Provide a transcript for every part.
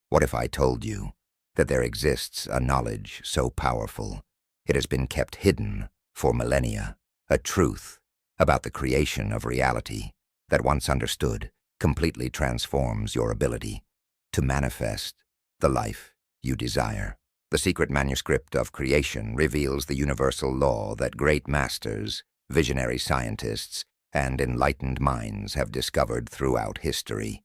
What if I told you that there exists a knowledge so powerful it has been kept hidden for millennia, a truth about the creation of reality that, once understood, completely transforms your ability to manifest the life you desire? The secret manuscript of creation reveals the universal law that great masters, visionary scientists, and enlightened minds have discovered throughout history,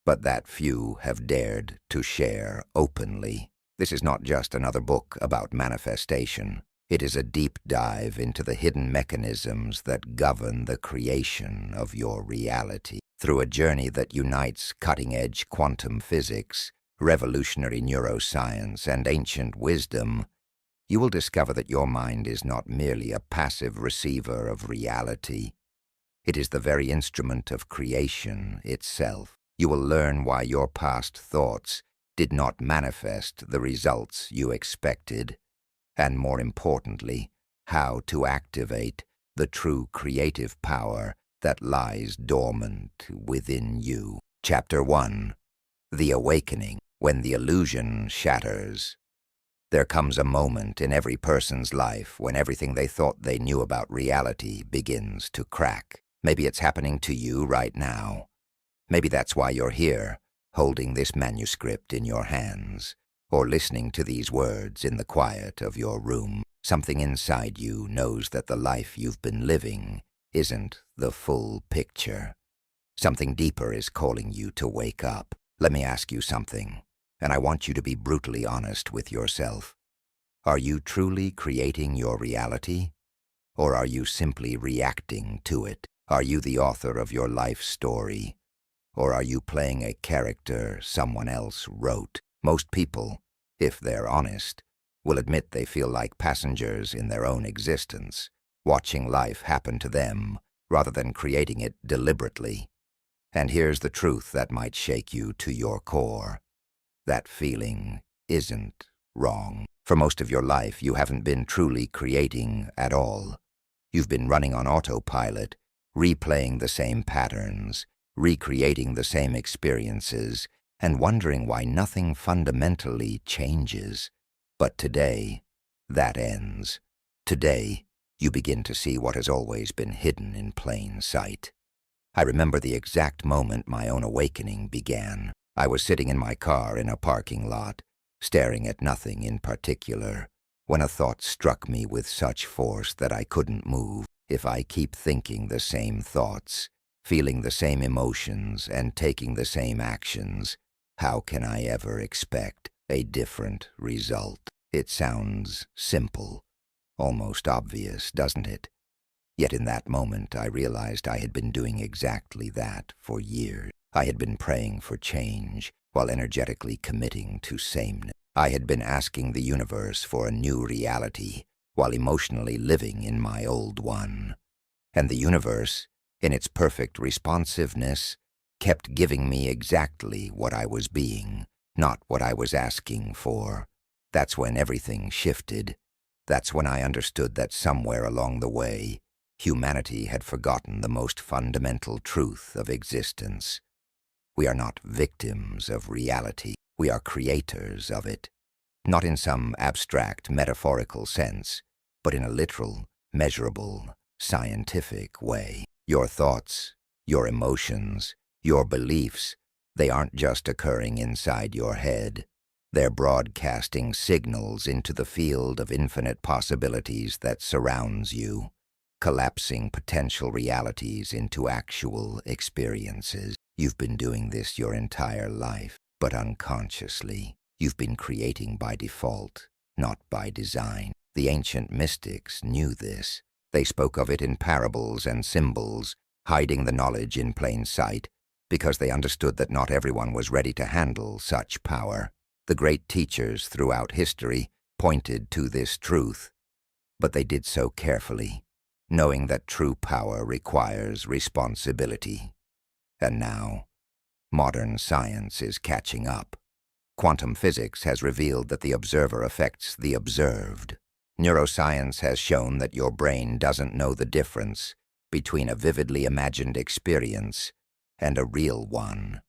but that few have dared to share openly. This is not just another book about manifestation. It is a deep dive into the hidden mechanisms that govern the creation of your reality. Through a journey that unites cutting-edge quantum physics, revolutionary neuroscience, and ancient wisdom, you will discover that your mind is not merely a passive receiver of reality. It is the very instrument of creation itself. You will learn why your past thoughts did not manifest the results you expected, and more importantly, how to activate the true creative power that lies dormant within you. Chapter 1. The Awakening. When the illusion shatters. There comes a moment in every person's life when everything they thought they knew about reality begins to crack. Maybe it's happening to you right now. Maybe that's why you're here, holding this manuscript in your hands, or listening to these words in the quiet of your room. Something inside you knows that the life you've been living isn't the full picture. Something deeper is calling you to wake up. Let me ask you something, and I want you to be brutally honest with yourself. Are you truly creating your reality, or are you simply reacting to it? Are you the author of your life story, or are you playing a character someone else wrote? Most people, if they're honest, will admit they feel like passengers in their own existence, watching life happen to them rather than creating it deliberately. And here's the truth that might shake you to your core. That feeling isn't wrong. For most of your life, you haven't been truly creating at all. You've been running on autopilot, replaying the same patterns, recreating the same experiences, and wondering why nothing fundamentally changes. But today, that ends. Today, you begin to see what has always been hidden in plain sight. I remember the exact moment my own awakening began. I was sitting in my car in a parking lot, staring at nothing in particular, when a thought struck me with such force that I couldn't move. If I keep thinking the same thoughts, feeling the same emotions, and taking the same actions, how can I ever expect a different result? It sounds simple, almost obvious, doesn't it? Yet in that moment I realized I had been doing exactly that for years. I had been praying for change while energetically committing to sameness. I had been asking the universe for a new reality while emotionally living in my old one. And the universe, in its perfect responsiveness, kept giving me exactly what I was being, not what I was asking for. That's when everything shifted. That's when I understood that somewhere along the way, humanity had forgotten the most fundamental truth of existence. We are not victims of reality. We are creators of it. Not in some abstract, metaphorical sense, but in a literal, measurable, scientific way. Your thoughts, your emotions, your beliefs, they aren't just occurring inside your head. They're broadcasting signals into the field of infinite possibilities that surrounds you, collapsing potential realities into actual experiences. You've been doing this your entire life, but unconsciously. You've been creating by default, not by design. The ancient mystics knew this. They spoke of it in parables and symbols, hiding the knowledge in plain sight, because they understood that not everyone was ready to handle such power. The great teachers throughout history pointed to this truth, but they did so carefully, knowing that true power requires responsibility. And now, modern science is catching up. Quantum physics has revealed that the observer affects the observed. Neuroscience has shown that your brain doesn't know the difference between a vividly imagined experience and a real one.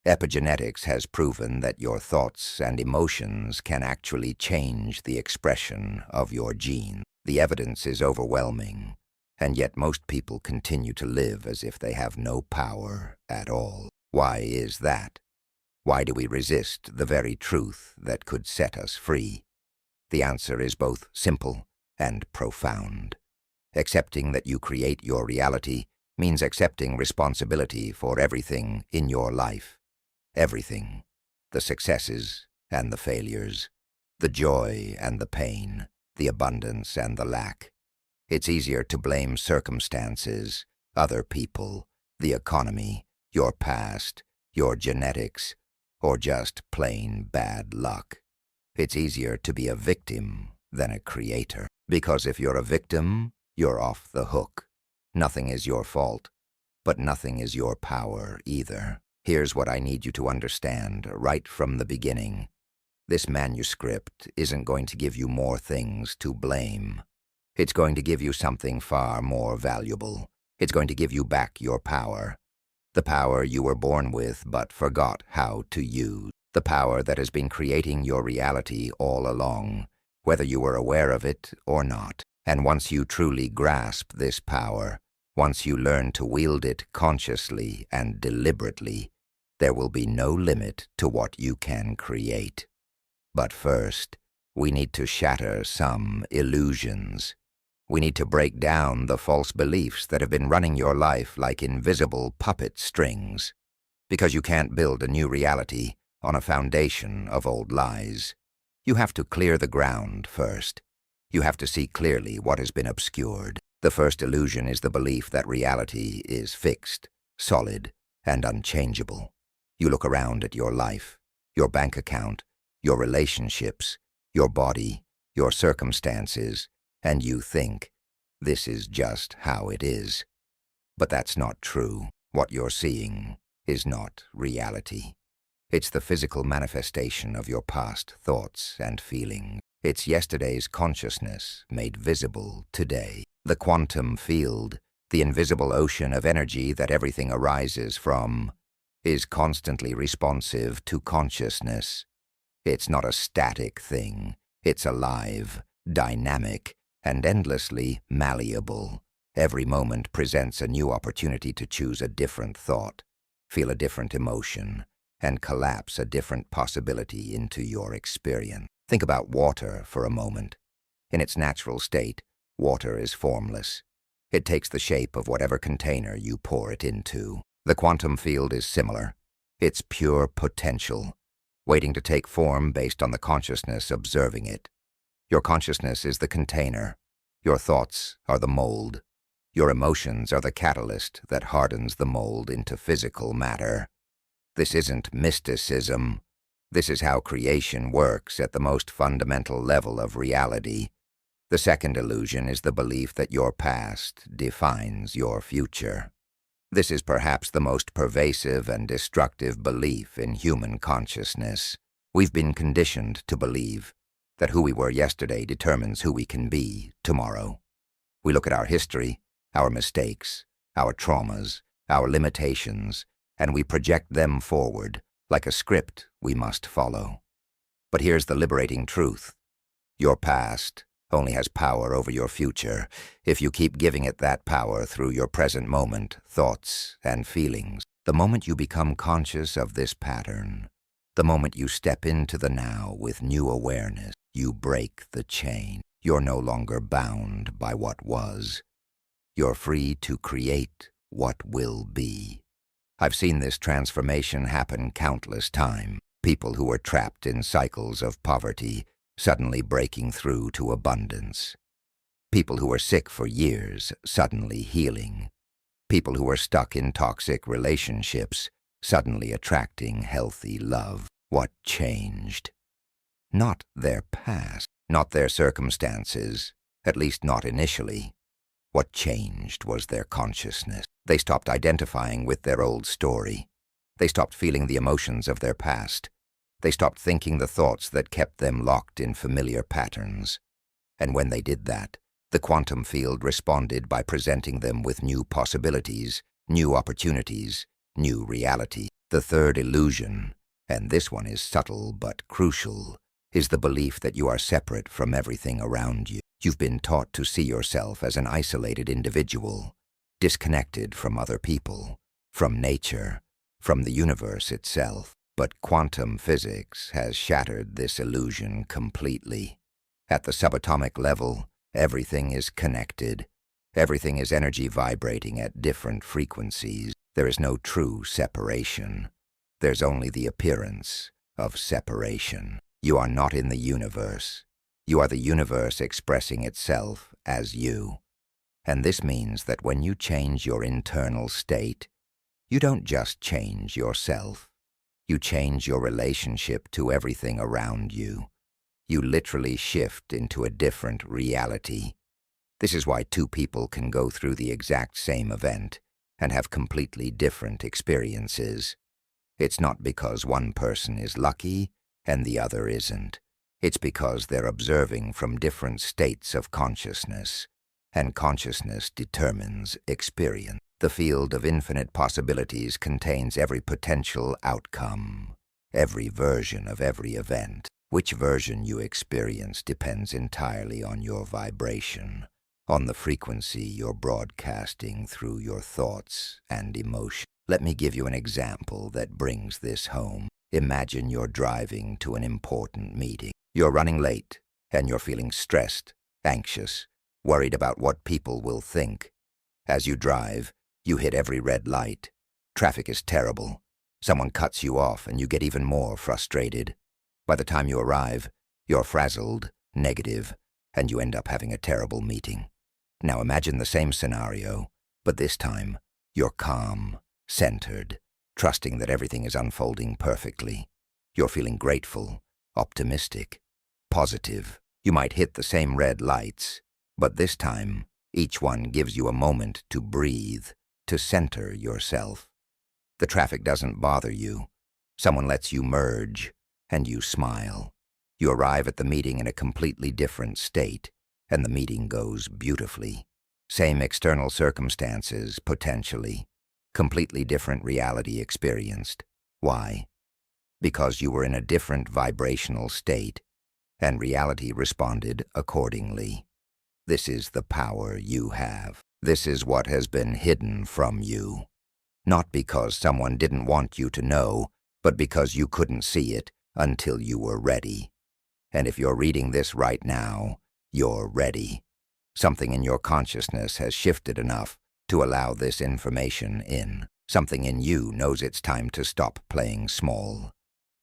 Epigenetics has proven that your thoughts and emotions can actually change the expression of your gene. The evidence is overwhelming, and yet most people continue to live as if they have no power at all. Why is that? Why do we resist the very truth that could set us free? The answer is both simple and profound. Accepting that you create your reality means accepting responsibility for everything in your life. Everything. The successes and the failures. The joy and the pain. The abundance and the lack. It's easier to blame circumstances, other people, the economy, your past, your genetics, or just plain bad luck. It's easier to be a victim than a creator. Because if you're a victim, you're off the hook. Nothing is your fault, but nothing is your power either. Here's what I need you to understand right from the beginning. This manuscript isn't going to give you more things to blame. It's going to give you something far more valuable. It's going to give you back your power. The power you were born with but forgot how to use. The power that has been creating your reality all along, whether you were aware of it or not. And once you truly grasp this power, once you learn to wield it consciously and deliberately, there will be no limit to what you can create. But first, we need to shatter some illusions. We need to break down the false beliefs that have been running your life like invisible puppet strings. Because you can't build a new reality on a foundation of old lies. You have to clear the ground first. You have to see clearly what has been obscured. The first illusion is the belief that reality is fixed, solid, and unchangeable. You look around at your life, your bank account, your relationships, your body, your circumstances, and you think, this is just how it is. But that's not true. What you're seeing is not reality. It's the physical manifestation of your past thoughts and feelings. It's yesterday's consciousness made visible today. The quantum field, the invisible ocean of energy that everything arises from, is constantly responsive to consciousness. It's not a static thing. It's alive, dynamic, and endlessly malleable. Every moment presents a new opportunity to choose a different thought, feel a different emotion, and collapse a different possibility into your experience. Think about water for a moment. In its natural state, water is formless. It takes the shape of whatever container you pour it into. The quantum field is similar. It's pure potential, waiting to take form based on the consciousness observing it. Your consciousness is the container. Your thoughts are the mold. Your emotions are the catalyst that hardens the mold into physical matter. This isn't mysticism. This is how creation works at the most fundamental level of reality. The second illusion is the belief that your past defines your future. This is perhaps the most pervasive and destructive belief in human consciousness. We've been conditioned to believe that who we were yesterday determines who we can be tomorrow. We look at our history, our mistakes, our traumas, our limitations, and we project them forward like a script we must follow. But here's the liberating truth. Your past only has power over your future if you keep giving it that power through your present moment, thoughts, and feelings. The moment you become conscious of this pattern, the moment you step into the now with new awareness, you break the chain. You're no longer bound by what was. You're free to create what will be. I've seen this transformation happen countless times. People who were trapped in cycles of poverty suddenly breaking through to abundance. People who were sick for years suddenly healing. People who were stuck in toxic relationships suddenly attracting healthy love. What changed? Not their past, not their circumstances, at least not initially. What changed was their consciousness. They stopped identifying with their old story. They stopped feeling the emotions of their past. They stopped thinking the thoughts that kept them locked in familiar patterns. And when they did that, the quantum field responded by presenting them with new possibilities, new opportunities, new reality. The third illusion, and this one is subtle but crucial, is the belief that you are separate from everything around you. You've been taught to see yourself as an isolated individual, disconnected from other people, from nature, from the universe itself. But quantum physics has shattered this illusion completely. At the subatomic level, everything is connected. Everything is energy vibrating at different frequencies. There is no true separation. There's only the appearance of separation. You are not in the universe. You are the universe expressing itself as you. And this means that when you change your internal state, you don't just change yourself. You change your relationship to everything around you. You literally shift into a different reality. This is why two people can go through the exact same event and have completely different experiences. It's not because one person is lucky and the other isn't. It's because they're observing from different states of consciousness, and consciousness determines experience. The field of infinite possibilities contains every potential outcome, every version of every event. Which version you experience depends entirely on your vibration, on the frequency you're broadcasting through your thoughts and emotions. Let me give you an example that brings this home. Imagine you're driving to an important meeting. You're running late, and you're feeling stressed, anxious, worried about what people will think. As you drive, you hit every red light. Traffic is terrible. Someone cuts you off, and you get even more frustrated. By the time you arrive, you're frazzled, negative, and you end up having a terrible meeting. Now imagine the same scenario, but this time, you're calm, centered, trusting that everything is unfolding perfectly. You're feeling grateful, optimistic, positive. You might hit the same red lights, but this time, each one gives you a moment to breathe, to center yourself. The traffic doesn't bother you. Someone lets you merge, and you smile. You arrive at the meeting in a completely different state, and the meeting goes beautifully. Same external circumstances, potentially. Completely different reality experienced. Why? Because you were in a different vibrational state, and reality responded accordingly. This is the power you have. This is what has been hidden from you. Not because someone didn't want you to know, but because you couldn't see it until you were ready. And if you're reading this right now, you're ready. Something in your consciousness has shifted enough to allow this information in. Something in you knows it's time to stop playing small,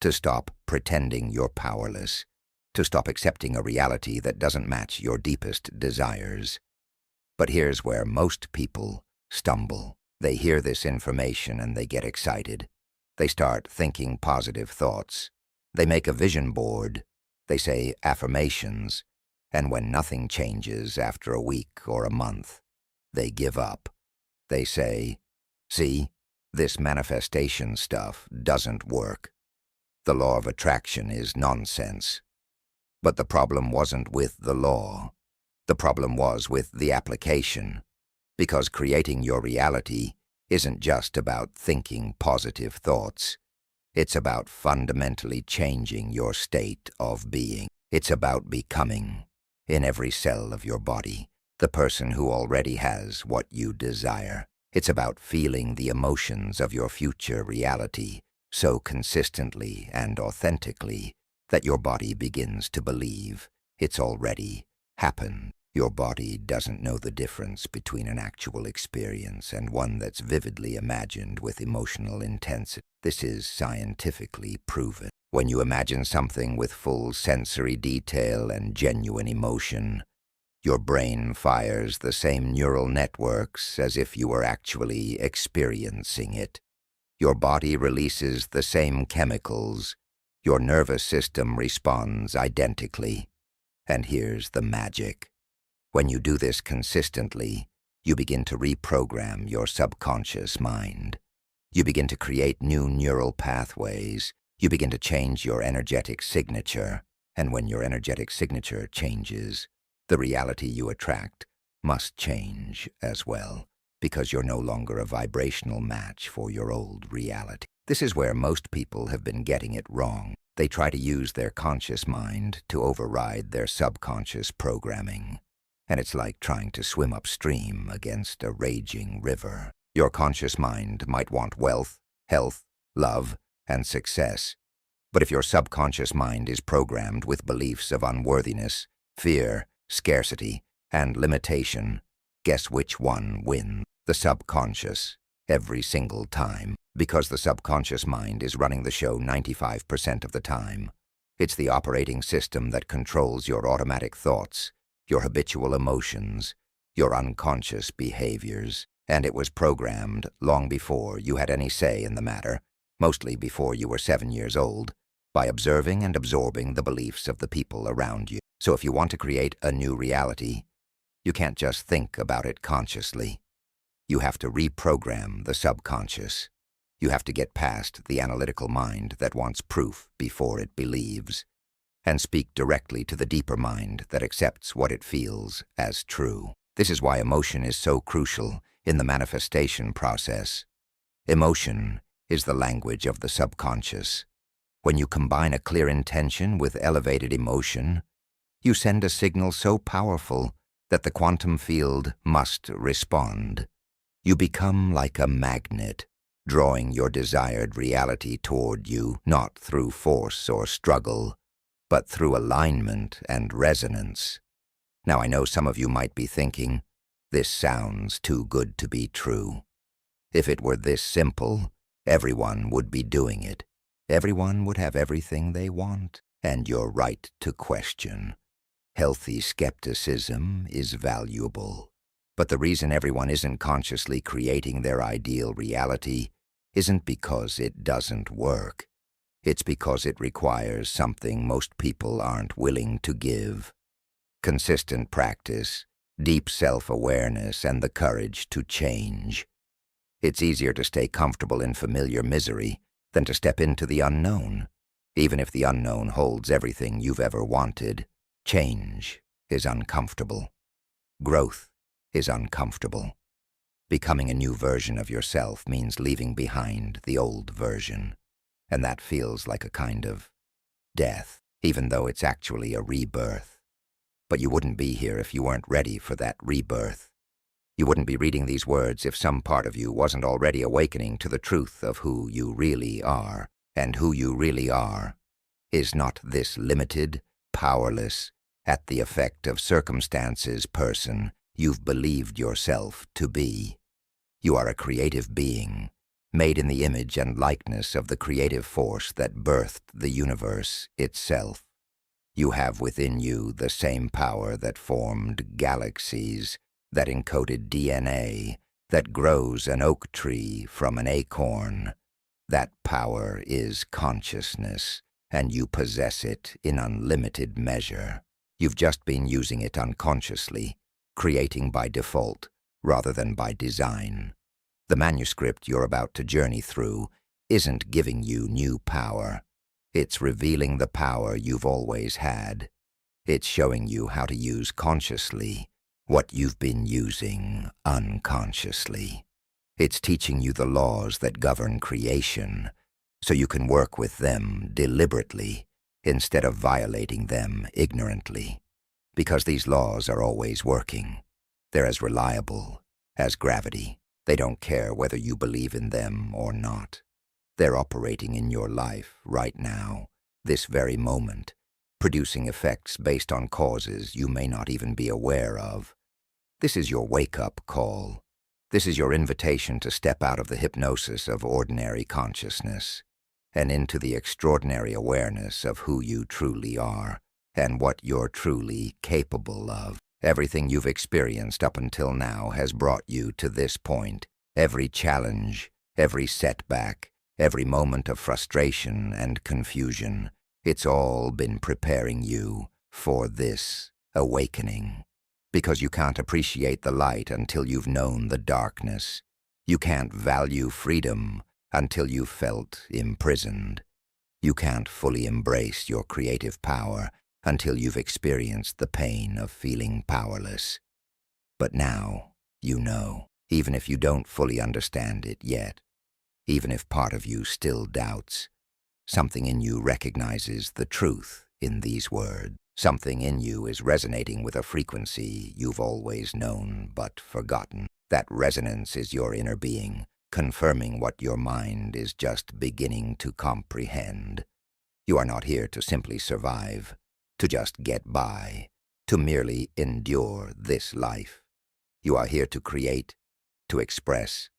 to stop pretending you're powerless, to stop accepting a reality that doesn't match your deepest desires. But here's where most people stumble. They hear this information and they get excited. They start thinking positive thoughts. They make a vision board. They say affirmations. And when nothing changes after a week or a month, they give up. They say, "See, this manifestation stuff doesn't work. The law of attraction is nonsense." But the problem wasn't with the law. The problem was with the application. Because creating your reality isn't just about thinking positive thoughts. It's about fundamentally changing your state of being. It's about becoming, in every cell of your body, the person who already has what you desire. It's about feeling the emotions of your future reality so consistently and authentically that your body begins to believe it's already happened. Your body doesn't know the difference between an actual experience and one that's vividly imagined with emotional intensity. This is scientifically proven. When you imagine something with full sensory detail and genuine emotion, your brain fires the same neural networks as if you were actually experiencing it. Your body releases the same chemicals. Your nervous system responds identically. And here's the magic. When you do this consistently, you begin to reprogram your subconscious mind. You begin to create new neural pathways. You begin to change your energetic signature. And when your energetic signature changes, the reality you attract must change as well, because you're no longer a vibrational match for your old reality. This is where most people have been getting it wrong. They try to use their conscious mind to override their subconscious programming. And it's like trying to swim upstream against a raging river. Your conscious mind might want wealth, health, love, and success. But if your subconscious mind is programmed with beliefs of unworthiness, fear, scarcity, and limitation, guess which one wins? The subconscious, every single time. Because the subconscious mind is running the show 95% of the time. It's the operating system that controls your automatic thoughts, your habitual emotions, your unconscious behaviors, and it was programmed long before you had any say in the matter, mostly before you were 7 years old, by observing and absorbing the beliefs of the people around you. So if you want to create a new reality, you can't just think about it consciously. You have to reprogram the subconscious. You have to get past the analytical mind that wants proof before it believes, and speak directly to the deeper mind that accepts what it feels as true. This is why emotion is so crucial in the manifestation process. Emotion is the language of the subconscious. When you combine a clear intention with elevated emotion, you send a signal so powerful that the quantum field must respond. You become like a magnet, drawing your desired reality toward you, not through force or struggle, but through alignment and resonance. Now, I know some of you might be thinking, this sounds too good to be true. If it were this simple, everyone would be doing it. Everyone would have everything they want, and you're right to question. Healthy skepticism is valuable. But the reason everyone isn't consciously creating their ideal reality isn't because it doesn't work. It's because it requires something most people aren't willing to give. Consistent practice, deep self-awareness, and the courage to change. It's easier to stay comfortable in familiar misery than to step into the unknown, even if the unknown holds everything you've ever wanted. Change is uncomfortable. Growth is uncomfortable. Becoming a new version of yourself means leaving behind the old version, and that feels like a kind of death, even though it's actually a rebirth. But you wouldn't be here if you weren't ready for that rebirth. You wouldn't be reading these words if some part of you wasn't already awakening to the truth of who you really are. And who you really are is not this limited, powerless, at the effect of circumstances person you've believed yourself to be. You are a creative being, made in the image and likeness of the creative force that birthed the universe itself. You have within you the same power that formed galaxies, that encoded DNA, that grows an oak tree from an acorn. That power is consciousness, and you possess it in unlimited measure. You've just been using it unconsciously, creating by default rather than by design. The manuscript you're about to journey through isn't giving you new power. It's revealing the power you've always had. It's showing you how to use consciously what you've been using unconsciously. It's teaching you the laws that govern creation, so you can work with them deliberately instead of violating them ignorantly. Because these laws are always working. They're as reliable as gravity. They don't care whether you believe in them or not. They're operating in your life right now, this very moment, producing effects based on causes you may not even be aware of. This is your wake-up call. This is your invitation to step out of the hypnosis of ordinary consciousness and into the extraordinary awareness of who you truly are and what you're truly capable of. Everything you've experienced up until now has brought you to this point. Every challenge, every setback, every moment of frustration and confusion, it's all been preparing you for this awakening. Because you can't appreciate the light until you've known the darkness. You can't value freedom until you've felt imprisoned. You can't fully embrace your creative power until you've experienced the pain of feeling powerless. But now, you know, even if you don't fully understand it yet. Even if part of you still doubts, something in you recognizes the truth in these words. Something in you is resonating with a frequency you've always known but forgotten. That resonance is your inner being, confirming what your mind is just beginning to comprehend. You are not here to simply survive, to just get by, to merely endure this life. You are here to create, to express,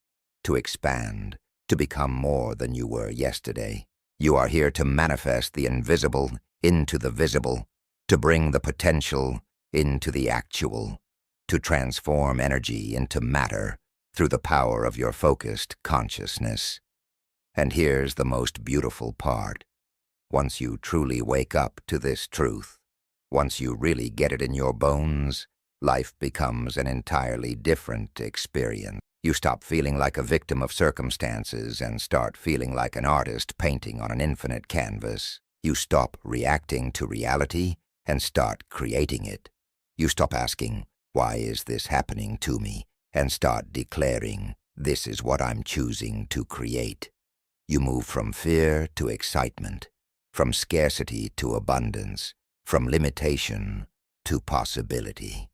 to expand, to become more than you were yesterday. You are here to manifest the invisible into the visible, to bring the potential into the actual, to transform energy into matter through the power of your focused consciousness. And here's the most beautiful part. Once you truly wake up to this truth, once you really get it in your bones, life becomes an entirely different experience. You stop feeling like a victim of circumstances and start feeling like an artist painting on an infinite canvas. You stop reacting to reality and start creating it. You stop asking, "Why is this happening to me?" and start declaring, "This is what I'm choosing to create." You move from fear to excitement, from scarcity to abundance, from limitation to possibility.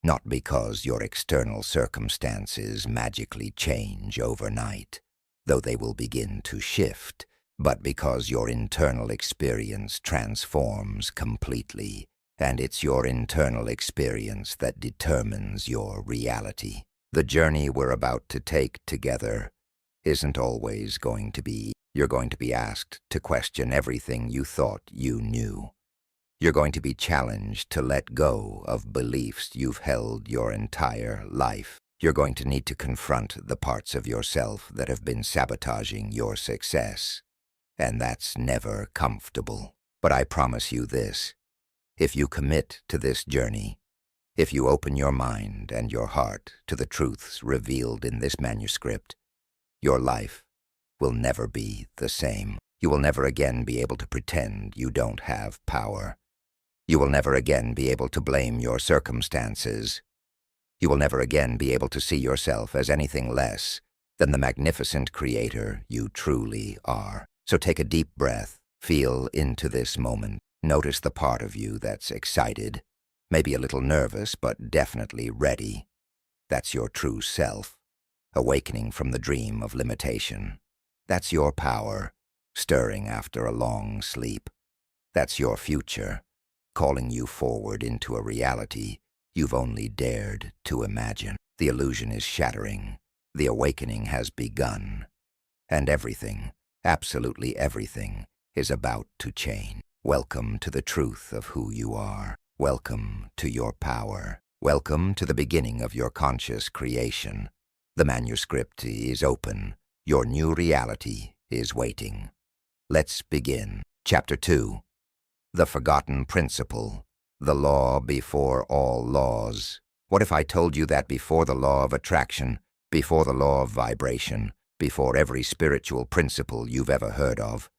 Not because your external circumstances magically change overnight, though they will begin to shift, but because your internal experience transforms completely, and it's your internal experience that determines your reality. The journey we're about to take together isn't always going to be. You're going to be asked to question everything you thought you knew. You're going to be challenged to let go of beliefs you've held your entire life. You're going to need to confront the parts of yourself that have been sabotaging your success. And that's never comfortable. But I promise you this, if you commit to this journey, if you open your mind and your heart to the truths revealed in this manuscript, your life will never be the same. You will never again be able to pretend you don't have power. You will never again be able to blame your circumstances. You will never again be able to see yourself as anything less than the magnificent creator you truly are. So take a deep breath, feel into this moment. Notice the part of you that's excited, maybe a little nervous, but definitely ready. That's your true self, awakening from the dream of limitation. That's your power, stirring after a long sleep. That's your future, calling you forward into a reality you've only dared to imagine. The illusion is shattering. The awakening has begun. And everything, absolutely everything, is about to change. Welcome to the truth of who you are. Welcome to your power. Welcome to the beginning of your conscious creation. The manuscript is open. Your new reality is waiting. Let's begin. Chapter 2. The Forgotten Principle. The Law Before All Laws. What if I told you that before the law of attraction, before the law of vibration, before every spiritual principle you've ever heard of,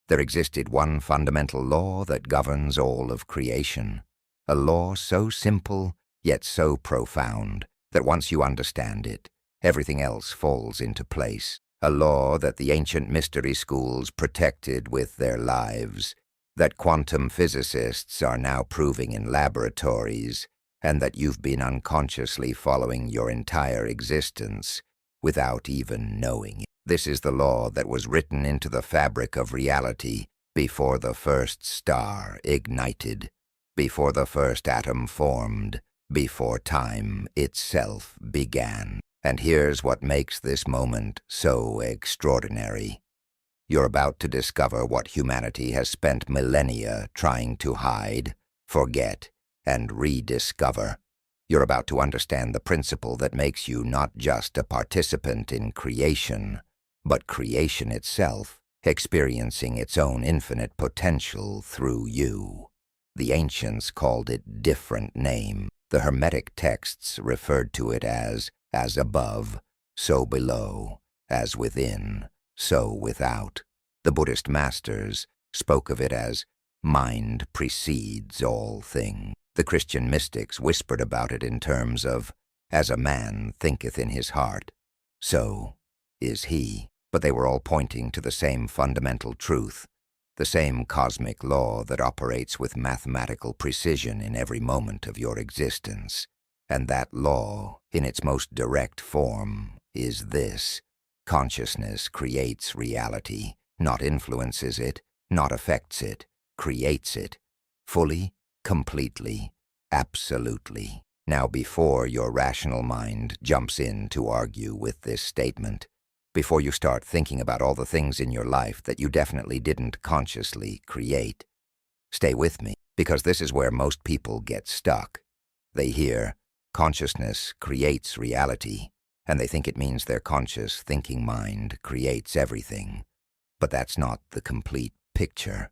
there existed one fundamental law that governs all of creation? A law so simple, yet so profound, that once you understand it, everything else falls into place. A law that the ancient mystery schools protected with their lives, that quantum physicists are now proving in laboratories, and that you've been unconsciously following your entire existence without even knowing it. This is the law that was written into the fabric of reality before the first star ignited, before the first atom formed, before time itself began. And here's what makes this moment so extraordinary. You're about to discover what humanity has spent millennia trying to hide, forget, and rediscover. You're about to understand the principle that makes you not just a participant in creation, but creation itself, experiencing its own infinite potential through you. The ancients called it different name. The Hermetic texts referred to it as above, so below, as within, so without. The Buddhist masters spoke of it as mind precedes all things. The Christian mystics whispered about it in terms of, as a man thinketh in his heart, so is he. but they were all pointing to the same fundamental truth, the same cosmic law that operates with mathematical precision in every moment of your existence. And that law, in its most direct form, is this: consciousness creates reality, not influences it, not affects it, creates it, fully, completely, absolutely. Now, before your rational mind jumps in to argue with this statement, before you start thinking about all the things in your life that you definitely didn't consciously create, stay with me, because this is where most people get stuck. They hear, consciousness creates reality, and they think it means their conscious thinking mind creates everything. But that's not the complete picture.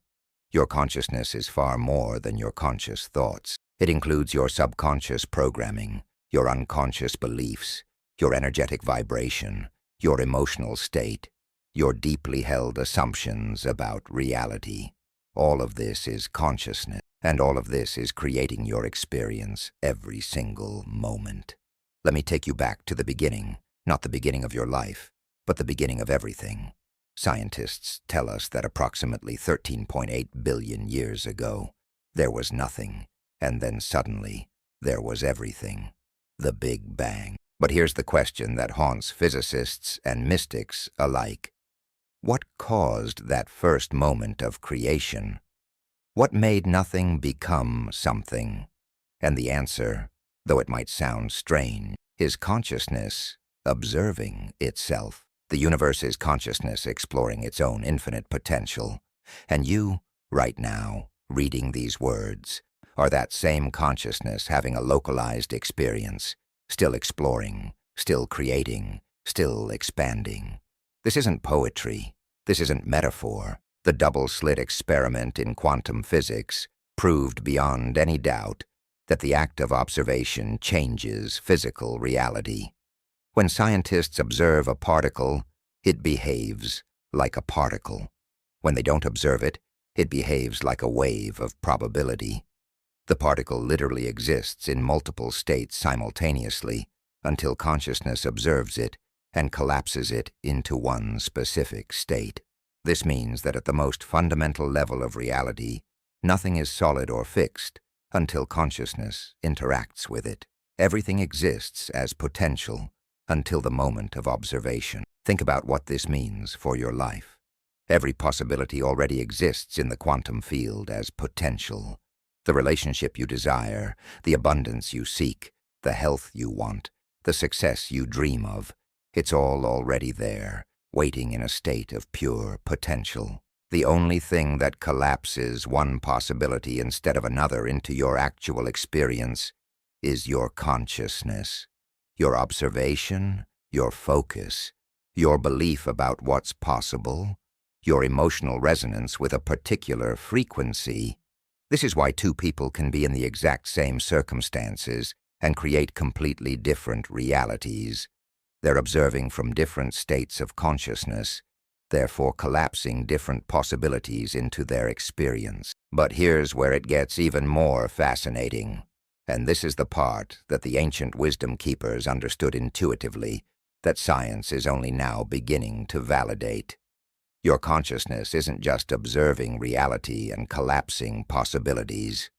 Your consciousness is far more than your conscious thoughts. It includes your subconscious programming, your unconscious beliefs, your energetic vibration, your emotional state, your deeply held assumptions about reality. All of this is consciousness, and all of this is creating your experience every single moment. Let me take you back to the beginning, not the beginning of your life, but the beginning of everything. Scientists tell us that approximately 13.8 billion years ago, there was nothing, and then suddenly, there was everything. The Big Bang. But here's the question that haunts physicists and mystics alike. What caused that first moment of creation? What made nothing become something? And the answer, though it might sound strange, is consciousness observing itself. The universe is consciousness exploring its own infinite potential. And you, right now, reading these words, are that same consciousness having a localized experience, still exploring, still creating, still expanding. This isn't poetry. This isn't metaphor. The double-slit experiment in quantum physics proved beyond any doubt that the act of observation changes physical reality. When scientists observe a particle, it behaves like a particle. When they don't observe it, it behaves like a wave of probability. The particle literally exists in multiple states simultaneously until consciousness observes it and collapses it into one specific state. This means that at the most fundamental level of reality, nothing is solid or fixed until consciousness interacts with it. Everything exists as potential until the moment of observation. Think about what this means for your life. Every possibility already exists in the quantum field as potential. The relationship you desire, the abundance you seek, the health you want, the success you dream of, it's all already there, waiting in a state of pure potential. The only thing that collapses one possibility instead of another into your actual experience is your consciousness, your observation, your focus, your belief about what's possible, your emotional resonance with a particular frequency. This is why two people can be in the exact same circumstances and create completely different realities. They're observing from different states of consciousness, therefore collapsing different possibilities into their experience. But here's where it gets even more fascinating. And this is the part that the ancient wisdom keepers understood intuitively, that science is only now beginning to validate. Your consciousness isn't just observing reality and collapsing possibilities.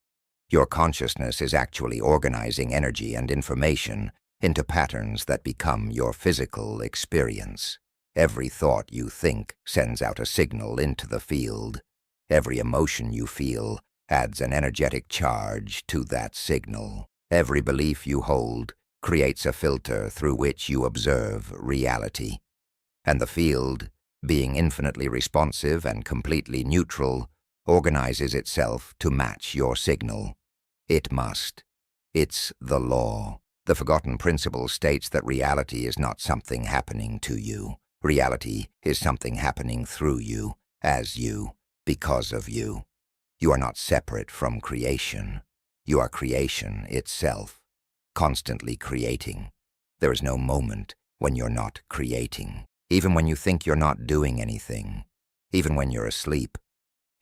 Your consciousness is actually organizing energy and information into patterns that become your physical experience. Every thought you think sends out a signal into the field. Every emotion you feel adds an energetic charge to that signal. Every belief you hold creates a filter through which you observe reality. And the field, being infinitely responsive and completely neutral, organizes itself to match your signal. It must. It's the law. The forgotten principle states that reality is not something happening to you. Reality is something happening through you, as you, because of you. You are not separate from creation. You are creation itself, constantly creating. There is no moment when you're not creating. Even when you think you're not doing anything, even when you're asleep,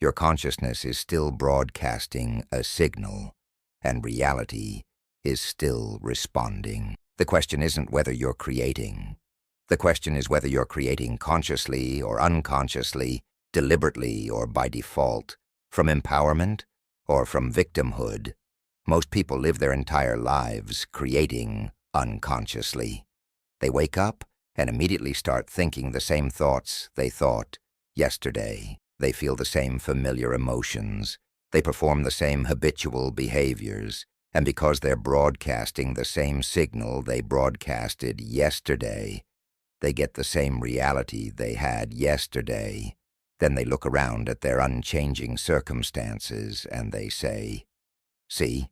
your consciousness is still broadcasting a signal, and reality is still responding. The question isn't whether you're creating. The question is whether you're creating consciously or unconsciously, deliberately or by default, from empowerment or from victimhood. Most people live their entire lives creating unconsciously. They wake up and immediately start thinking the same thoughts they thought yesterday. They feel the same familiar emotions. They perform the same habitual behaviors. And because they're broadcasting the same signal they broadcasted yesterday, they get the same reality they had yesterday. Then they look around at their unchanging circumstances and they say, "See,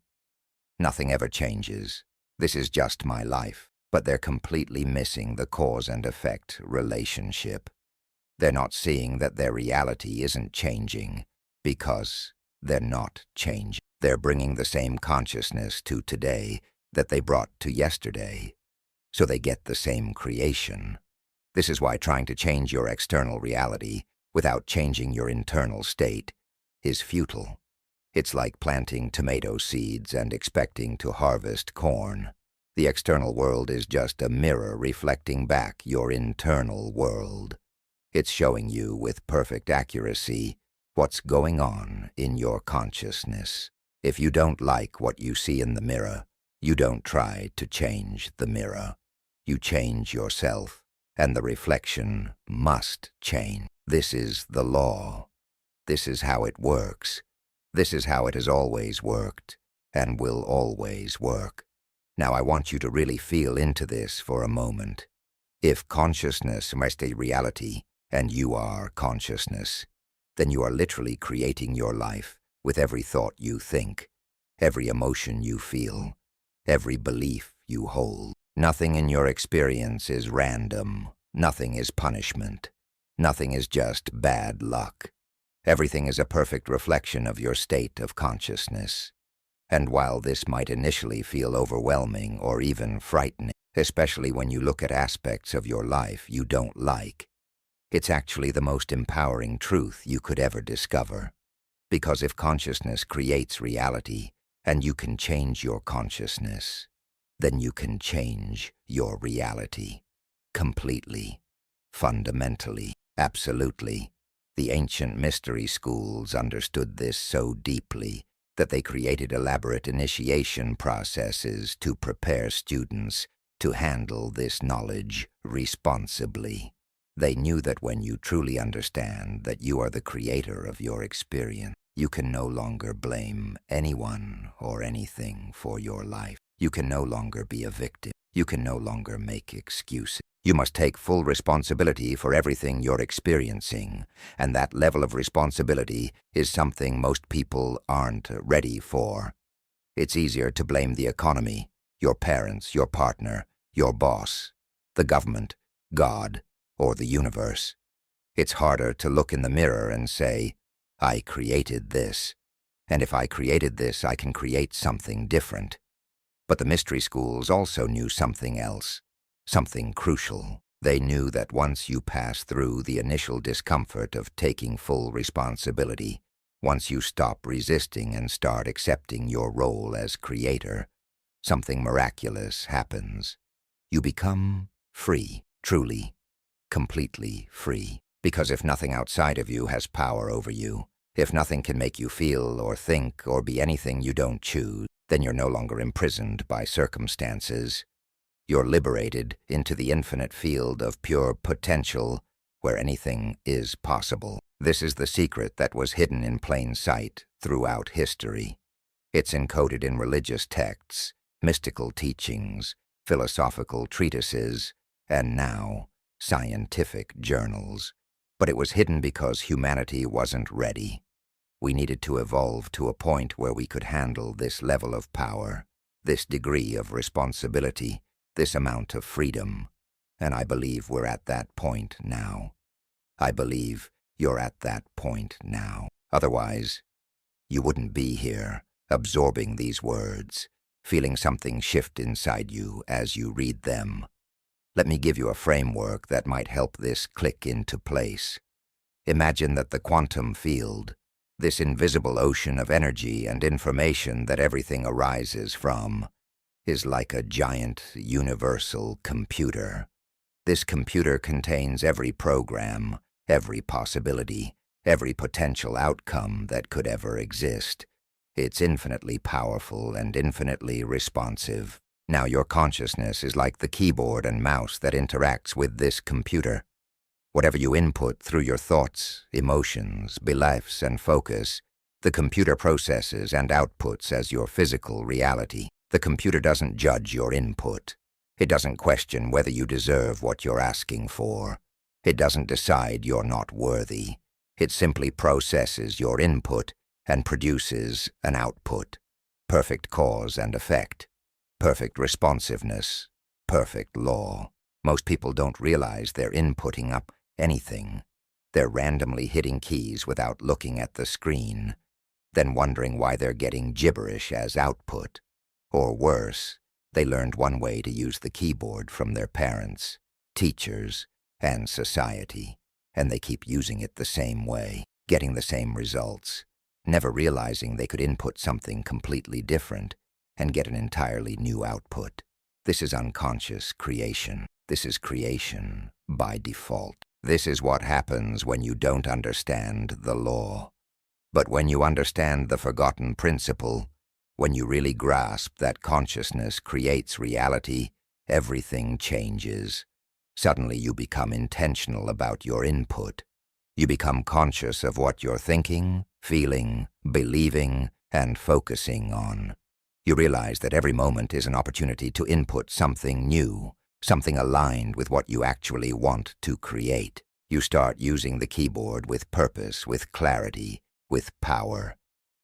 nothing ever changes. This is just my life." But they're completely missing the cause and effect relationship. They're not seeing that their reality isn't changing because they're not changing. They're bringing the same consciousness to today that they brought to yesterday, so they get the same creation. This is why trying to change your external reality without changing your internal state is futile. It's like planting tomato seeds and expecting to harvest corn. The external world is just a mirror reflecting back your internal world. It's showing you with perfect accuracy what's going on in your consciousness. If you don't like what you see in the mirror, you don't try to change the mirror. You change yourself, and the reflection must change. This is the law. This is how it works. This is how it has always worked, and will always work. Now I want you to really feel into this for a moment. If consciousness is a reality, and you are consciousness, then you are literally creating your life with every thought you think, every emotion you feel, every belief you hold. Nothing in your experience is random. Nothing is punishment. Nothing is just bad luck. Everything is a perfect reflection of your state of consciousness. And while this might initially feel overwhelming or even frightening, especially when you look at aspects of your life you don't like, it's actually the most empowering truth you could ever discover. Because if consciousness creates reality, and you can change your consciousness, then you can change your reality. Completely. Fundamentally. Absolutely. The ancient mystery schools understood this so deeply that they created elaborate initiation processes to prepare students to handle this knowledge responsibly. They knew that when you truly understand that you are the creator of your experience, you can no longer blame anyone or anything for your life. You can no longer be a victim. You can no longer make excuses. You must take full responsibility for everything you're experiencing, and that level of responsibility is something most people aren't ready for. It's easier to blame the economy, your parents, your partner, your boss, the government, God, or the universe. It's harder to look in the mirror and say, "I created this, and if I created this, I can create something different." But the mystery schools also knew something else, something crucial. They knew that once you pass through the initial discomfort of taking full responsibility, once you stop resisting and start accepting your role as creator, something miraculous happens. You become free, truly, completely free. Because if nothing outside of you has power over you, if nothing can make you feel or think or be anything you don't choose, then you're no longer imprisoned by circumstances. You're liberated into the infinite field of pure potential where anything is possible. This is the secret that was hidden in plain sight throughout history. It's encoded in religious texts, mystical teachings, philosophical treatises, and now scientific journals. But it was hidden because humanity wasn't ready. We needed to evolve to a point where we could handle this level of power, this degree of responsibility, this amount of freedom. And I believe we're at that point now. I believe you're at that point now. Otherwise, you wouldn't be here, absorbing these words, feeling something shift inside you as you read them. Let me give you a framework that might help this click into place. Imagine that the quantum field, this invisible ocean of energy and information that everything arises from, is like a giant universal computer. This computer contains every program, every possibility, every potential outcome that could ever exist. It's infinitely powerful and infinitely responsive. Now your consciousness is like the keyboard and mouse that interacts with this computer. Whatever you input through your thoughts, emotions, beliefs, and focus, the computer processes and outputs as your physical reality. The computer doesn't judge your input. It doesn't question whether you deserve what you're asking for. It doesn't decide you're not worthy. It simply processes your input and produces an output. Perfect cause and effect. Perfect responsiveness. Perfect law. Most people don't realize they're inputting up anything. They're randomly hitting keys without looking at the screen, then wondering why they're getting gibberish as output. Or worse, they learned one way to use the keyboard from their parents, teachers, and society, and they keep using it the same way, getting the same results, never realizing they could input something completely different and get an entirely new output. This is unconscious creation. This is creation by default. This is what happens when you don't understand the law. But when you understand the forgotten principle, when you really grasp that consciousness creates reality, everything changes. Suddenly you become intentional about your input. You become conscious of what you're thinking, feeling, believing, and focusing on. You realize that every moment is an opportunity to input something new, something aligned with what you actually want to create. You start using the keyboard with purpose, with clarity, with power.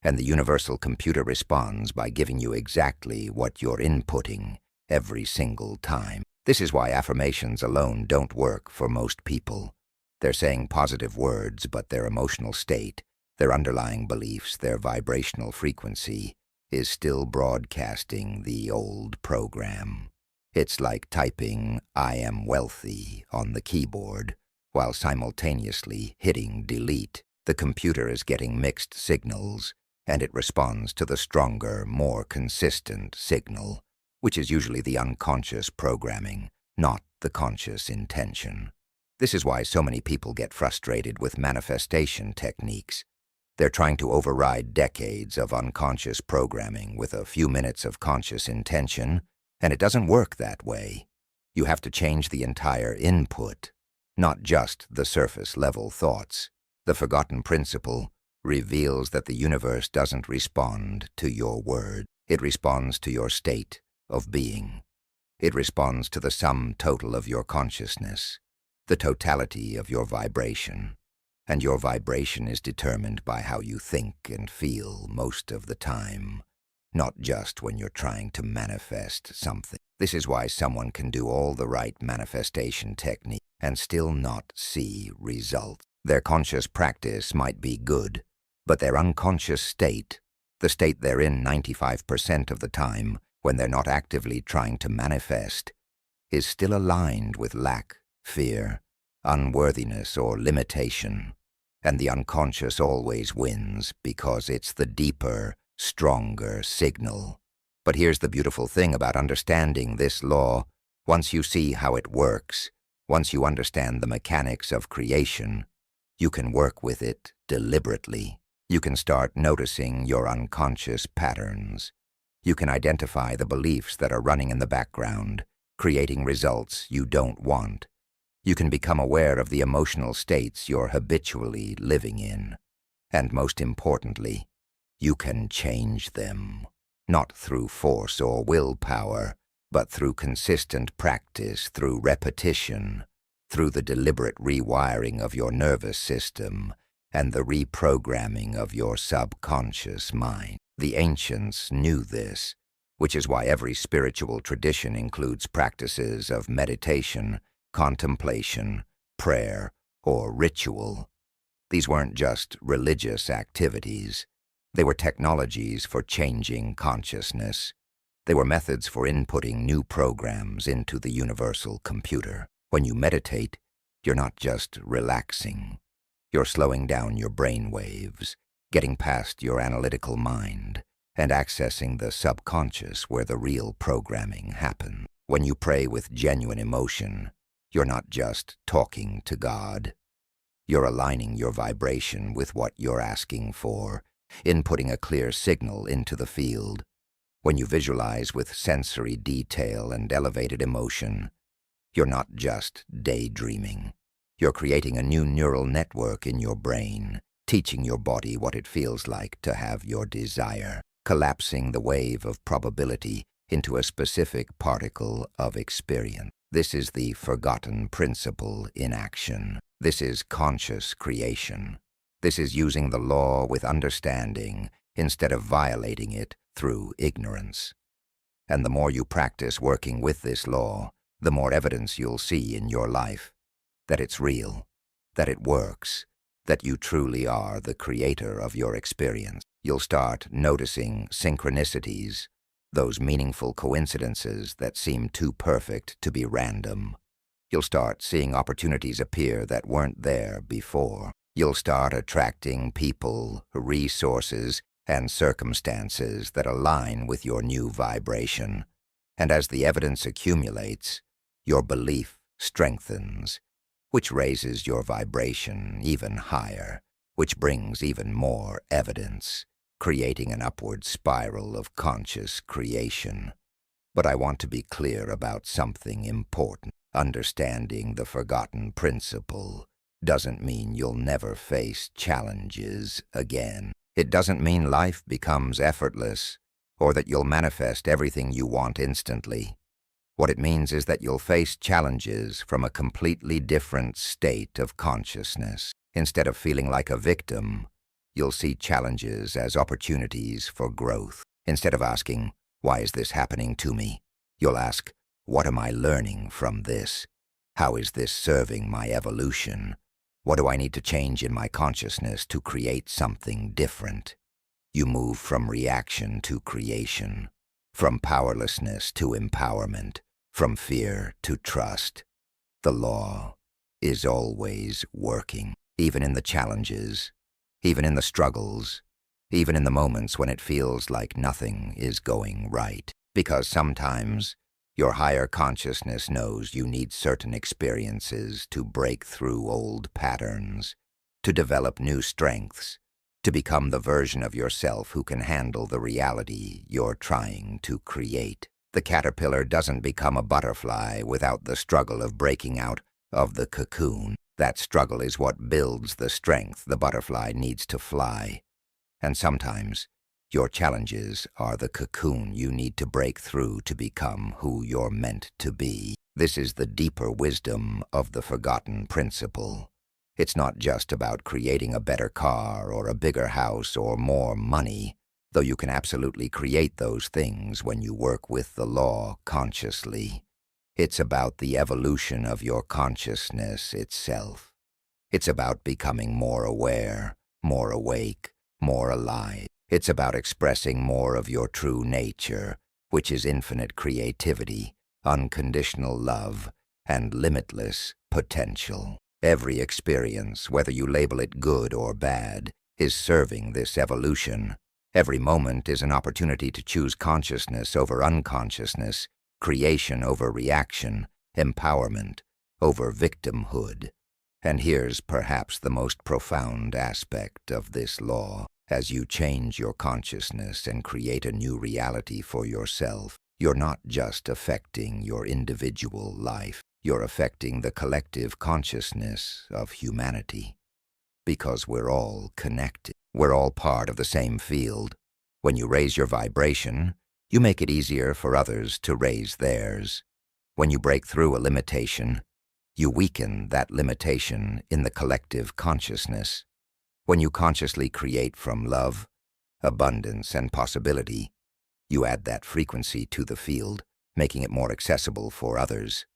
And the universal computer responds by giving you exactly what you're inputting every single time. This is why affirmations alone don't work for most people. They're saying positive words, but their emotional state, their underlying beliefs, their vibrational frequency is still broadcasting the old program. It's like typing "I am wealthy" on the keyboard while simultaneously hitting delete. The computer is getting mixed signals, and it responds to the stronger, more consistent signal, which is usually the unconscious programming, not the conscious intention. This is why so many people get frustrated with manifestation techniques. They're trying to override decades of unconscious programming with a few minutes of conscious intention, and it doesn't work that way. You have to change the entire input, not just the surface-level thoughts. The forgotten principle reveals that the universe doesn't respond to your word. It responds to your state of being. It responds to the sum total of your consciousness, the totality of your vibration. And your vibration is determined by how you think and feel most of the time, not just when you're trying to manifest something. This is why someone can do all the right manifestation technique and still not see results. Their conscious practice might be good, but their unconscious state, the state they're in 95% of the time when they're not actively trying to manifest, is still aligned with lack, fear, unworthiness, or limitation. And the unconscious always wins because it's the deeper, stronger signal. But here's the beautiful thing about understanding this law. Once you see how it works, once you understand the mechanics of creation, you can work with it deliberately. You can start noticing your unconscious patterns. You can identify the beliefs that are running in the background, creating results you don't want. You can become aware of the emotional states you're habitually living in. And most importantly, you can change them. Not through force or willpower, but through consistent practice, through repetition, through the deliberate rewiring of your nervous system and the reprogramming of your subconscious mind. The ancients knew this, which is why every spiritual tradition includes practices of meditation, contemplation, prayer, or ritual. These weren't just religious activities. They were technologies for changing consciousness. They were methods for inputting new programs into the universal computer. When you meditate, you're not just relaxing. You're slowing down your brain waves, getting past your analytical mind, and accessing the subconscious where the real programming happens. When you pray with genuine emotion, You're not just talking to God. You're aligning your vibration with what you're asking for, inputting a clear signal into the field. When you visualize with sensory detail and elevated emotion, you're not just daydreaming. You're creating a new neural network in your brain, teaching your body what it feels like to have your desire, collapsing the wave of probability into a specific particle of experience. This is the forgotten principle in action. This is conscious creation. This is using the law with understanding instead of violating it through ignorance. And the more you practice working with this law, the more evidence you'll see in your life that it's real, that it works, that you truly are the creator of your experience. You'll start noticing synchronicities, those meaningful coincidences that seem too perfect to be random. You'll start seeing opportunities appear that weren't there before. You'll start attracting people, resources, and circumstances that align with your new vibration. And as the evidence accumulates, your belief strengthens, which raises your vibration even higher, which brings even more evidence, creating an upward spiral of conscious creation. But I want to be clear about something important. Understanding the forgotten principle doesn't mean you'll never face challenges again. It doesn't mean life becomes effortless, or that you'll manifest everything you want instantly. What it means is that you'll face challenges from a completely different state of consciousness. Instead of feeling like a victim, you'll see challenges as opportunities for growth. Instead of asking, "Why is this happening to me?" you'll ask, "What am I learning from this? How is this serving my evolution? What do I need to change in my consciousness to create something different?" You move from reaction to creation, from powerlessness to empowerment, from fear to trust. The law is always working, even in the challenges, even in the struggles, even in the moments when it feels like nothing is going right. Because sometimes your higher consciousness knows you need certain experiences to break through old patterns, to develop new strengths, to become the version of yourself who can handle the reality you're trying to create. The caterpillar doesn't become a butterfly without the struggle of breaking out of the cocoon. That struggle is what builds the strength the butterfly needs to fly. And sometimes your challenges are the cocoon you need to break through to become who you're meant to be. This is the deeper wisdom of the forgotten principle. It's not just about creating a better car or a bigger house or more money, though you can absolutely create those things when you work with the law consciously. It's about the evolution of your consciousness itself. It's about becoming more aware, more awake, more alive. It's about expressing more of your true nature, which is infinite creativity, unconditional love, and limitless potential. Every experience, whether you label it good or bad, is serving this evolution. Every moment is an opportunity to choose consciousness over unconsciousness, creation over reaction, empowerment over victimhood. And here's perhaps the most profound aspect of this law. As you change your consciousness and create a new reality for yourself, you're not just affecting your individual life. You're affecting the collective consciousness of humanity. Because we're all connected. We're all part of the same field. When you raise your vibration, you make it easier for others to raise theirs. When you break through a limitation, you weaken that limitation in the collective consciousness. When you consciously create from love, abundance, and possibility, you add that frequency to the field, making it more accessible for others.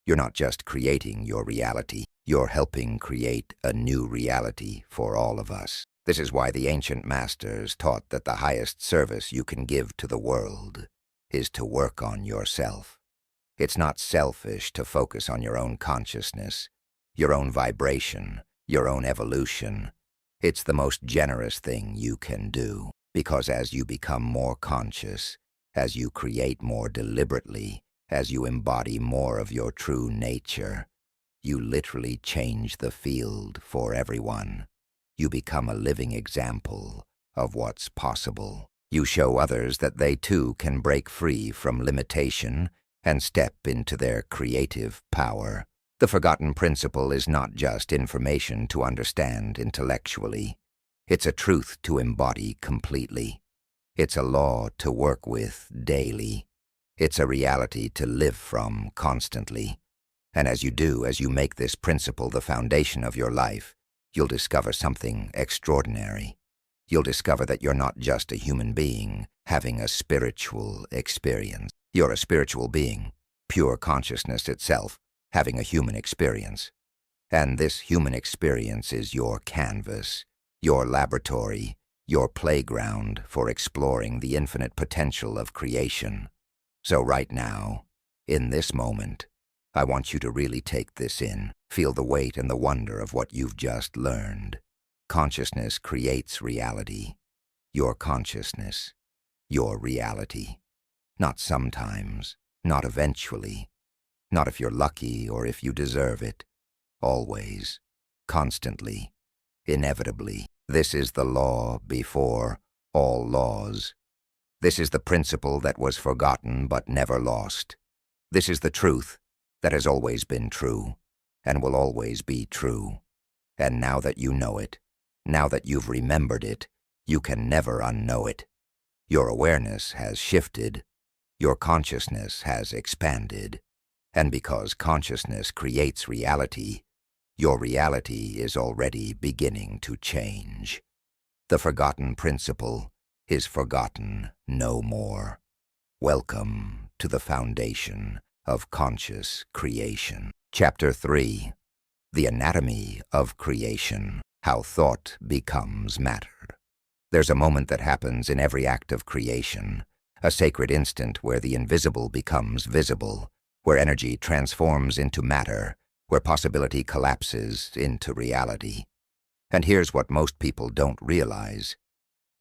You're not just creating your reality, you're helping create a new reality for all of us. This is why the ancient masters taught that the highest service you can give to the world is to work on yourself. It's not selfish to focus on your own consciousness, your own vibration, your own evolution. It's the most generous thing you can do, because as you become more conscious, as you create more deliberately, as you embody more of your true nature, you literally change the field for everyone. You become a living example of what's possible. You show others that they too can break free from limitation and step into their creative power. The forgotten principle is not just information to understand intellectually. It's a truth to embody completely. It's a law to work with daily. It's a reality to live from constantly. And as you make this principle the foundation of your life, you'll discover something extraordinary. You'll discover that you're not just a human being having a spiritual experience. You're a spiritual being, pure consciousness itself, having a human experience. And this human experience is your canvas, your laboratory, your playground for exploring the infinite potential of creation. So right now, in this moment, I want you to really take this in. Feel the weight and the wonder of what you've just learned. Consciousness creates reality. Your consciousness, your reality. Not sometimes, not eventually, not if you're lucky or if you deserve it. Always, constantly, inevitably. This is the law before all laws. This is the principle that was forgotten but never lost. This is the truth that has always been true and will always be true. And now that you know it, now that you've remembered it, you can never unknow it. Your awareness has shifted. Your consciousness has expanded. And because consciousness creates reality, your reality is already beginning to change. The forgotten principle is forgotten no more. Welcome to the foundation of conscious creation. Chapter 3. The Anatomy of Creation. How Thought Becomes Matter. There's a moment that happens in every act of creation, a sacred instant where the invisible becomes visible, where energy transforms into matter, where possibility collapses into reality. And here's what most people don't realize.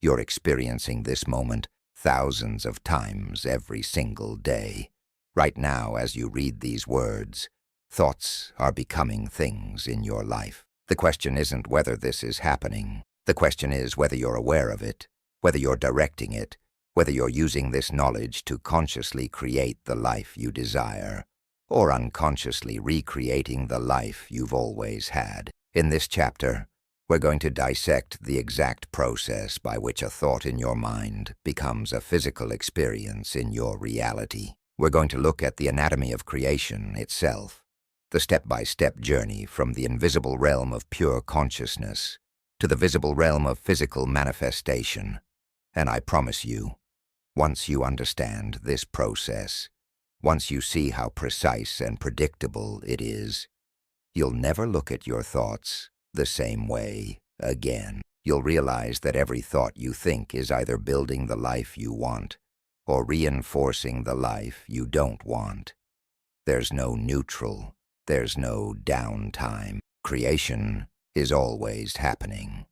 You're experiencing this moment thousands of times every single day. Right now, as you read these words, thoughts are becoming things in your life. The question isn't whether this is happening. The question is whether you're aware of it, whether you're directing it, whether you're using this knowledge to consciously create the life you desire, or unconsciously recreating the life you've always had. In this chapter, we're going to dissect the exact process by which a thought in your mind becomes a physical experience in your reality. We're going to look at the anatomy of creation itself, the step-by-step journey from the invisible realm of pure consciousness to the visible realm of physical manifestation. And I promise you, once you understand this process, once you see how precise and predictable it is, you'll never look at your thoughts the same way again. You'll realize that every thought you think is either building the life you want or reinforcing the life you don't want. There's no neutral. There's no downtime. Creation is always happening.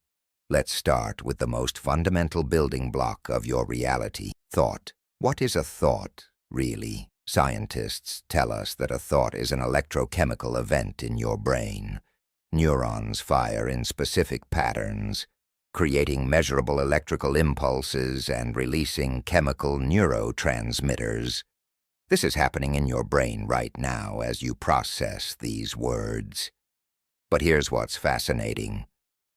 Let's start with the most fundamental building block of your reality, thought. What is a thought, really? Scientists tell us that a thought is an electrochemical event in your brain. Neurons fire in specific patterns, creating measurable electrical impulses and releasing chemical neurotransmitters. This is happening in your brain right now as you process these words. But here's what's fascinating.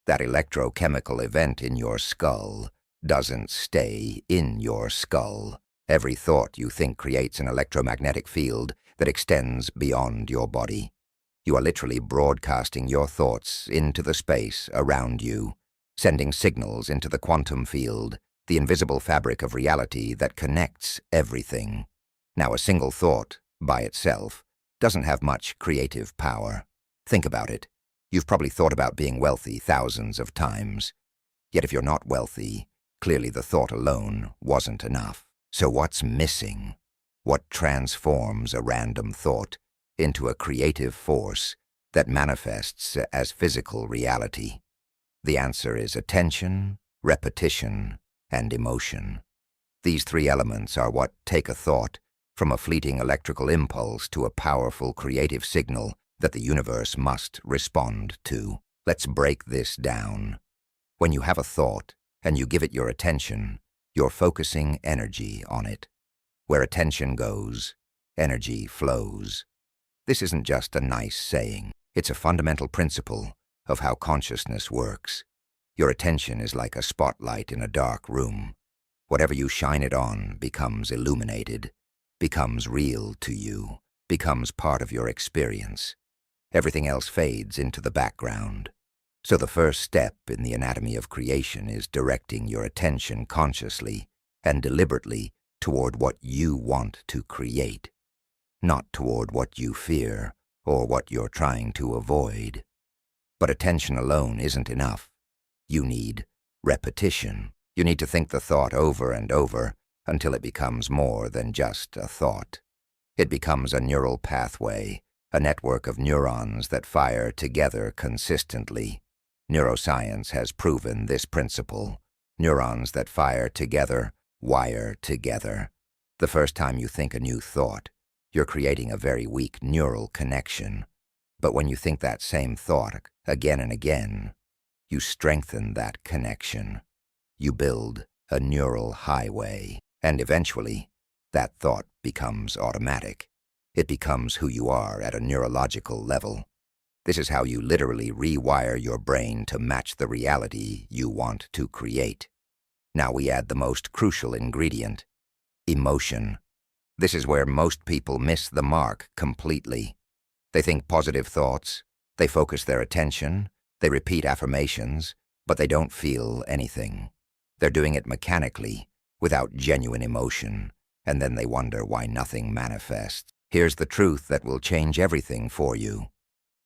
That electrochemical event in your skull doesn't stay in your skull. Every thought you think creates an electromagnetic field that extends beyond your body. You are literally broadcasting your thoughts into the space around you, sending signals into the quantum field, the invisible fabric of reality that connects everything. Now, a single thought, by itself, doesn't have much creative power. Think about it. You've probably thought about being wealthy thousands of times. Yet if you're not wealthy, clearly the thought alone wasn't enough. So what's missing? What transforms a random thought into a creative force that manifests as physical reality? The answer is attention, repetition, and emotion. These three elements are what take a thought from a fleeting electrical impulse to a powerful creative signal that the universe must respond to. Let's break this down. When you have a thought and you give it your attention, you're focusing energy on it. Where attention goes, energy flows. This isn't just a nice saying. It's a fundamental principle of how consciousness works. Your attention is like a spotlight in a dark room. Whatever you shine it on becomes illuminated, becomes real to you, becomes part of your experience. Everything else fades into the background. So the first step in the anatomy of creation is directing your attention consciously and deliberately toward what you want to create, not toward what you fear or what you're trying to avoid. But attention alone isn't enough. You need repetition. You need to think the thought over and over until it becomes more than just a thought. It becomes a neural pathway, a network of neurons that fire together consistently. Neuroscience has proven this principle. Neurons that fire together wire together. The first time you think a new thought, you're creating a very weak neural connection. But when you think that same thought again and again, you strengthen that connection. You build a neural highway, and eventually, that thought becomes automatic. It becomes who you are at a neurological level. This is how you literally rewire your brain to match the reality you want to create. Now we add the most crucial ingredient, emotion. This is where most people miss the mark completely. They think positive thoughts, they focus their attention, they repeat affirmations, but they don't feel anything. They're doing it mechanically, without genuine emotion, and then they wonder why nothing manifests. Here's the truth that will change everything for you.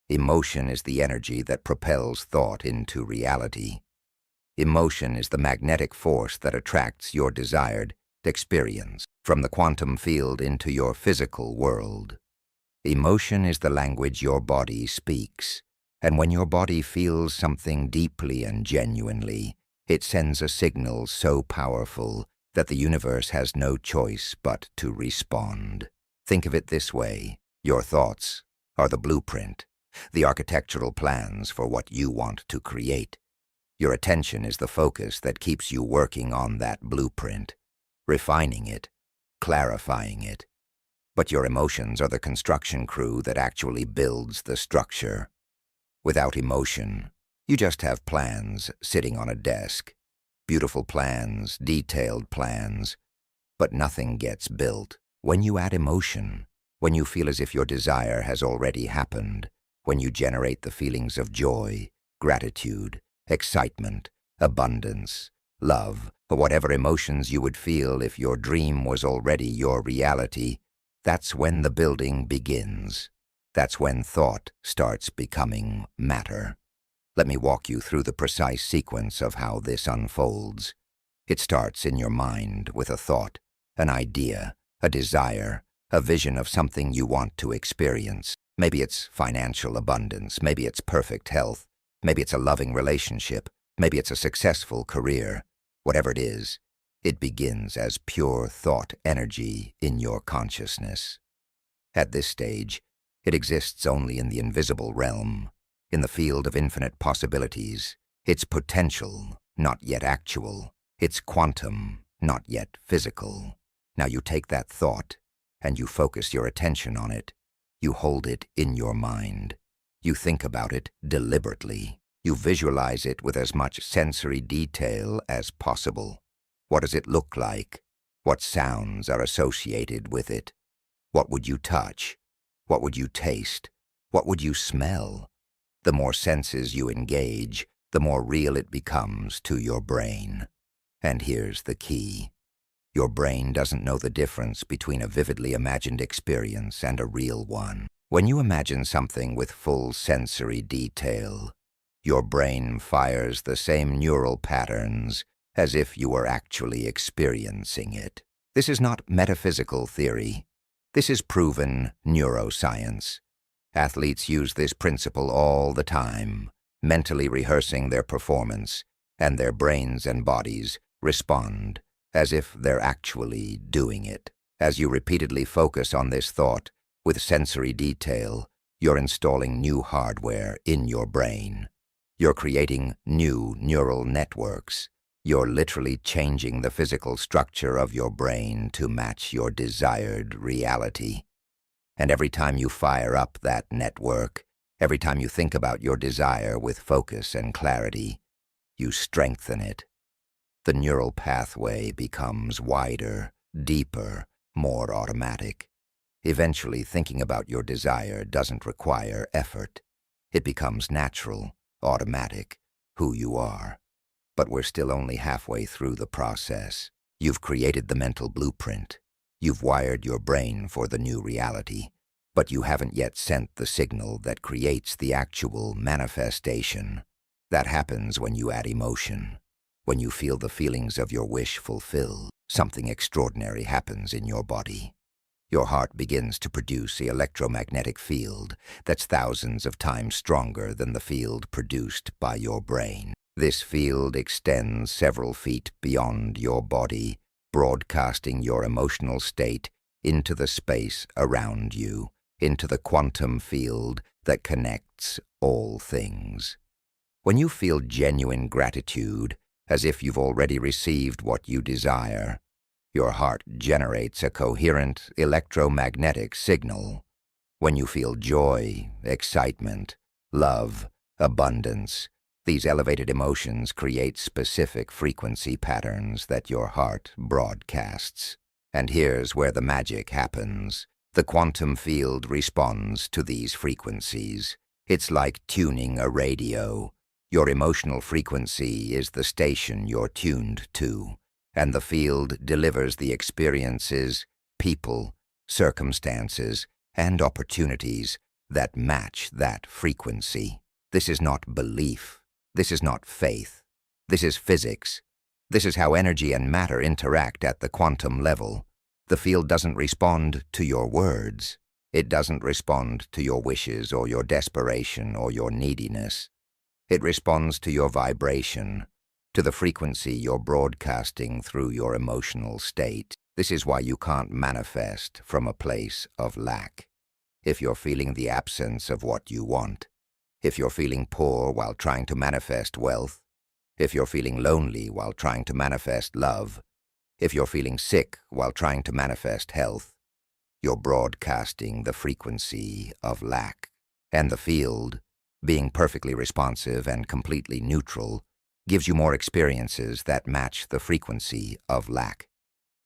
Emotion is the energy that propels thought into reality. Emotion is the magnetic force that attracts your desired experience from the quantum field into your physical world. Emotion is the language your body speaks, and when your body feels something deeply and genuinely, it sends a signal so powerful that the universe has no choice but to respond. Think of it this way: your thoughts are the blueprint, the architectural plans for what you want to create. Your attention is the focus that keeps you working on that blueprint, refining it, clarifying it. But your emotions are the construction crew that actually builds the structure. Without emotion, you just have plans sitting on a desk. Beautiful plans, detailed plans, but nothing gets built. When you add emotion, when you feel as if your desire has already happened, when you generate the feelings of joy, gratitude, excitement, abundance, love, or whatever emotions you would feel if your dream was already your reality, that's when the building begins. That's when thought starts becoming matter. Let me walk you through the precise sequence of how this unfolds. It starts in your mind with a thought, an idea, a desire, a vision of something you want to experience. Maybe it's financial abundance, maybe it's perfect health, maybe it's a loving relationship, maybe it's a successful career. Whatever it is, it begins as pure thought energy in your consciousness. At this stage, it exists only in the invisible realm, in the field of infinite possibilities. It's potential, not yet actual. It's quantum, not yet physical. Now you take that thought, and you focus your attention on it. You hold it in your mind. You think about it deliberately. You visualize it with as much sensory detail as possible. What does it look like? What sounds are associated with it? What would you touch? What would you taste? What would you smell? The more senses you engage, the more real it becomes to your brain. And here's the key. Your brain doesn't know the difference between a vividly imagined experience and a real one. When you imagine something with full sensory detail, your brain fires the same neural patterns as if you were actually experiencing it. This is not metaphysical theory. This is proven neuroscience. Athletes use this principle all the time, mentally rehearsing their performance, and their brains and bodies respond as if they're actually doing it. As you repeatedly focus on this thought with sensory detail, You're installing new hardware in your brain. You're creating new neural networks. You're literally changing the physical structure of your brain to match your desired reality. And every time you fire up that network, every time you think about your desire with focus and clarity, you strengthen it. The neural pathway becomes wider, deeper, more automatic. Eventually, thinking about your desire doesn't require effort. It becomes natural, automatic, who you are. But we're still only halfway through the process. You've created the mental blueprint. You've wired your brain for the new reality, but you haven't yet sent the signal that creates the actual manifestation. That happens when you add emotion. When you feel the feelings of your wish fulfilled, something extraordinary happens in your body. Your heart begins to produce the electromagnetic field that's thousands of times stronger than the field produced by your brain. This field extends several feet beyond your body, broadcasting your emotional state into the space around you, into the quantum field that connects all things. When you feel genuine gratitude, as if you've already received what you desire, your heart generates a coherent electromagnetic signal. When you feel joy, excitement, love, abundance, these elevated emotions create specific frequency patterns that your heart broadcasts. And here's where the magic happens. The quantum field responds to these frequencies. It's like tuning a radio. Your emotional frequency is the station you're tuned to, and the field delivers the experiences, people, circumstances, and opportunities that match that frequency. This is not belief. This is not faith. This is physics. This is how energy and matter interact at the quantum level. The field doesn't respond to your words. It doesn't respond to your wishes or your desperation or your neediness. It responds to your vibration, to the frequency you're broadcasting through your emotional state. This is why you can't manifest from a place of lack. If you're feeling the absence of what you want, if you're feeling poor while trying to manifest wealth, if you're feeling lonely while trying to manifest love, if you're feeling sick while trying to manifest health, you're broadcasting the frequency of lack. And the field, being perfectly responsive and completely neutral, gives you more experiences that match the frequency of lack.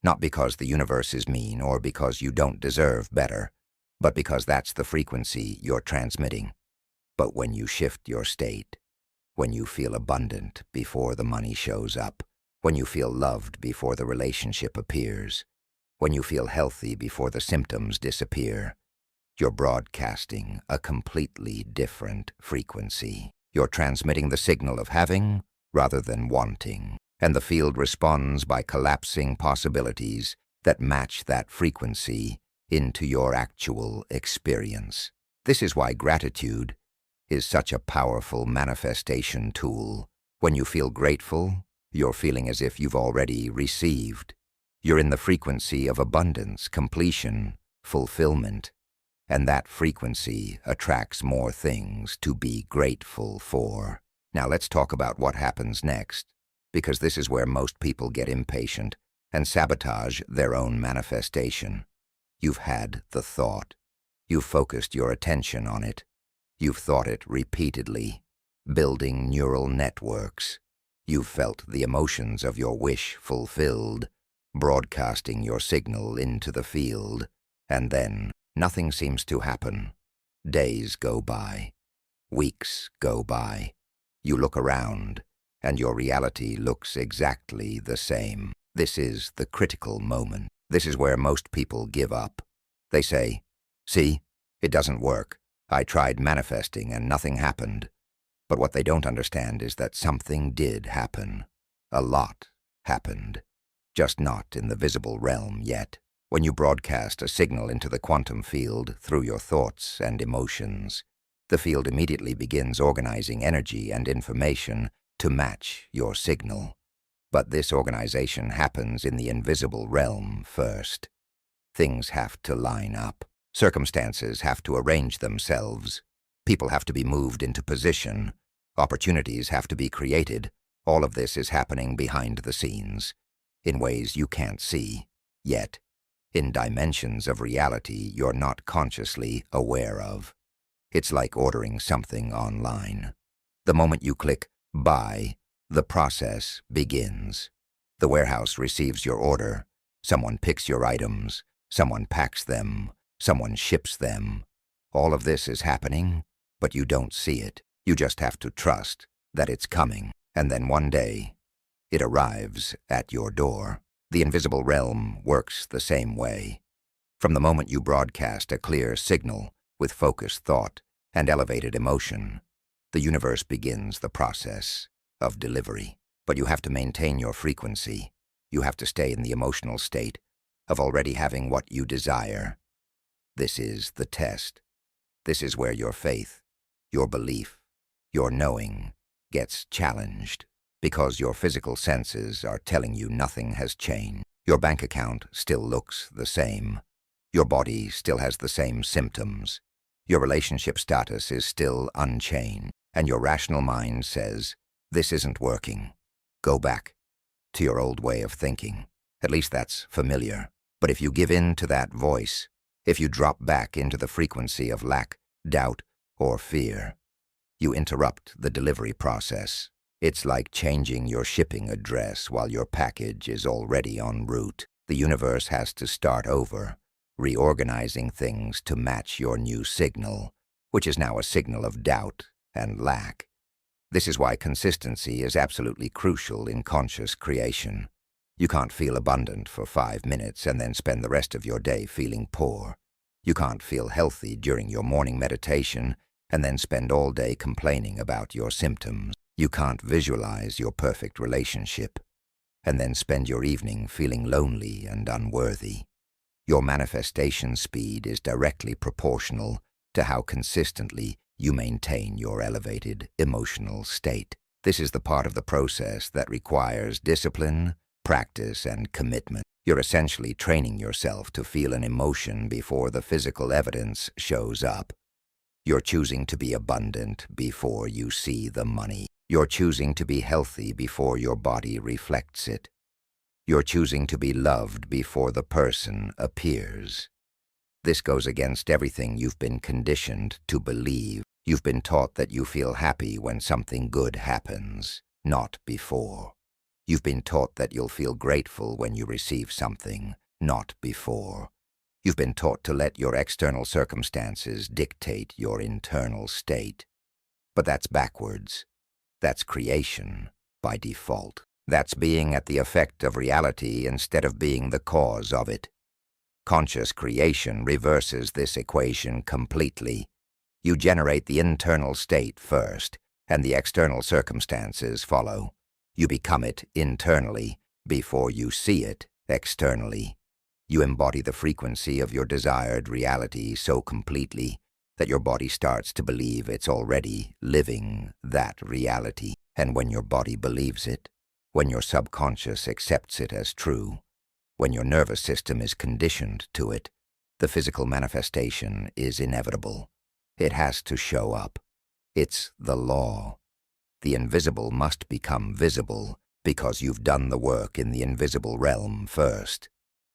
Not because the universe is mean or because you don't deserve better, but because that's the frequency you're transmitting. But when you shift your state, when you feel abundant before the money shows up, when you feel loved before the relationship appears, when you feel healthy before the symptoms disappear, you're broadcasting a completely different frequency. You're transmitting the signal of having rather than wanting, and the field responds by collapsing possibilities that match that frequency into your actual experience. This is why gratitude is such a powerful manifestation tool. When you feel grateful, you're feeling as if you've already received. You're in the frequency of abundance, completion, fulfillment, and that frequency attracts more things to be grateful for. Now let's talk about what happens next, because this is where most people get impatient and sabotage their own manifestation. You've had the thought. You've focused your attention on it. You've thought it repeatedly, building neural networks. You've felt the emotions of your wish fulfilled, broadcasting your signal into the field, and then nothing seems to happen. Days go by. Weeks go by. You look around, and your reality looks exactly the same. This is the critical moment. This is where most people give up. They say, "See, it doesn't work. I tried manifesting and nothing happened." But what they don't understand is that something did happen. A lot happened, just not in the visible realm yet. When you broadcast a signal into the quantum field through your thoughts and emotions, the field immediately begins organizing energy and information to match your signal. But this organization happens in the invisible realm first. Things have to line up. Circumstances have to arrange themselves. People have to be moved into position. Opportunities have to be created. All of this is happening behind the scenes, in ways you can't see, yet, in dimensions of reality you're not consciously aware of. It's like ordering something online. The moment you click buy, the process begins. The warehouse receives your order. Someone picks your items. Someone packs them. Someone ships them. All of this is happening, but you don't see it. You just have to trust that it's coming. And then one day, it arrives at your door. The invisible realm works the same way. From the moment you broadcast a clear signal with focused thought and elevated emotion, the universe begins the process of delivery. But you have to maintain your frequency. You have to stay in the emotional state of already having what you desire. This is the test. This is where your faith, your belief, your knowing gets challenged, because your physical senses are telling you nothing has changed. Your bank account still looks the same. Your body still has the same symptoms. Your relationship status is still unchanged. And your rational mind says, this isn't working. Go back to your old way of thinking. At least that's familiar. But if you give in to that voice, if you drop back into the frequency of lack, doubt, or fear, you interrupt the delivery process. It's like changing your shipping address while your package is already en route. The universe has to start over, reorganizing things to match your new signal, which is now a signal of doubt and lack. This is why consistency is absolutely crucial in conscious creation. You can't feel abundant for 5 minutes and then spend the rest of your day feeling poor. You can't feel healthy during your morning meditation and then spend all day complaining about your symptoms. You can't visualize your perfect relationship and then spend your evening feeling lonely and unworthy. Your manifestation speed is directly proportional to how consistently you maintain your elevated emotional state. This is the part of the process that requires discipline, practice, and commitment. You're essentially training yourself to feel an emotion before the physical evidence shows up. You're choosing to be abundant before you see the money. You're choosing to be healthy before your body reflects it. You're choosing to be loved before the person appears. This goes against everything you've been conditioned to believe. You've been taught that you feel happy when something good happens, not before. You've been taught that you'll feel grateful when you receive something, not before. You've been taught to let your external circumstances dictate your internal state. But that's backwards. That's creation by default. That's being at the effect of reality instead of being the cause of it. Conscious creation reverses this equation completely. You generate the internal state first, and the external circumstances follow. You become it internally before you see it externally. You embody the frequency of your desired reality so completely that your body starts to believe it's already living that reality. And when your body believes it, when your subconscious accepts it as true, when your nervous system is conditioned to it, the physical manifestation is inevitable. It has to show up. It's the law. The invisible must become visible because you've done the work in the invisible realm first.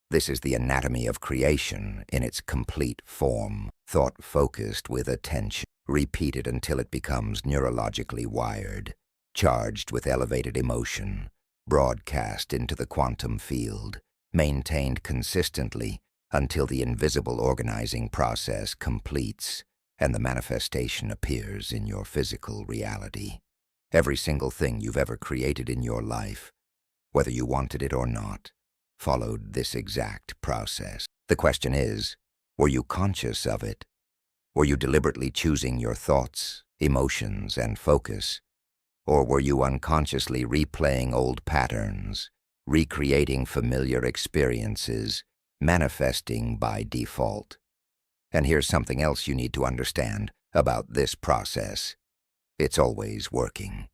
This is the anatomy of creation in its complete form, thought-focused with attention, repeated until it becomes neurologically wired, charged with elevated emotion, broadcast into the quantum field, maintained consistently until the invisible organizing process completes and the manifestation appears in your physical reality. Every single thing you've ever created in your life, whether you wanted it or not, followed this exact process. The question is, were you conscious of it? Were you deliberately choosing your thoughts, emotions, and focus? Or were you unconsciously replaying old patterns, recreating familiar experiences, manifesting by default? And here's something else you need to understand about this process. It's always working.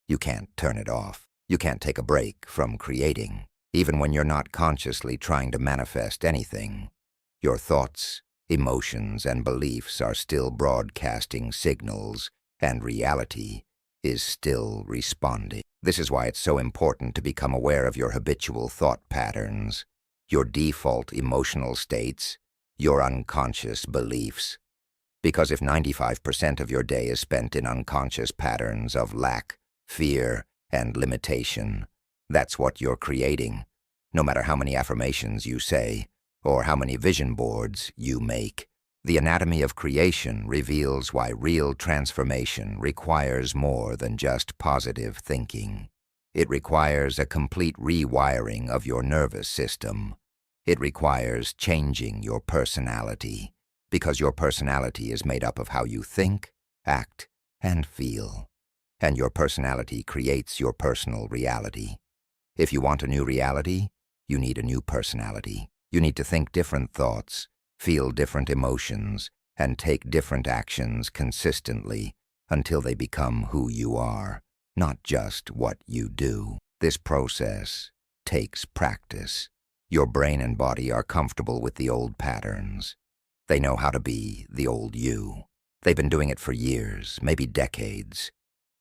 You can't turn it off. You can't take a break from creating. Even when you're not consciously trying to manifest anything, your thoughts, emotions, and beliefs are still broadcasting signals, and reality is still responding. This is why it's so important to become aware of your habitual thought patterns, your default emotional states, your unconscious beliefs. Because if 95% of your day is spent in unconscious patterns of lack, fear, and limitation, that's what you're creating, no matter how many affirmations you say or how many vision boards you make. The anatomy of creation reveals why real transformation requires more than just positive thinking. It requires a complete rewiring of your nervous system. It requires changing your personality, because your personality is made up of how you think, act, and feel. And your personality creates your personal reality. If you want a new reality, you need a new personality. You need to think different thoughts, feel different emotions, and take different actions consistently until they become who you are, not just what you do. This process takes practice. Your brain and body are comfortable with the old patterns. They know how to be the old you. They've been doing it for years, maybe decades.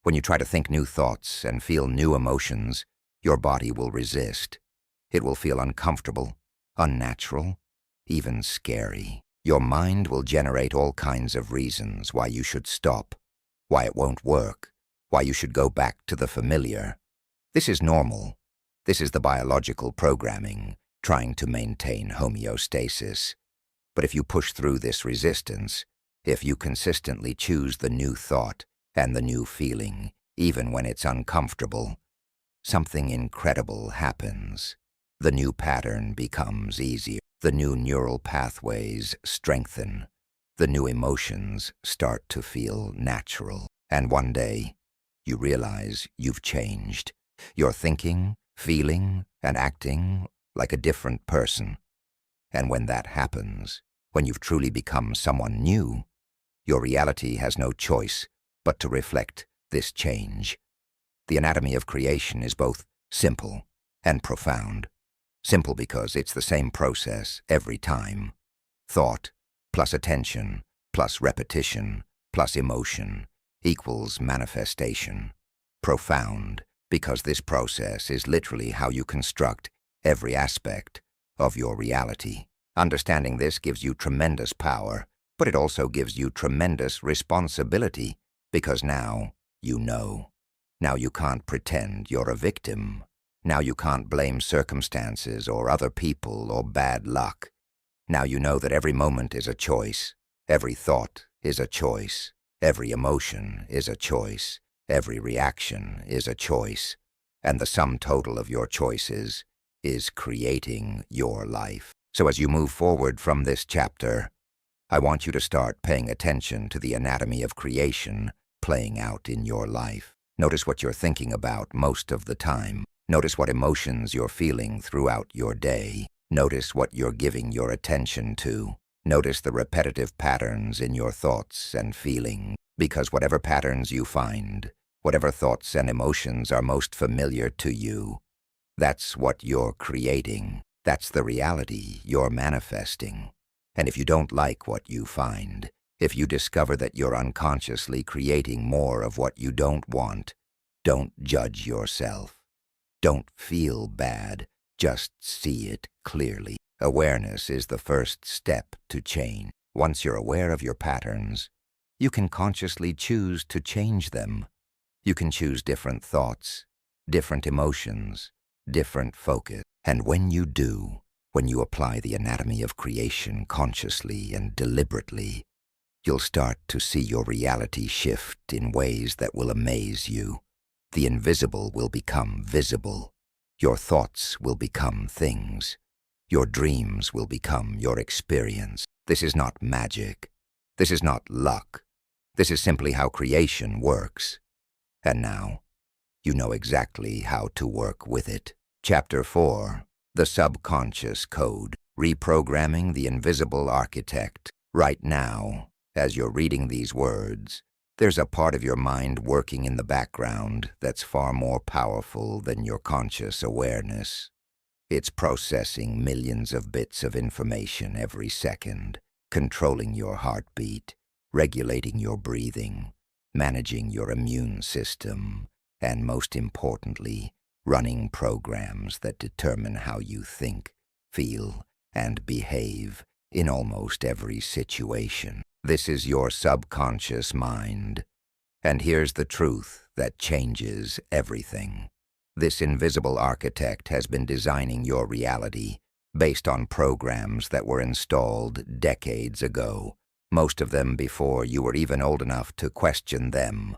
When you try to think new thoughts and feel new emotions, your body will resist. It will feel uncomfortable, unnatural, even scary. Your mind will generate all kinds of reasons why you should stop, why it won't work, why you should go back to the familiar. This is normal. This is the biological programming trying to maintain homeostasis. But if you push through this resistance, if you consistently choose the new thought and the new feeling, even when it's uncomfortable, something incredible happens. The new pattern becomes easier. The new neural pathways strengthen. The new emotions start to feel natural. And one day, you realize you've changed. You're thinking, feeling, and acting like a different person. And when that happens, when you've truly become someone new, your reality has no choice but to reflect this change. The anatomy of creation is both simple and profound. Simple because it's the same process every time. Thought plus attention plus repetition plus emotion equals manifestation. Profound because this process is literally how you construct every aspect of your reality. Understanding this gives you tremendous power, but it also gives you tremendous responsibility, because now you know. Now you can't pretend you're a victim. Now you can't blame circumstances or other people or bad luck. Now you know that every moment is a choice. Every thought is a choice. Every emotion is a choice. Every reaction is a choice. And the sum total of your choices is creating your life. So as you move forward from this chapter, I want you to start paying attention to the anatomy of creation playing out in your life. Notice what you're thinking about most of the time. Notice what emotions you're feeling throughout your day. Notice what you're giving your attention to. Notice the repetitive patterns in your thoughts and feelings, because whatever patterns you find, whatever thoughts and emotions are most familiar to you, that's what you're creating. That's the reality you're manifesting. And if you don't like what you find, if you discover that you're unconsciously creating more of what you don't want, don't judge yourself. Don't feel bad. Just see it clearly. Awareness is the first step to change. Once you're aware of your patterns, you can consciously choose to change them. You can choose different thoughts, different emotions, different focus. And when you do, when you apply the anatomy of creation consciously and deliberately, you'll start to see your reality shift in ways that will amaze you. The invisible will become visible. Your thoughts will become things. Your dreams will become your experience. This is not magic. This is not luck. This is simply how creation works. And now, you know exactly how to work with it. Chapter 4. The Subconscious Code. Reprogramming the Invisible Architect. Right now, as you're reading these words, there's a part of your mind working in the background that's far more powerful than your conscious awareness. It's processing millions of bits of information every second. controlling your heartbeat, regulating your breathing, managing your immune system, and most importantly, running programs that determine how you think, feel, and behave in almost every situation. This is your subconscious mind. And here's the truth that changes everything. This invisible architect has been designing your reality based on programs that were installed decades ago, most of them before you were even old enough to question them.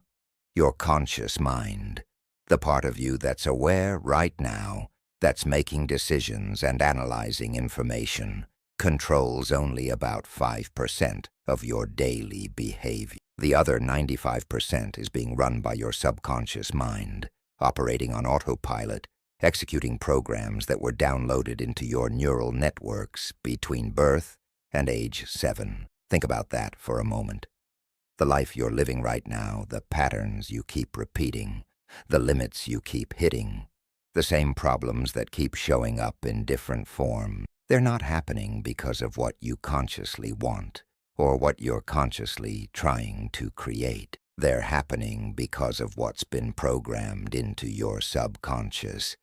Your conscious mind, the part of you that's aware right now, that's making decisions and analyzing information, controls only about 5% of your daily behavior. The other 95% is being run by your subconscious mind, operating on autopilot, executing programs that were downloaded into your neural networks between birth and age 7. Think about that for a moment. The life you're living right now, the patterns you keep repeating, the limits you keep hitting, the same problems that keep showing up in different forms. They're not happening because of what you consciously want or what you're consciously trying to create. They're happening because of what's been programmed into your subconscious.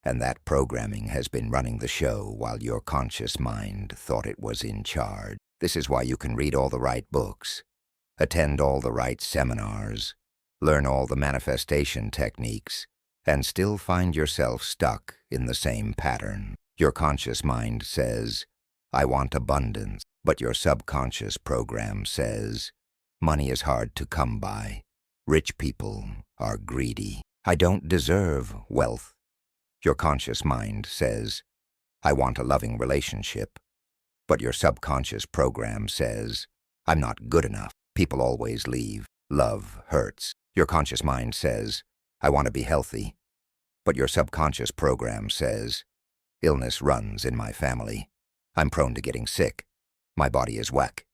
And that programming has been running the show while your conscious mind thought it was in charge. This is why you can read all the right books, attend all the right seminars, learn all the manifestation techniques, and still find yourself stuck in the same pattern. Your conscious mind says, I want abundance, but your subconscious program says, money is hard to come by. Rich people are greedy. I don't deserve wealth. Your conscious mind says, I want a loving relationship, but your subconscious program says, I'm not good enough. People always leave. Love hurts. Your conscious mind says, I want to be healthy, but your subconscious program says, illness runs in my family. I'm prone to getting sick. My body is whack.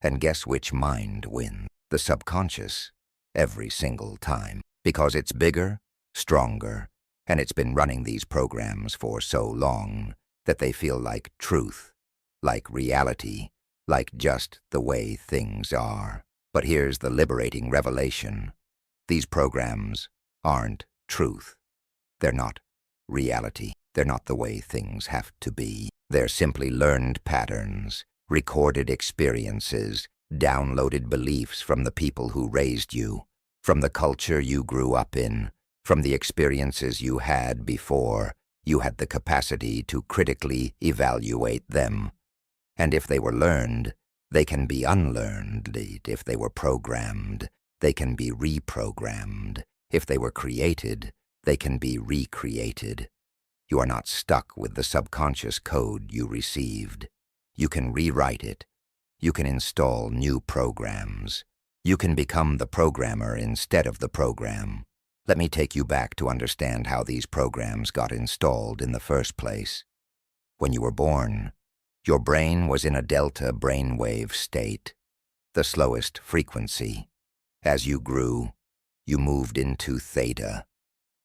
And guess which mind wins? The subconscious, every single time. Because it's bigger, stronger, and it's been running these programs for so long that they feel like truth, like reality, like just the way things are. But here's the liberating revelation. These programs aren't truth. They're not reality. They're not the way things have to be. They're simply learned patterns, recorded experiences, downloaded beliefs from the people who raised you, from the culture you grew up in, from the experiences you had before you had the capacity to critically evaluate them. And if they were learned, they can be unlearned. If they were programmed, they can be reprogrammed. If they were created, they can be recreated. You are not stuck with the subconscious code you received. You can rewrite it. You can install new programs. You can become the programmer instead of the program. Let me take you back to understand how these programs got installed in the first place. When you were born, your brain was in a delta brainwave state, the slowest frequency. As you grew, you moved into theta,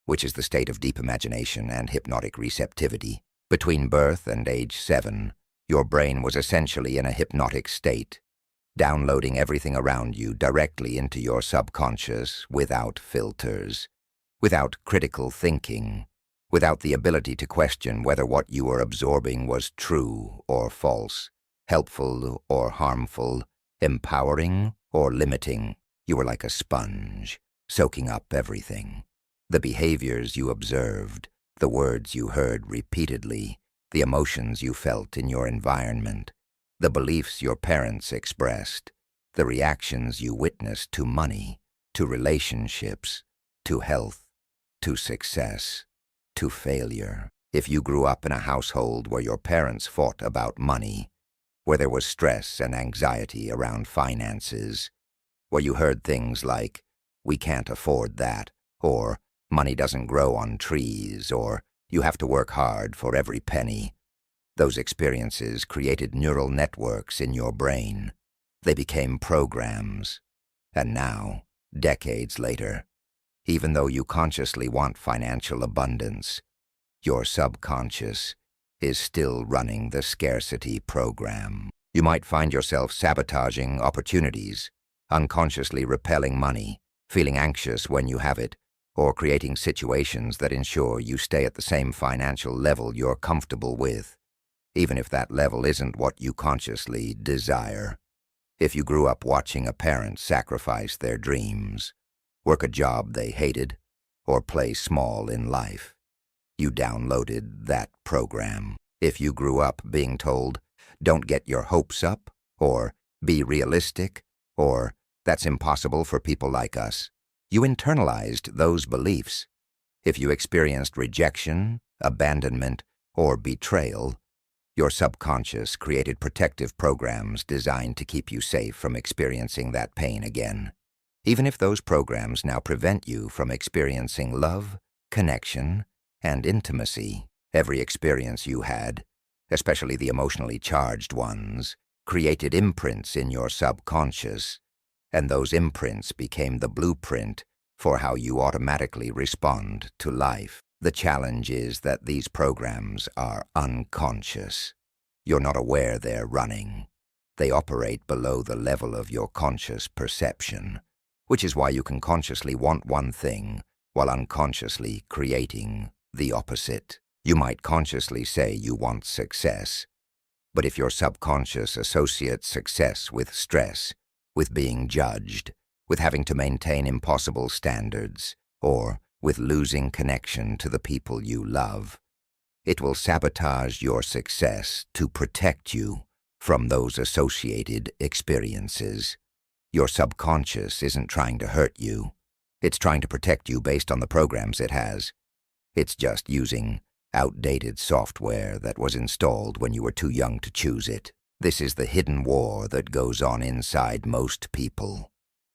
which is the state of deep imagination and hypnotic receptivity. Between birth and age 7, your brain was essentially in a hypnotic state, downloading everything around you directly into your subconscious without filters, without critical thinking, without the ability to question whether what you were absorbing was true or false, helpful or harmful, empowering or limiting. You were like a sponge, soaking up everything. The behaviors you observed, the words you heard repeatedly, the emotions you felt in your environment, the beliefs your parents expressed, the reactions you witnessed to money, to relationships, to health, to success, to failure. If you grew up in a household where your parents fought about money, where there was stress and anxiety around finances, where you heard things like, we can't afford that, or money doesn't grow on trees, or you have to work hard for every penny. Those experiences created neural networks in your brain. They became programs. And now, decades later, even though you consciously want financial abundance, your subconscious is still running the scarcity program. You might find yourself sabotaging opportunities, unconsciously repelling money, feeling anxious when you have it, or creating situations that ensure you stay at the same financial level you're comfortable with, even if that level isn't what you consciously desire. If you grew up watching a parent sacrifice their dreams, work a job they hated, or play small in life, you downloaded that program. If you grew up being told, "Don't get your hopes up," or "Be realistic," or "That's impossible for people like us," you internalized those beliefs. If you experienced rejection, abandonment, or betrayal, your subconscious created protective programs designed to keep you safe from experiencing that pain again. Even if those programs now prevent you from experiencing love, connection, and intimacy, every experience you had, especially the emotionally charged ones, created imprints in your subconscious, and those imprints became the blueprint for how you automatically respond to life. The challenge is that these programs are unconscious. You're not aware they're running. They operate below the level of your conscious perception, which is why you can consciously want one thing while unconsciously creating the opposite. You might consciously say you want success, but if your subconscious associates success with stress, with being judged, with having to maintain impossible standards, or with losing connection to the people you love, it will sabotage your success to protect you from those associated experiences. Your subconscious isn't trying to hurt you. It's trying to protect you based on the programs it has. It's just using outdated software that was installed when you were too young to choose it. This is the hidden war that goes on inside most people.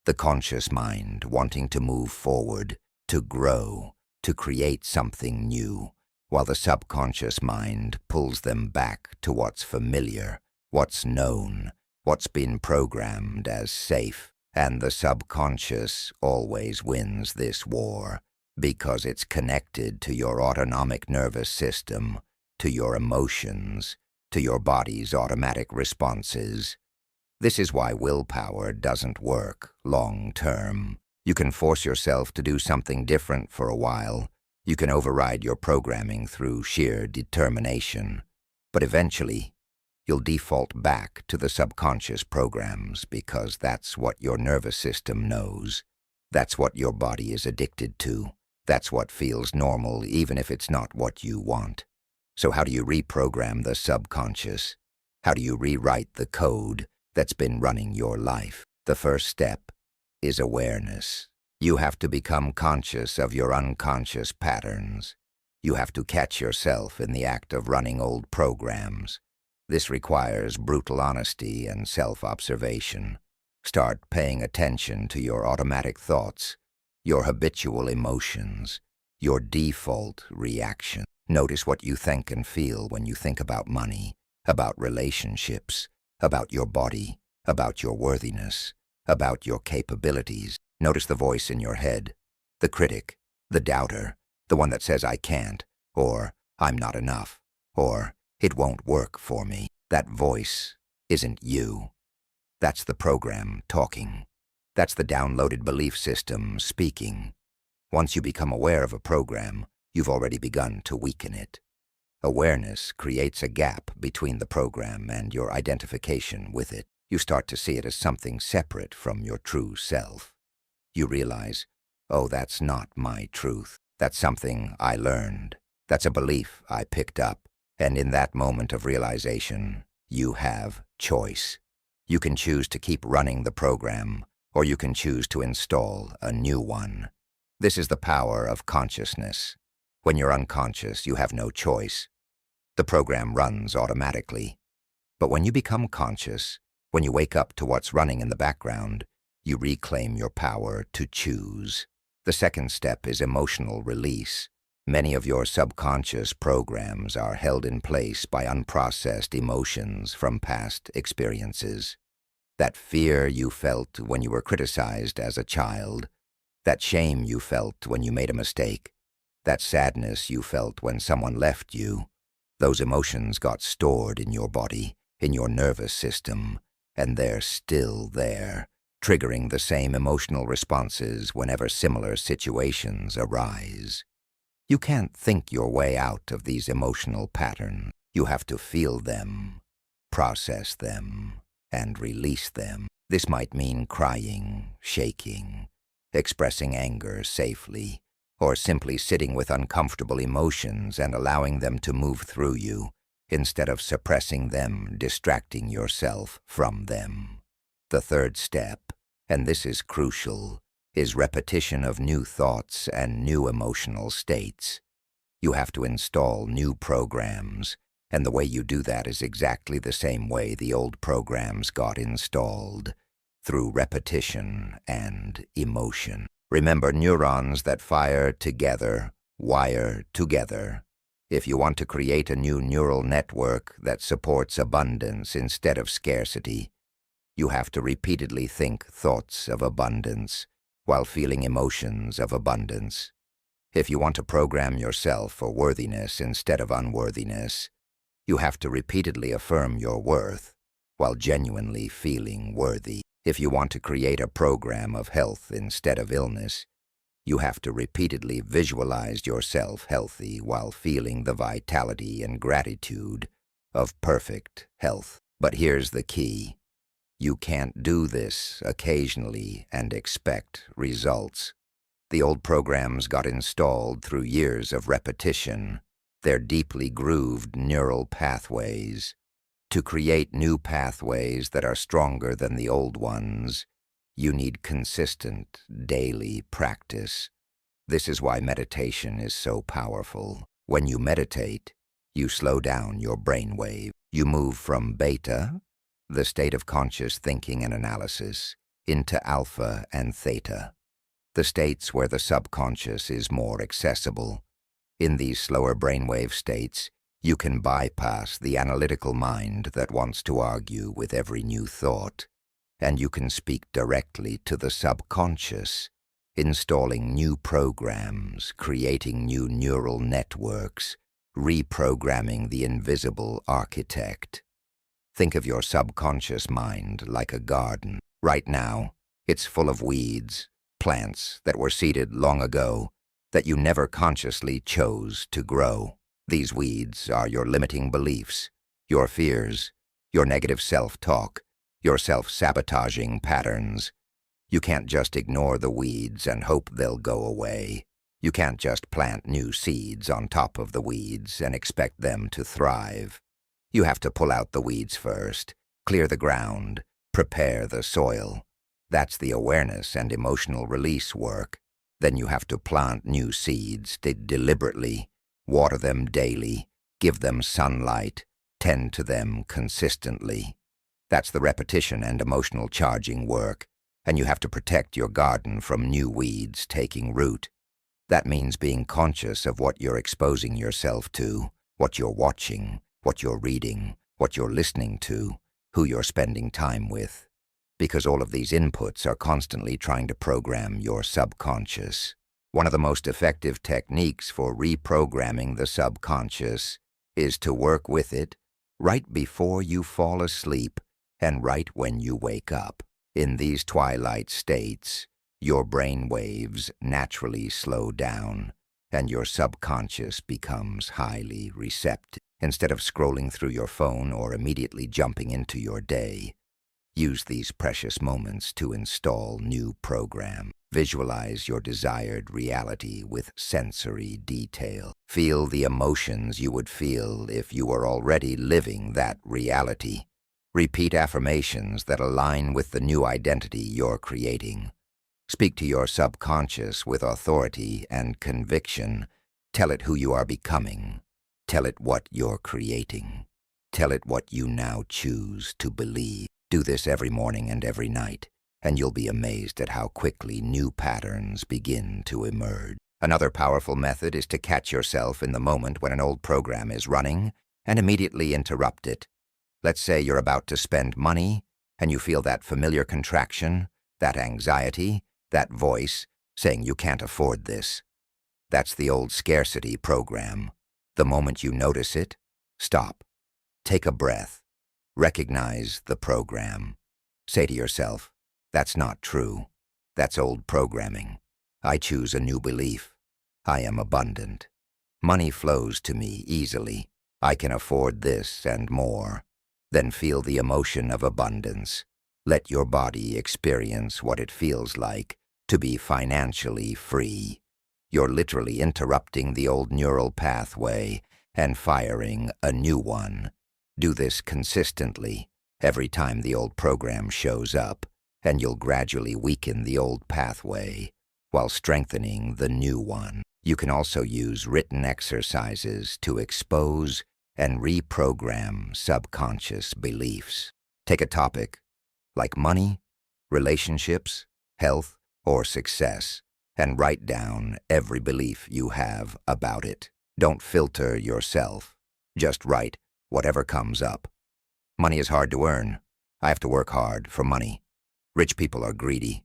The conscious mind wanting to move forward, to grow, to create something new, while the subconscious mind pulls them back to what's familiar, what's known, what's been programmed as safe. And the subconscious always wins this war because it's connected to your autonomic nervous system, to your emotions, to your body's automatic responses. This is why willpower doesn't work long term. You can force yourself to do something different for a while. You can override your programming through sheer determination. But eventually, you'll default back to the subconscious programs because that's what your nervous system knows. That's what your body is addicted to. That's what feels normal even if it's not what you want. So how do you reprogram the subconscious? How do you rewrite the code that's been running your life? The first step is awareness. You have to become conscious of your unconscious patterns. You have to catch yourself in the act of running old programs. This requires brutal honesty and self-observation. Start paying attention to your automatic thoughts, your habitual emotions, your default reaction. Notice what you think and feel when you think about money, about relationships, about your body, about your worthiness, about your capabilities. Notice the voice in your head, the critic, the doubter, the one that says, "I can't," or "I'm not enough," or "It won't work for me." That voice isn't you. That's the program talking. That's the downloaded belief system speaking. Once you become aware of a program, you've already begun to weaken it. Awareness creates a gap between the program and your identification with it. You start to see it as something separate from your true self. You realize, oh, that's not my truth. That's something I learned. That's a belief I picked up. And in that moment of realization, you have choice. You can choose to keep running the program, or you can choose to install a new one. This is the power of consciousness. When you're unconscious, you have no choice. The program runs automatically. But when you become conscious, when you wake up to what's running in the background, you reclaim your power to choose. The second step is emotional release. Many of your subconscious programs are held in place by unprocessed emotions from past experiences. That fear you felt when you were criticized as a child, that shame you felt when you made a mistake, that sadness you felt when someone left you, those emotions got stored in your body, in your nervous system, and they're still there, triggering the same emotional responses whenever similar situations arise. You can't think your way out of these emotional patterns. You have to feel them, process them, and release them. This might mean crying, shaking, expressing anger safely, or simply sitting with uncomfortable emotions and allowing them to move through you, instead of suppressing them, distracting yourself from them. The third step, and this is crucial, is repetition of new thoughts and new emotional states. You have to install new programs, and the way you do that is exactly the same way the old programs got installed, through repetition and emotion. Remember, neurons that fire together wire together. If you want to create a new neural network that supports abundance instead of scarcity, you have to repeatedly think thoughts of abundance while feeling emotions of abundance. If you want to program yourself for worthiness instead of unworthiness, you have to repeatedly affirm your worth while genuinely feeling worthy. If you want to create a program of health instead of illness, you have to repeatedly visualize yourself healthy while feeling the vitality and gratitude of perfect health. But here's the key. You can't do this occasionally and expect results. The old programs got installed through years of repetition. They're deeply grooved neural pathways. To create new pathways that are stronger than the old ones, you need consistent, daily practice. This is why meditation is so powerful. When you meditate, you slow down your brainwave. You move from beta, the state of conscious thinking and analysis, into alpha and theta, the states where the subconscious is more accessible. In these slower brainwave states, you can bypass the analytical mind that wants to argue with every new thought, and you can speak directly to the subconscious, installing new programs, creating new neural networks, reprogramming the invisible architect. Think of your subconscious mind like a garden. Right now, it's full of weeds, plants that were seeded long ago that you never consciously chose to grow. These weeds are your limiting beliefs, your fears, your negative self-talk, your self-sabotaging patterns. You can't just ignore the weeds and hope they'll go away. You can't just plant new seeds on top of the weeds and expect them to thrive. You have to pull out the weeds first, clear the ground, prepare the soil. That's the awareness and emotional release work. Then you have to plant new seeds deliberately, water them daily, give them sunlight, tend to them consistently. That's the repetition and emotional charging work, and you have to protect your garden from new weeds taking root. That means being conscious of what you're exposing yourself to, what you're watching, what you're reading, what you're listening to, who you're spending time with, because all of these inputs are constantly trying to program your subconscious. One of the most effective techniques for reprogramming the subconscious is to work with it right before you fall asleep and right when you wake up. In these twilight states, your brain waves naturally slow down and your subconscious becomes highly receptive. Instead of scrolling through your phone or immediately jumping into your day, use these precious moments to install new programs. Visualize your desired reality with sensory detail. Feel the emotions you would feel if you were already living that reality. Repeat affirmations that align with the new identity you're creating. Speak to your subconscious with authority and conviction. Tell it who you are becoming. Tell it what you're creating. Tell it what you now choose to believe. Do this every morning and every night, and you'll be amazed at how quickly new patterns begin to emerge. Another powerful method is to catch yourself in the moment when an old program is running and immediately interrupt it. Let's say you're about to spend money, and you feel that familiar contraction, that anxiety, that voice saying you can't afford this. That's the old scarcity program. The moment you notice it, stop. Take a breath. Recognize the program. Say to yourself, that's not true. That's old programming. I choose a new belief. I am abundant. Money flows to me easily. I can afford this and more. Then feel the emotion of abundance. Let your body experience what it feels like to be financially free. You're literally interrupting the old neural pathway and firing a new one. Do this consistently every time the old program shows up, and you'll gradually weaken the old pathway while strengthening the new one. You can also use written exercises to expose and reprogram subconscious beliefs. Take a topic like money, relationships, health, or success, and write down every belief you have about it. Don't filter yourself. Just write whatever comes up. Money is hard to earn. I have to work hard for money. Rich people are greedy.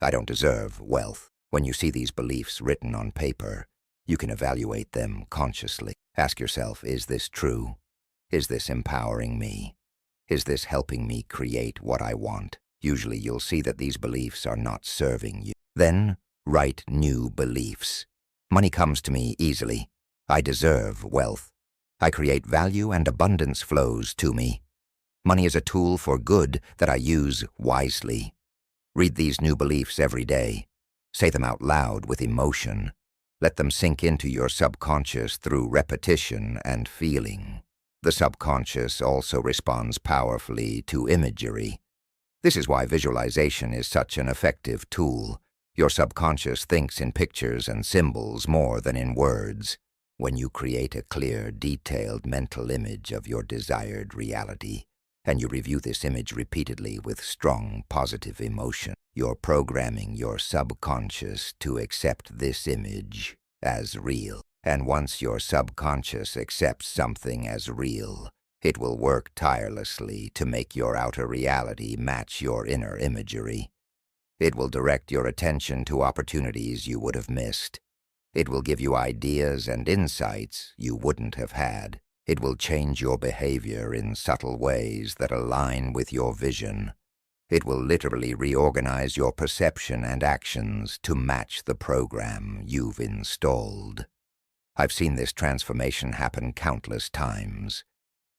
I don't deserve wealth. When you see these beliefs written on paper, you can evaluate them consciously. Ask yourself, is this true? Is this empowering me? Is this helping me create what I want? Usually you'll see that these beliefs are not serving you. Then write new beliefs. Money comes to me easily. I deserve wealth. I create value and abundance flows to me. Money is a tool for good that I use wisely. Read these new beliefs every day. Say them out loud with emotion. Let them sink into your subconscious through repetition and feeling. The subconscious also responds powerfully to imagery. This is why visualization is such an effective tool. Your subconscious thinks in pictures and symbols more than in words. When you create a clear, detailed mental image of your desired reality, and you review this image repeatedly with strong, positive emotion, you're programming your subconscious to accept this image as real. And once your subconscious accepts something as real, it will work tirelessly to make your outer reality match your inner imagery. It will direct your attention to opportunities you would have missed. It will give you ideas and insights you wouldn't have had. It will change your behavior in subtle ways that align with your vision. It will literally reorganize your perception and actions to match the program you've installed. I've seen this transformation happen countless times.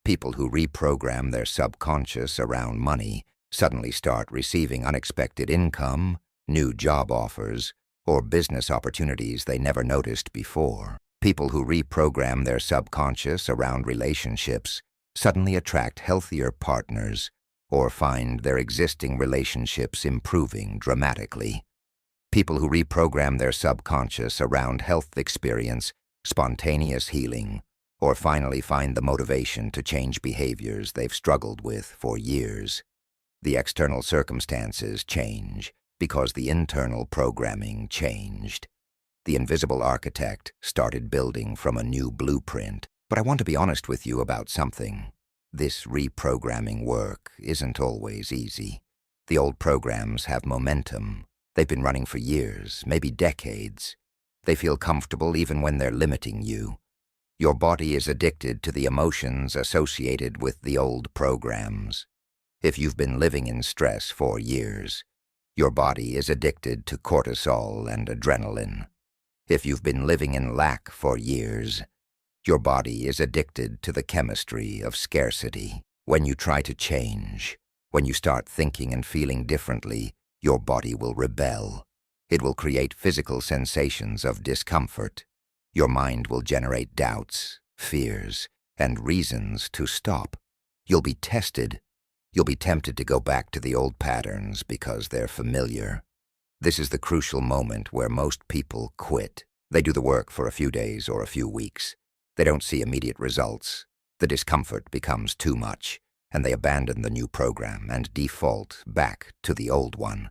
People who reprogram their subconscious around money suddenly start receiving unexpected income, new job offers, or business opportunities they never noticed before. People who reprogram their subconscious around relationships suddenly attract healthier partners or find their existing relationships improving dramatically. People who reprogram their subconscious around health experience spontaneous healing, or finally find the motivation to change behaviors they've struggled with for years. The external circumstances change because the internal programming changed. The invisible architect started building from a new blueprint. But I want to be honest with you about something. This reprogramming work isn't always easy. The old programs have momentum. They've been running for years, maybe decades. They feel comfortable even when they're limiting you. Your body is addicted to the emotions associated with the old programs. If you've been living in stress for years, your body is addicted to cortisol and adrenaline. If you've been living in lack for years, your body is addicted to the chemistry of scarcity. When you try to change, when you start thinking and feeling differently, your body will rebel. It will create physical sensations of discomfort. Your mind will generate doubts, fears, and reasons to stop. You'll be tested. You'll be tempted to go back to the old patterns because they're familiar. This is the crucial moment where most people quit. They do the work for a few days or a few weeks. They don't see immediate results. The discomfort becomes too much, and they abandon the new program and default back to the old one.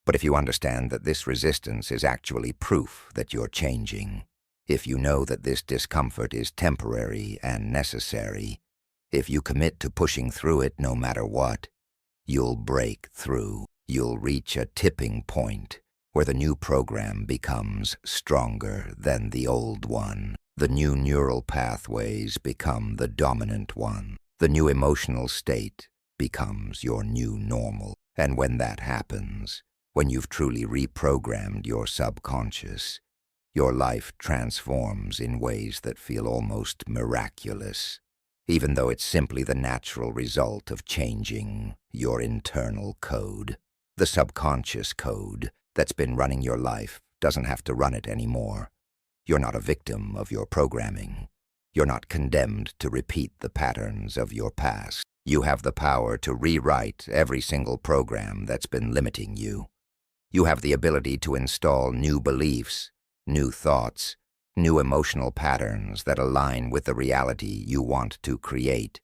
But if you understand that this resistance is actually proof that you're changing, if you know that this discomfort is temporary and necessary, if you commit to pushing through it no matter what, you'll break through. You'll reach a tipping point where the new program becomes stronger than the old one. The new neural pathways become the dominant one. The new emotional state becomes your new normal. And when that happens, when you've truly reprogrammed your subconscious, your life transforms in ways that feel almost miraculous, even though it's simply the natural result of changing your internal code. The subconscious code that's been running your life doesn't have to run it anymore. You're not a victim of your programming. You're not condemned to repeat the patterns of your past. You have the power to rewrite every single program that's been limiting you. You have the ability to install new beliefs, new thoughts, new emotional patterns that align with the reality you want to create.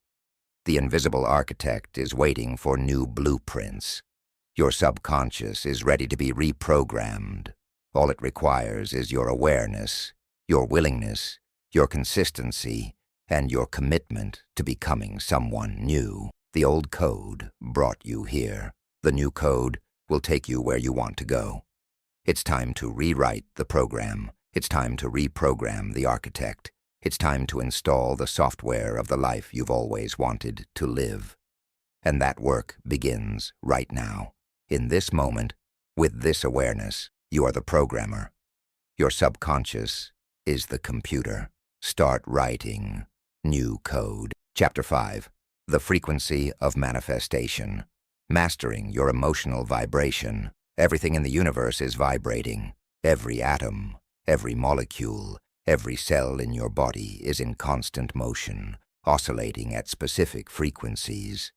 The invisible architect is waiting for new blueprints. Your subconscious is ready to be reprogrammed. All it requires is your awareness, your willingness, your consistency, and your commitment to becoming someone new. The old code brought you here. The new code will take you where you want to go. It's time to rewrite the program. It's time to reprogram the architect. It's time to install the software of the life you've always wanted to live. And that work begins right now. In this moment, with this awareness, you are the programmer. Your subconscious is the computer. Start writing new code. Chapter 5. The Frequency of Manifestation. Mastering your emotional vibration. Everything in the universe is vibrating. Every atom, every molecule, every cell in your body is in constant motion, oscillating at specific frequencies.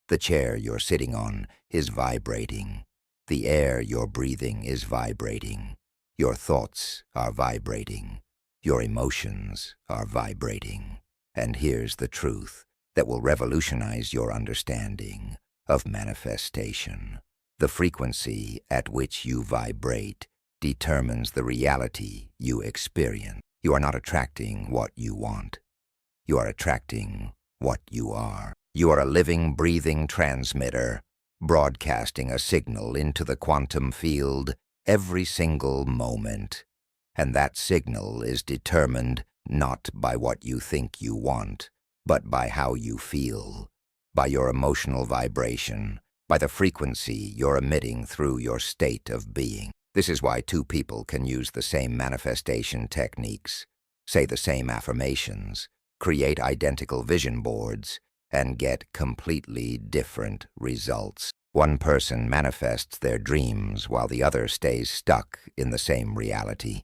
The chair you're sitting on is vibrating. The air you're breathing is vibrating. Your thoughts are vibrating. Your emotions are vibrating. And here's the truth that will revolutionize your understanding of manifestation. The frequency at which you vibrate determines the reality you experience. You are not attracting what you want. You are attracting what you are. You are a living, breathing transmitter, broadcasting a signal into the quantum field every single moment. And that signal is determined not by what you think you want, but by how you feel, by your emotional vibration, by the frequency you're emitting through your state of being. This is why two people can use the same manifestation techniques, say the same affirmations, create identical vision boards, and get completely different results. One person manifests their dreams while the other stays stuck in the same reality.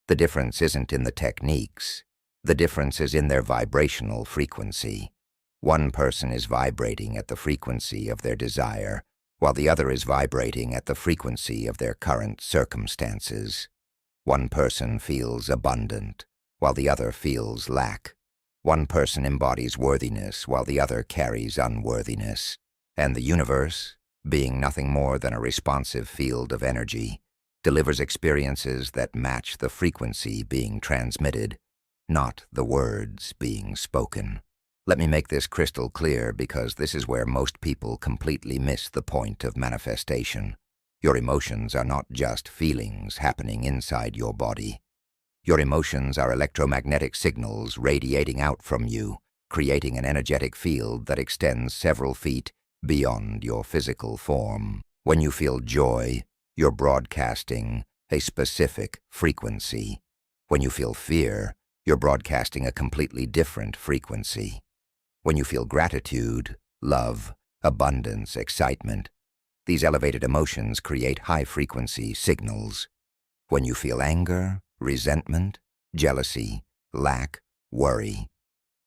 The difference isn't in the techniques. The difference is in their vibrational frequency. One person is vibrating at the frequency of their desire, while the other is vibrating at the frequency of their current circumstances. One person feels abundant, while the other feels lack. One person embodies worthiness, while the other carries unworthiness. And the universe, being nothing more than a responsive field of energy, delivers experiences that match the frequency being transmitted, not the words being spoken. Let me make this crystal clear because this is where most people completely miss the point of manifestation. Your emotions are not just feelings happening inside your body. Your emotions are electromagnetic signals radiating out from you, creating an energetic field that extends several feet beyond your physical form. When you feel joy, you're broadcasting a specific frequency. When you feel fear, you're broadcasting a completely different frequency. When you feel gratitude, love, abundance, excitement, these elevated emotions create high-frequency signals. When you feel anger, resentment, jealousy, lack, worry,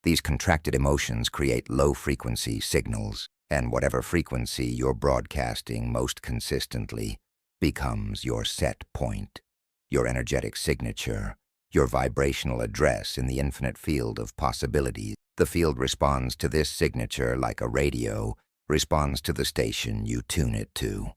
these contracted emotions create low-frequency signals, and whatever frequency you're broadcasting most consistently becomes your set point, your energetic signature, your vibrational address in the infinite field of possibilities. The field responds to this signature like a radio responds to the station you tune it to.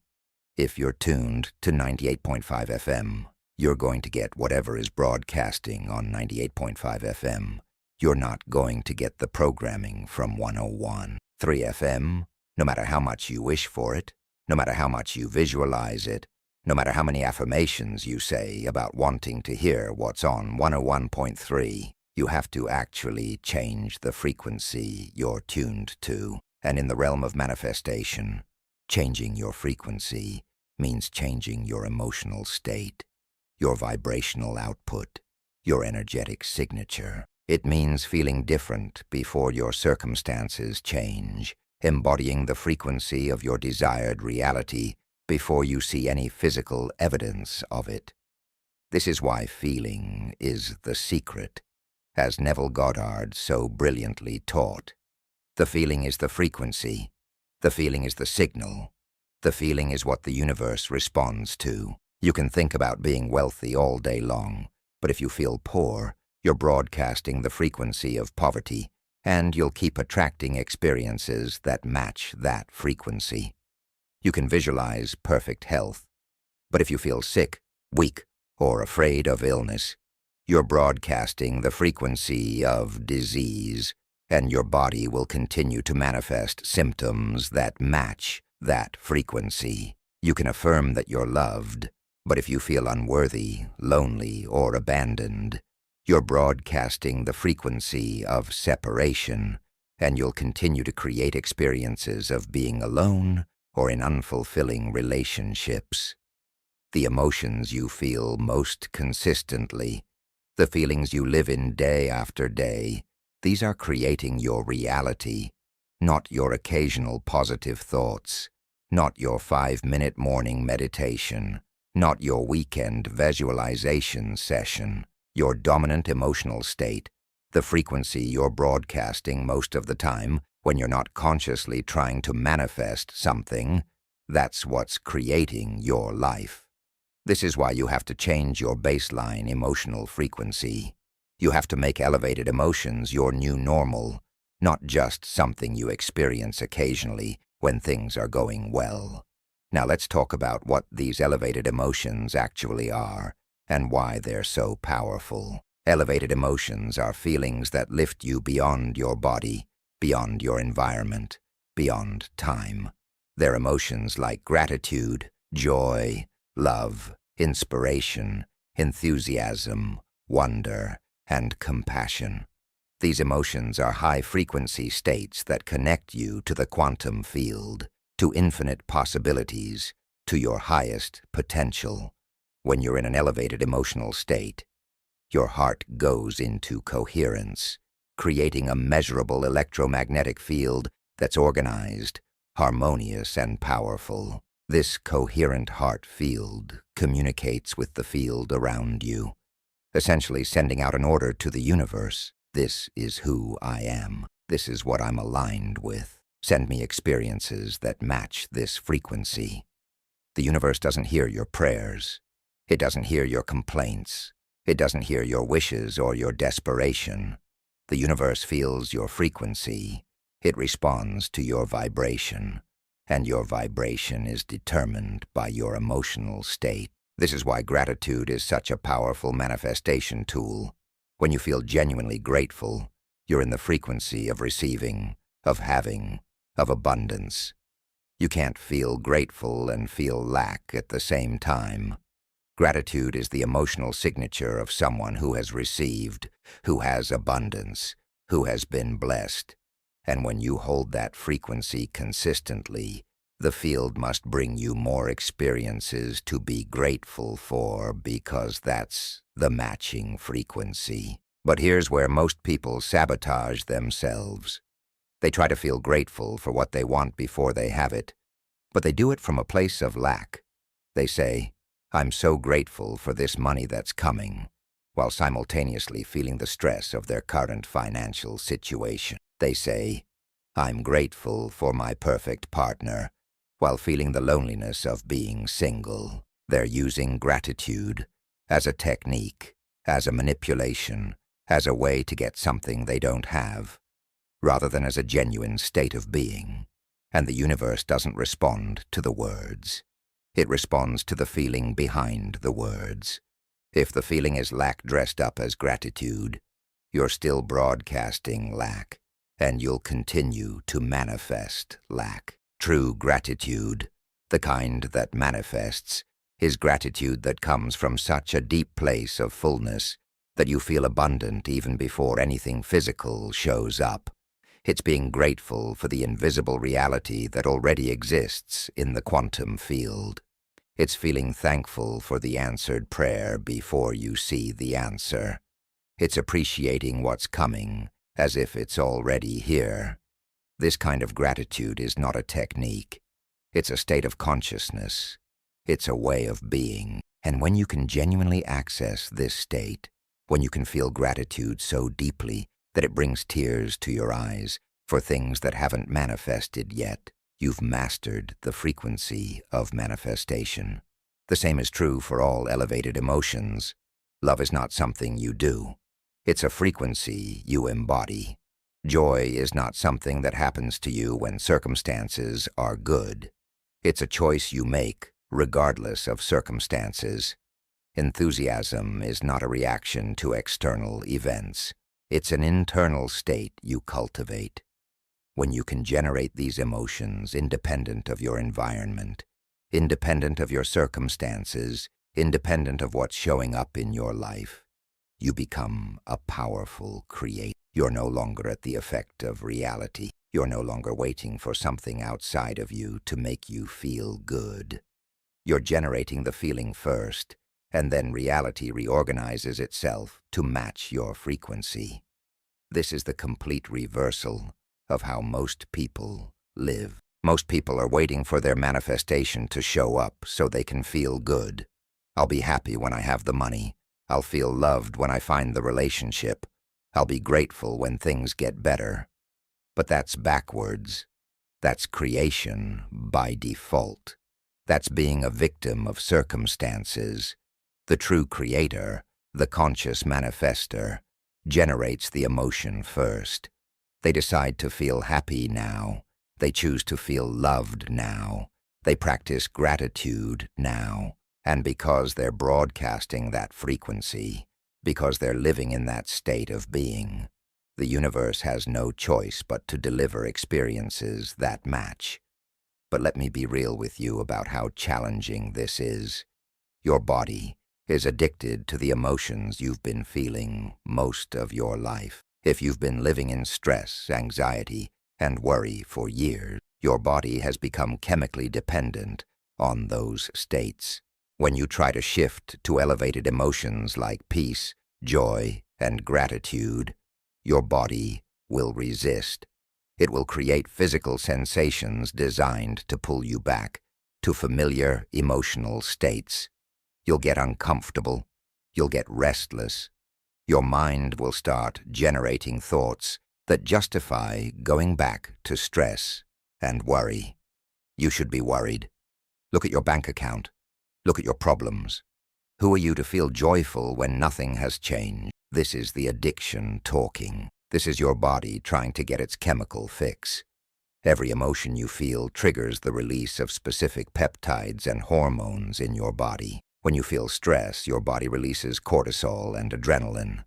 If you're tuned to 98.5 FM, you're going to get whatever is broadcasting on 98.5 FM. You're not going to get the programming from 101.3 FM, no matter how much you wish for it, no matter how much you visualize it, no matter how many affirmations you say about wanting to hear what's on 101.3. You have to actually change the frequency you're tuned to. And in the realm of manifestation, changing your frequency means changing your emotional state, your vibrational output, your energetic signature. It means feeling different before your circumstances change, embodying the frequency of your desired reality before you see any physical evidence of it. This is why feeling is the secret, as Neville Goddard so brilliantly taught. The feeling is the frequency. The feeling is the signal. The feeling is what the universe responds to. You can think about being wealthy all day long, but if you feel poor, you're broadcasting the frequency of poverty, and you'll keep attracting experiences that match that frequency. You can visualize perfect health, but if you feel sick, weak, or afraid of illness, you're broadcasting the frequency of disease, and your body will continue to manifest symptoms that match that frequency. You can affirm that you're loved, but if you feel unworthy, lonely, or abandoned, you're broadcasting the frequency of separation, and you'll continue to create experiences of being alone or in unfulfilling relationships. The emotions you feel most consistently, the feelings you live in day after day, these are creating your reality, not your occasional positive thoughts, not your 5-minute morning meditation, not your weekend visualization session. Your dominant emotional state, the frequency you're broadcasting most of the time when you're not consciously trying to manifest something, that's what's creating your life. This is why you have to change your baseline emotional frequency. You have to make elevated emotions your new normal, not just something you experience occasionally when things are going well. Now let's talk about what these elevated emotions actually are and why they're so powerful. Elevated emotions are feelings that lift you beyond your body, beyond your environment, beyond time. They're emotions like gratitude, joy, love, inspiration, enthusiasm, wonder, and compassion. These emotions are high-frequency states that connect you to the quantum field, to infinite possibilities, to your highest potential. When you're in an elevated emotional state, your heart goes into coherence, creating a measurable electromagnetic field that's organized, harmonious, and powerful. This coherent heart field communicates with the field around you, essentially sending out an order to the universe. This is who I am. This is what I'm aligned with. Send me experiences that match this frequency. The universe doesn't hear your prayers. It doesn't hear your complaints. It doesn't hear your wishes or your desperation. The universe feels your frequency. It responds to your vibration, and your vibration is determined by your emotional state. This is why gratitude is such a powerful manifestation tool. When you feel genuinely grateful, you're in the frequency of receiving, of having, of abundance. You can't feel grateful and feel lack at the same time. Gratitude is the emotional signature of someone who has received, who has abundance, who has been blessed. And when you hold that frequency consistently, the field must bring you more experiences to be grateful for, because that's the matching frequency. But here's where most people sabotage themselves. They try to feel grateful for what they want before they have it, but they do it from a place of lack. They say, "I'm so grateful for this money that's coming," while simultaneously feeling the stress of their current financial situation. They say, "I'm grateful for my perfect partner," while feeling the loneliness of being single. They're using gratitude as a technique, as a manipulation, as a way to get something they don't have, rather than as a genuine state of being. And the universe doesn't respond to the words. It responds to the feeling behind the words. If the feeling is lack dressed up as gratitude, you're still broadcasting lack, and you'll continue to manifest lack. True gratitude, the kind that manifests, is gratitude that comes from such a deep place of fullness that you feel abundant even before anything physical shows up. It's being grateful for the invisible reality that already exists in the quantum field. It's feeling thankful for the answered prayer before you see the answer. It's appreciating what's coming as if it's already here. This kind of gratitude is not a technique. It's a state of consciousness. It's a way of being. And when you can genuinely access this state, when you can feel gratitude so deeply that it brings tears to your eyes for things that haven't manifested yet, you've mastered the frequency of manifestation. The same is true for all elevated emotions. Love is not something you do. It's a frequency you embody. Joy is not something that happens to you when circumstances are good. It's a choice you make, regardless of circumstances. Enthusiasm is not a reaction to external events. It's an internal state you cultivate. When you can generate these emotions independent of your environment, independent of your circumstances, independent of what's showing up in your life, you become a powerful creator. You're no longer at the effect of reality. You're no longer waiting for something outside of you to make you feel good. You're generating the feeling first, and then reality reorganizes itself to match your frequency. This is the complete reversal of how most people live. Most people are waiting for their manifestation to show up so they can feel good. I'll be happy when I have the money. I'll feel loved when I find the relationship. I'll be grateful when things get better. But that's backwards. That's creation by default. That's being a victim of circumstances. The true creator, the conscious manifester, generates the emotion first. They decide to feel happy now. They choose to feel loved now. They practice gratitude now. And because they're broadcasting that frequency, because they're living in that state of being, the universe has no choice but to deliver experiences that match. But let me be real with you about how challenging this is. Your body is addicted to the emotions you've been feeling most of your life. If you've been living in stress, anxiety, and worry for years, your body has become chemically dependent on those states. When you try to shift to elevated emotions like peace, joy, and gratitude, your body will resist. It will create physical sensations designed to pull you back to familiar emotional states. You'll get uncomfortable. You'll get restless. Your mind will start generating thoughts that justify going back to stress and worry. You should be worried. Look at your bank account. Look at your problems. Who are you to feel joyful when nothing has changed? This is the addiction talking. This is your body trying to get its chemical fix. Every emotion you feel triggers the release of specific peptides and hormones in your body. When you feel stress, your body releases cortisol and adrenaline.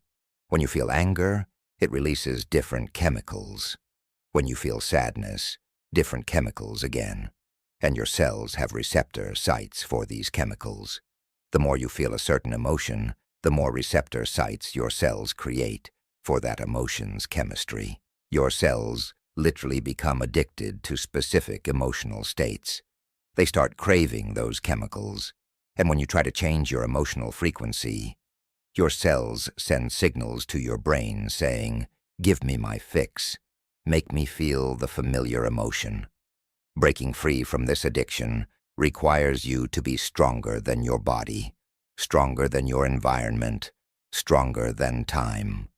When you feel anger, it releases different chemicals. When you feel sadness, different chemicals again. And your cells have receptor sites for these chemicals. The more you feel a certain emotion, the more receptor sites your cells create for that emotion's chemistry. Your cells literally become addicted to specific emotional states. They start craving those chemicals. And when you try to change your emotional frequency, your cells send signals to your brain saying, "Give me my fix. Make me feel the familiar emotion." Breaking free from this addiction requires you to be stronger than your body, stronger than your environment, stronger than time.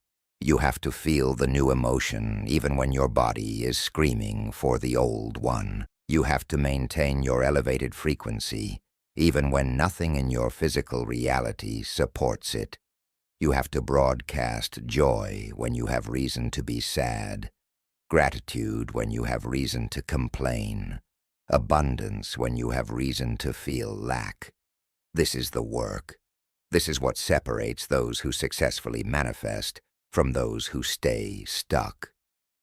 You have to feel the new emotion even when your body is screaming for the old one. You have to maintain your elevated frequency even when nothing in your physical reality supports it. You have to broadcast joy when you have reason to be sad, gratitude when you have reason to complain, abundance when you have reason to feel lack. This is the work. This is what separates those who successfully manifest from those who stay stuck.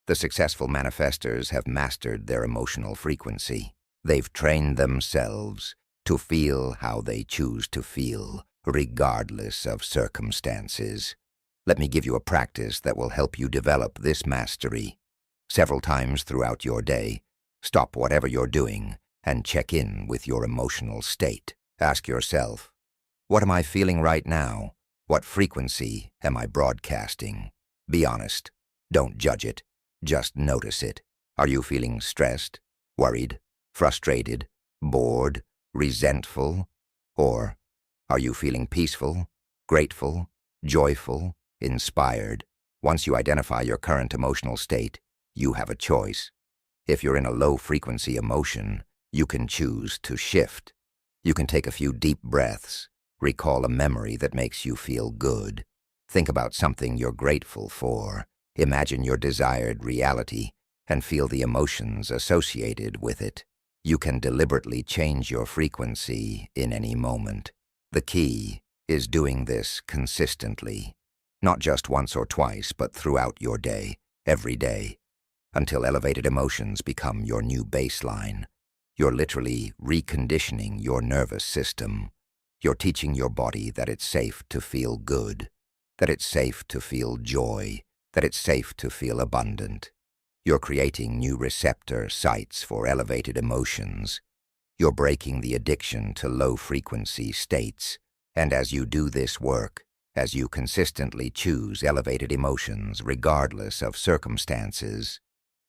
The successful manifestors have mastered their emotional frequency. They've trained themselves to feel how they choose to feel, regardless of circumstances. Let me give you a practice that will help you develop this mastery. Several times throughout your day, stop whatever you're doing and check in with your emotional state. Ask yourself, what am I feeling right now? What frequency am I broadcasting? Be honest. Don't judge it. Just notice it. Are you feeling stressed, worried, frustrated, bored, resentful? Or are you feeling peaceful, grateful, joyful, inspired? Once you identify your current emotional state, you have a choice. If you're in a low-frequency emotion, you can choose to shift. You can take a few deep breaths, recall a memory that makes you feel good, think about something you're grateful for, imagine your desired reality, and feel the emotions associated with it. You can deliberately change your frequency in any moment. The key is doing this consistently, not just once or twice, but throughout your day, every day, until elevated emotions become your new baseline. You're literally reconditioning your nervous system. You're teaching your body that it's safe to feel good, that it's safe to feel joy, that it's safe to feel abundant. You're creating new receptor sites for elevated emotions. You're breaking the addiction to low-frequency states. And as you do this work, as you consistently choose elevated emotions regardless of circumstances,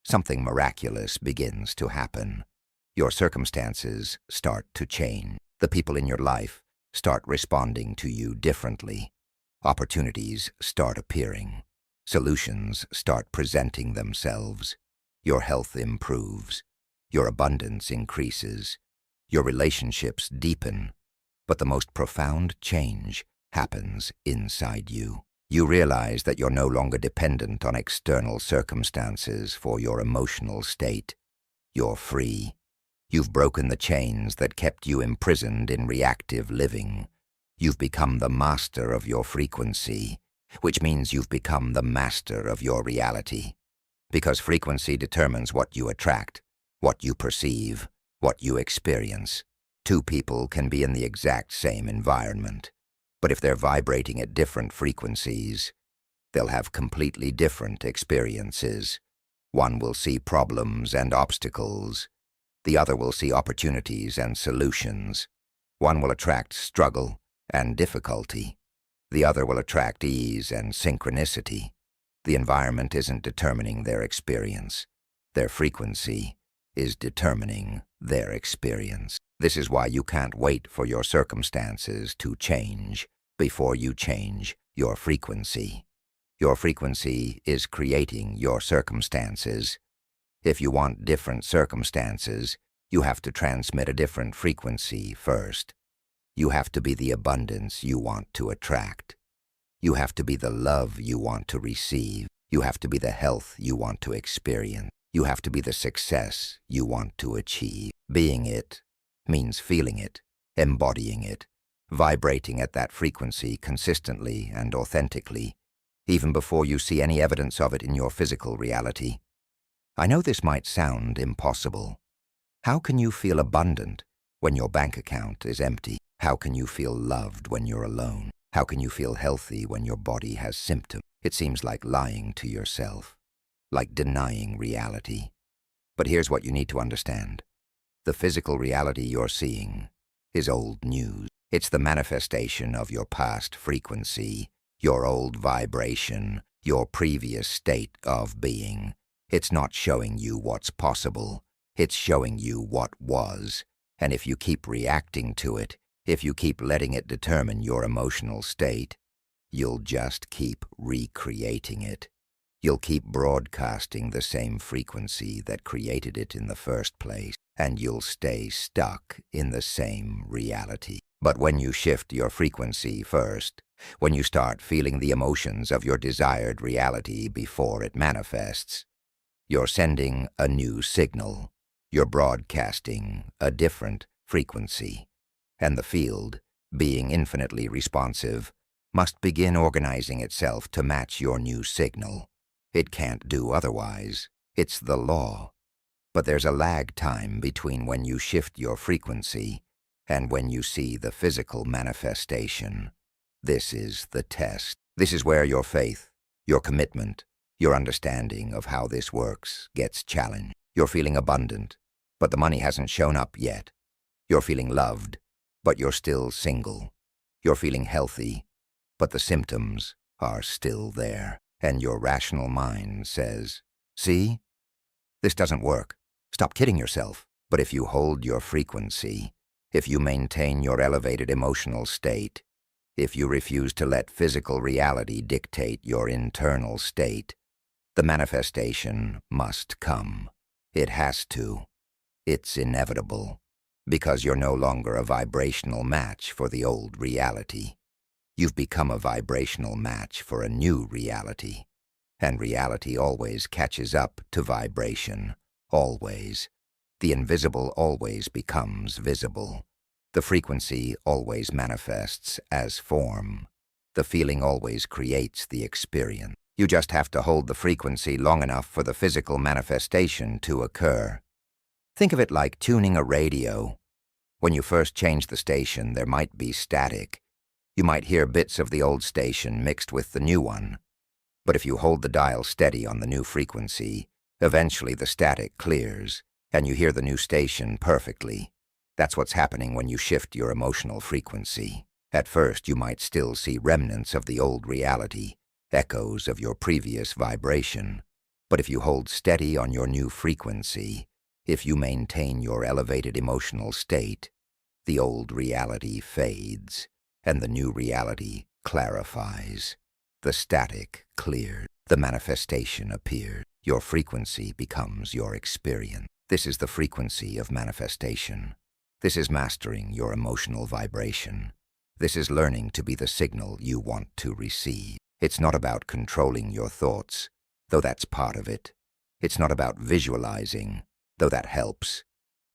something miraculous begins to happen. Your circumstances start to change. The people in your life start responding to you differently. Opportunities start appearing. Solutions start presenting themselves. Your health improves. Your abundance increases. Your relationships deepen. But the most profound change happens inside you. You realize that you're no longer dependent on external circumstances for your emotional state. You're free. You've broken the chains that kept you imprisoned in reactive living. You've become the master of your frequency, which means you've become the master of your reality. Because frequency determines what you attract, what you perceive, what you experience. Two people can be in the exact same environment, but if they're vibrating at different frequencies, they'll have completely different experiences. One will see problems and obstacles. The other will see opportunities and solutions. One will attract struggle and difficulty. The other will attract ease and synchronicity. The environment isn't determining their experience. Their frequency is determining their experience. This is why you can't wait for your circumstances to change before you change your frequency. Your frequency is creating your circumstances. If you want different circumstances, you have to transmit a different frequency first. You have to be the abundance you want to attract. You have to be the love you want to receive. You have to be the health you want to experience. You have to be the success you want to achieve. Being it means feeling it, embodying it, vibrating at that frequency consistently and authentically, even before you see any evidence of it in your physical reality. I know this might sound impossible. How can you feel abundant when your bank account is empty? How can you feel loved when you're alone? How can you feel healthy when your body has symptoms? It seems like lying to yourself, like denying reality. But here's what you need to understand. The physical reality you're seeing is old news. It's the manifestation of your past frequency, your old vibration, your previous state of being. It's not showing you what's possible. It's showing you what was. And if you keep reacting to it, if you keep letting it determine your emotional state, you'll just keep recreating it. You'll keep broadcasting the same frequency that created it in the first place, and you'll stay stuck in the same reality. But when you shift your frequency first, when you start feeling the emotions of your desired reality before it manifests, you're sending a new signal. You're broadcasting a different frequency. And the field, being infinitely responsive, must begin organizing itself to match your new signal. It can't do otherwise. It's the law. But there's a lag time between when you shift your frequency and when you see the physical manifestation. This is the test. This is where your faith, your commitment, your understanding of how this works gets challenged. You're feeling abundant, but the money hasn't shown up yet. You're feeling loved, but you're still single. You're feeling healthy, but the symptoms are still there. And your rational mind says, see, this doesn't work. Stop kidding yourself. But if you hold your frequency, if you maintain your elevated emotional state, if you refuse to let physical reality dictate your internal state, the manifestation must come. It has to. It's inevitable, because you're no longer a vibrational match for the old reality. You've become a vibrational match for a new reality, and reality always catches up to vibration, always. The invisible always becomes visible. The frequency always manifests as form. The feeling always creates the experience. You just have to hold the frequency long enough for the physical manifestation to occur. Think of it like tuning a radio. When you first change the station, there might be static. You might hear bits of the old station mixed with the new one. But if you hold the dial steady on the new frequency, eventually the static clears, and you hear the new station perfectly. That's what's happening when you shift your emotional frequency. At first, you might still see remnants of the old reality, echoes of your previous vibration. But if you hold steady on your new frequency, if you maintain your elevated emotional state, the old reality fades, and the new reality clarifies. The static clears. The manifestation appears. Your frequency becomes your experience. This is the frequency of manifestation. This is mastering your emotional vibration. This is learning to be the signal you want to receive. It's not about controlling your thoughts, though that's part of it. It's not about visualizing, though that helps.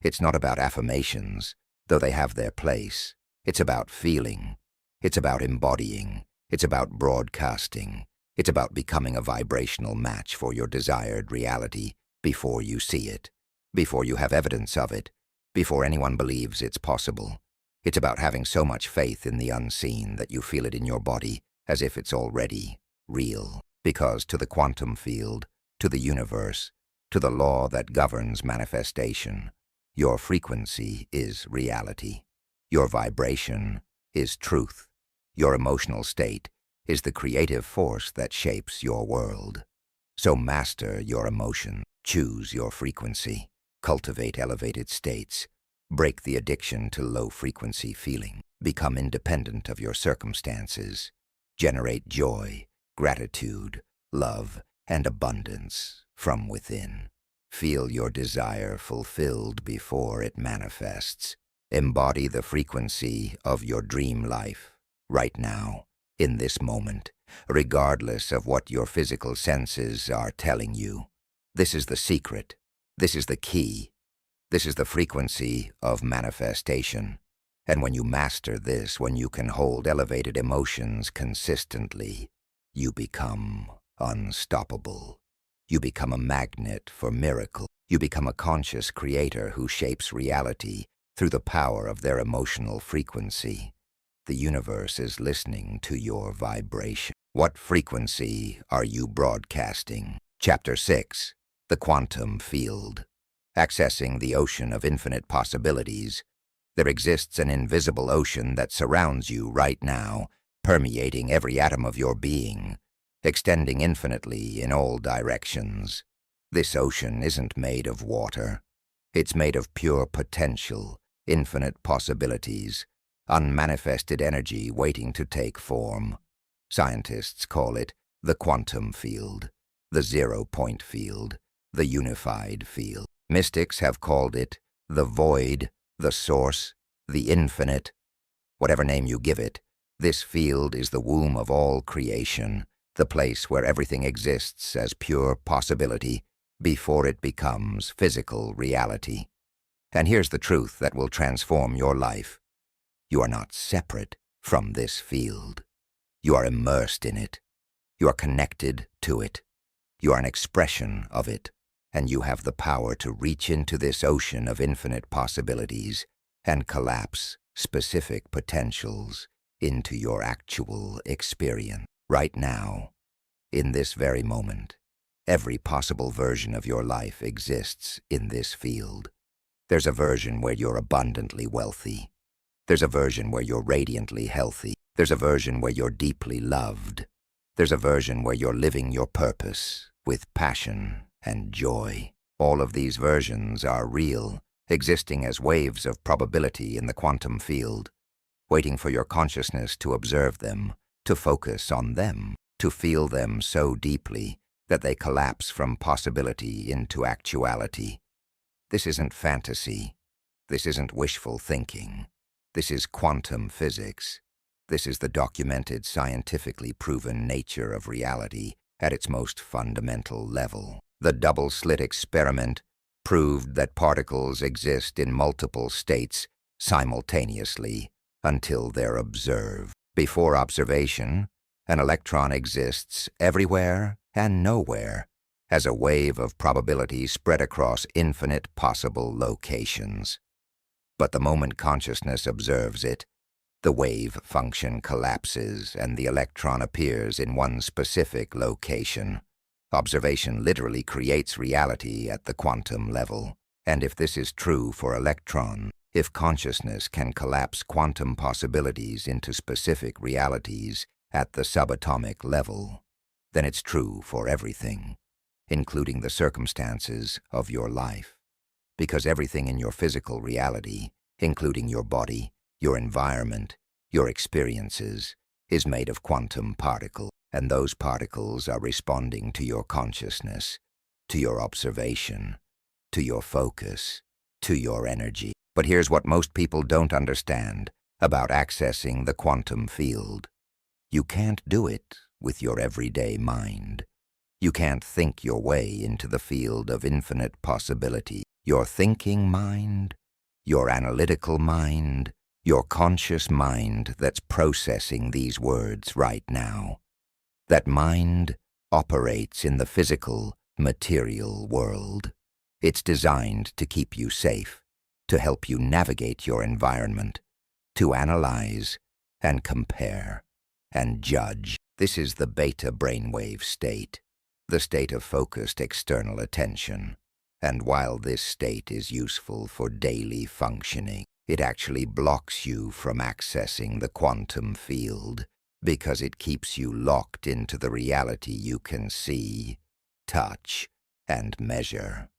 It's not about affirmations, though they have their place. It's about feeling. It's about embodying. It's about broadcasting. It's about becoming a vibrational match for your desired reality before you see it, before you have evidence of it, before anyone believes it's possible. It's about having so much faith in the unseen that you feel it in your body as if it's already real. Because to the quantum field, to the universe, to the law that governs manifestation, your frequency is reality. Your vibration is truth. Your emotional state is the creative force that shapes your world. So master your emotion, choose your frequency, cultivate elevated states, break the addiction to low-frequency feeling, become independent of your circumstances, generate joy, gratitude, love, and abundance from within. Feel your desire fulfilled before it manifests. Embody the frequency of your dream life right now, in this moment, regardless of what your physical senses are telling you. This is the secret. This is the key. This is the frequency of manifestation. And when you master this, when you can hold elevated emotions consistently, you become unstoppable. You become a magnet for miracle. You become a conscious creator who shapes reality through the power of their emotional frequency. The universe is listening to your vibration. What frequency are you broadcasting? Chapter 6. The Quantum Field. Accessing the ocean of infinite possibilities, there exists an invisible ocean that surrounds you right now, permeating every atom of your being, extending infinitely in all directions. This ocean isn't made of water. It's made of pure potential, infinite possibilities, unmanifested energy waiting to take form. Scientists call it the quantum field, the zero-point field, the unified field. Mystics have called it the void, the source, the infinite. Whatever name you give it, this field is the womb of all creation, the place where everything exists as pure possibility before it becomes physical reality. And here's the truth that will transform your life. You are not separate from this field. You are immersed in it. You are connected to it. You are an expression of it. And you have the power to reach into this ocean of infinite possibilities and collapse specific potentials into your actual experience. Right now, in this very moment, every possible version of your life exists in this field. There's a version where you're abundantly wealthy. There's a version where you're radiantly healthy. There's a version where you're deeply loved. There's a version where you're living your purpose with passion and joy. All of these versions are real, existing as waves of probability in the quantum field, waiting for your consciousness to observe them, to focus on them, to feel them so deeply that they collapse from possibility into actuality. This isn't fantasy. This isn't wishful thinking. This is quantum physics. This is the documented, scientifically proven nature of reality at its most fundamental level. The double-slit experiment proved that particles exist in multiple states simultaneously until they're observed. Before observation, an electron exists everywhere and nowhere as a wave of probability spread across infinite possible locations. But the moment consciousness observes it, the wave function collapses and the electron appears in one specific location. Observation literally creates reality at the quantum level. And if this is true for electron, if consciousness can collapse quantum possibilities into specific realities at the subatomic level, then it's true for everything, including the circumstances of your life. Because everything in your physical reality, including your body, your environment, your experiences, is made of quantum particles, and those particles are responding to your consciousness, to your observation, to your focus, to your energy. But here's what most people don't understand about accessing the quantum field. You can't do it with your everyday mind. You can't think your way into the field of infinite possibility. Your thinking mind, your analytical mind, your conscious mind that's processing these words right now. That mind operates in the physical, material world. It's designed to keep you safe, to help you navigate your environment, to analyze and compare and judge. This is the beta brainwave state, the state of focused external attention. And while this state is useful for daily functioning, it actually blocks you from accessing the quantum field because it keeps you locked into the reality you can see, touch, and measure.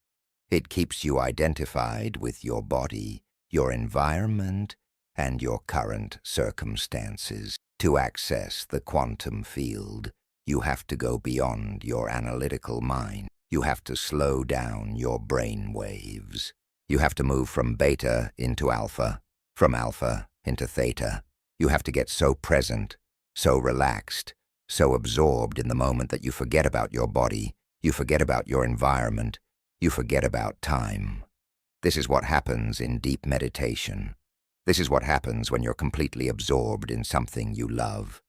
It keeps you identified with your body, your environment, and your current circumstances. To access the quantum field, you have to go beyond your analytical mind. You have to slow down your brain waves. You have to move from beta into alpha, from alpha into theta. You have to get so present, so relaxed, so absorbed in the moment that you forget about your body, you forget about your environment, you forget about time. This is what happens in deep meditation. This is what happens when you're completely absorbed in something you love.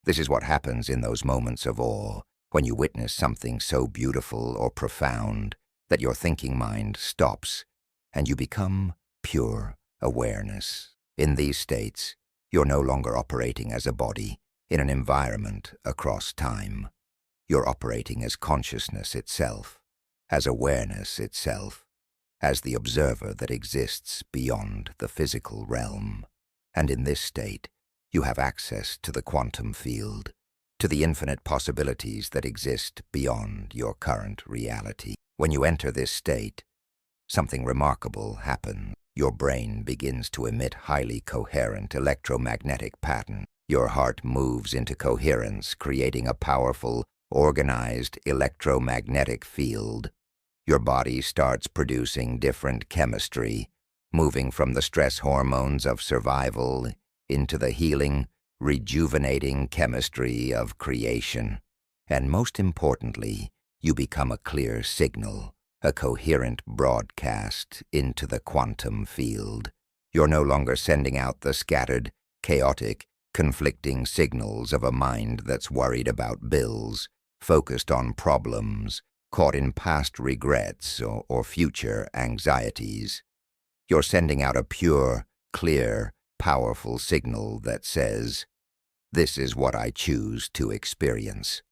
This is what happens in those moments of awe, when you witness something so beautiful or profound that your thinking mind stops and you become pure awareness. In these states, you're no longer operating as a body in an environment across time. You're operating as consciousness itself, as awareness itself, as the observer that exists beyond the physical realm. And in this state, you have access to the quantum field, to the infinite possibilities that exist beyond your current reality. When you enter this state, something remarkable happens. Your brain begins to emit highly coherent electromagnetic patterns. Your heart moves into coherence, creating a powerful, organized electromagnetic field. Your body starts producing different chemistry, moving from the stress hormones of survival into the healing, rejuvenating chemistry of creation. And most importantly, you become a clear signal, a coherent broadcast into the quantum field. You're no longer sending out the scattered, chaotic, conflicting signals of a mind that's worried about bills, focused on problems, caught in past regrets or future anxieties. You're sending out a pure, clear, powerful signal that says, This is what I choose to experience.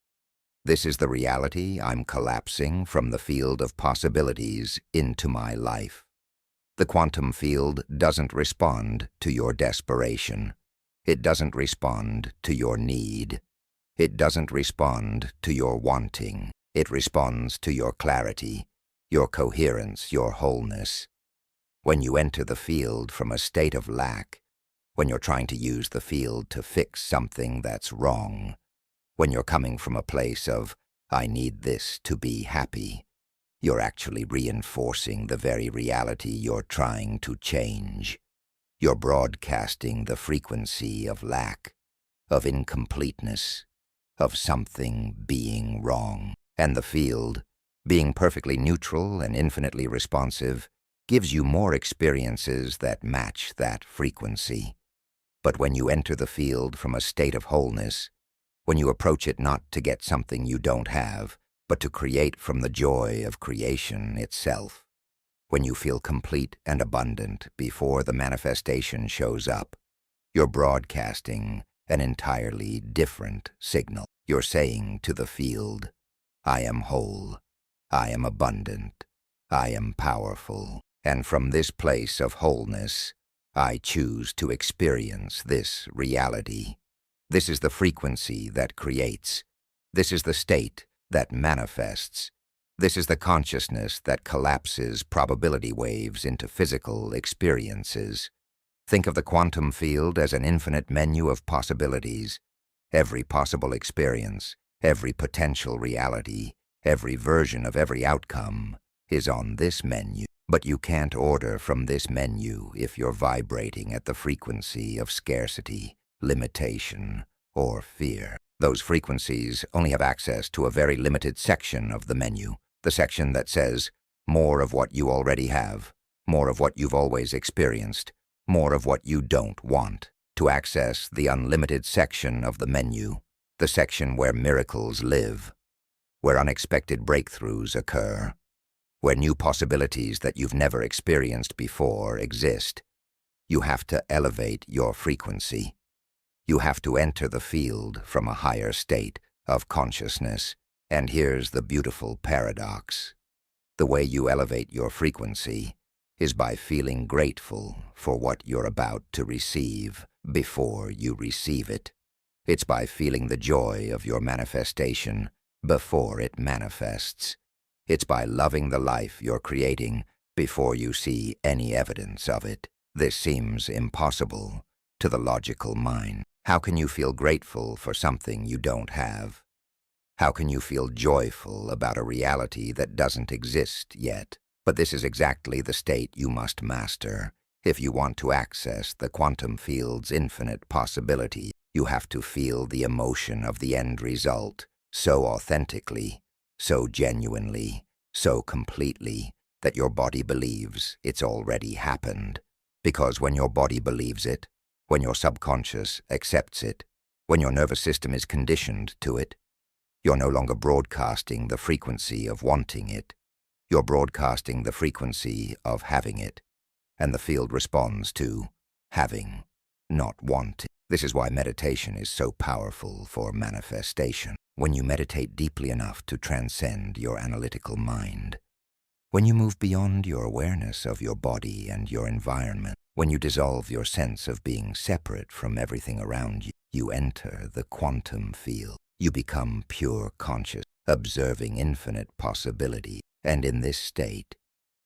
This is the reality I'm collapsing from the field of possibilities into my life. The quantum field doesn't respond to your desperation. It doesn't respond to your need. It doesn't respond to your wanting. It responds to your clarity, your coherence, your wholeness. When you enter the field from a state of lack, when you're trying to use the field to fix something that's wrong, when you're coming from a place of, I need this to be happy, you're actually reinforcing the very reality you're trying to change. You're broadcasting the frequency of lack, of incompleteness, of something being wrong. And the field, being perfectly neutral and infinitely responsive, gives you more experiences that match that frequency. But when you enter the field from a state of wholeness, when you approach it not to get something you don't have, but to create from the joy of creation itself, when you feel complete and abundant before the manifestation shows up, you're broadcasting an entirely different signal. You're saying to the field, I am whole, I am abundant, I am powerful, and from this place of wholeness, I choose to experience this reality. This is the frequency that creates. This is the state that manifests. This is the consciousness that collapses probability waves into physical experiences. Think of the quantum field as an infinite menu of possibilities. Every possible experience, every potential reality, every version of every outcome is on this menu. But you can't order from this menu if you're vibrating at the frequency of scarcity, limitation, or fear. Those frequencies only have access to a very limited section of the menu, the section that says, more of what you already have, more of what you've always experienced, more of what you don't want. To access the unlimited section of the menu, the section where miracles live, where unexpected breakthroughs occur, where new possibilities that you've never experienced before exist, you have to elevate your frequency. You have to enter the field from a higher state of consciousness. And here's the beautiful paradox. The way you elevate your frequency is by feeling grateful for what you're about to receive before you receive it. It's by feeling the joy of your manifestation before it manifests. It's by loving the life you're creating before you see any evidence of it. This seems impossible to the logical mind. How can you feel grateful for something you don't have? How can you feel joyful about a reality that doesn't exist yet? But this is exactly the state you must master. If you want to access the quantum field's infinite possibility, you have to feel the emotion of the end result so authentically, so genuinely, so completely, that your body believes it's already happened. Because when your body believes it, when your subconscious accepts it, when your nervous system is conditioned to it, you're no longer broadcasting the frequency of wanting it. You're broadcasting the frequency of having it, and the field responds to having, not wanting. This is why meditation is so powerful for manifestation. When you meditate deeply enough to transcend your analytical mind, when you move beyond your awareness of your body and your environment, when you dissolve your sense of being separate from everything around you, you enter the quantum field. You become pure conscious, observing infinite possibility. And in this state,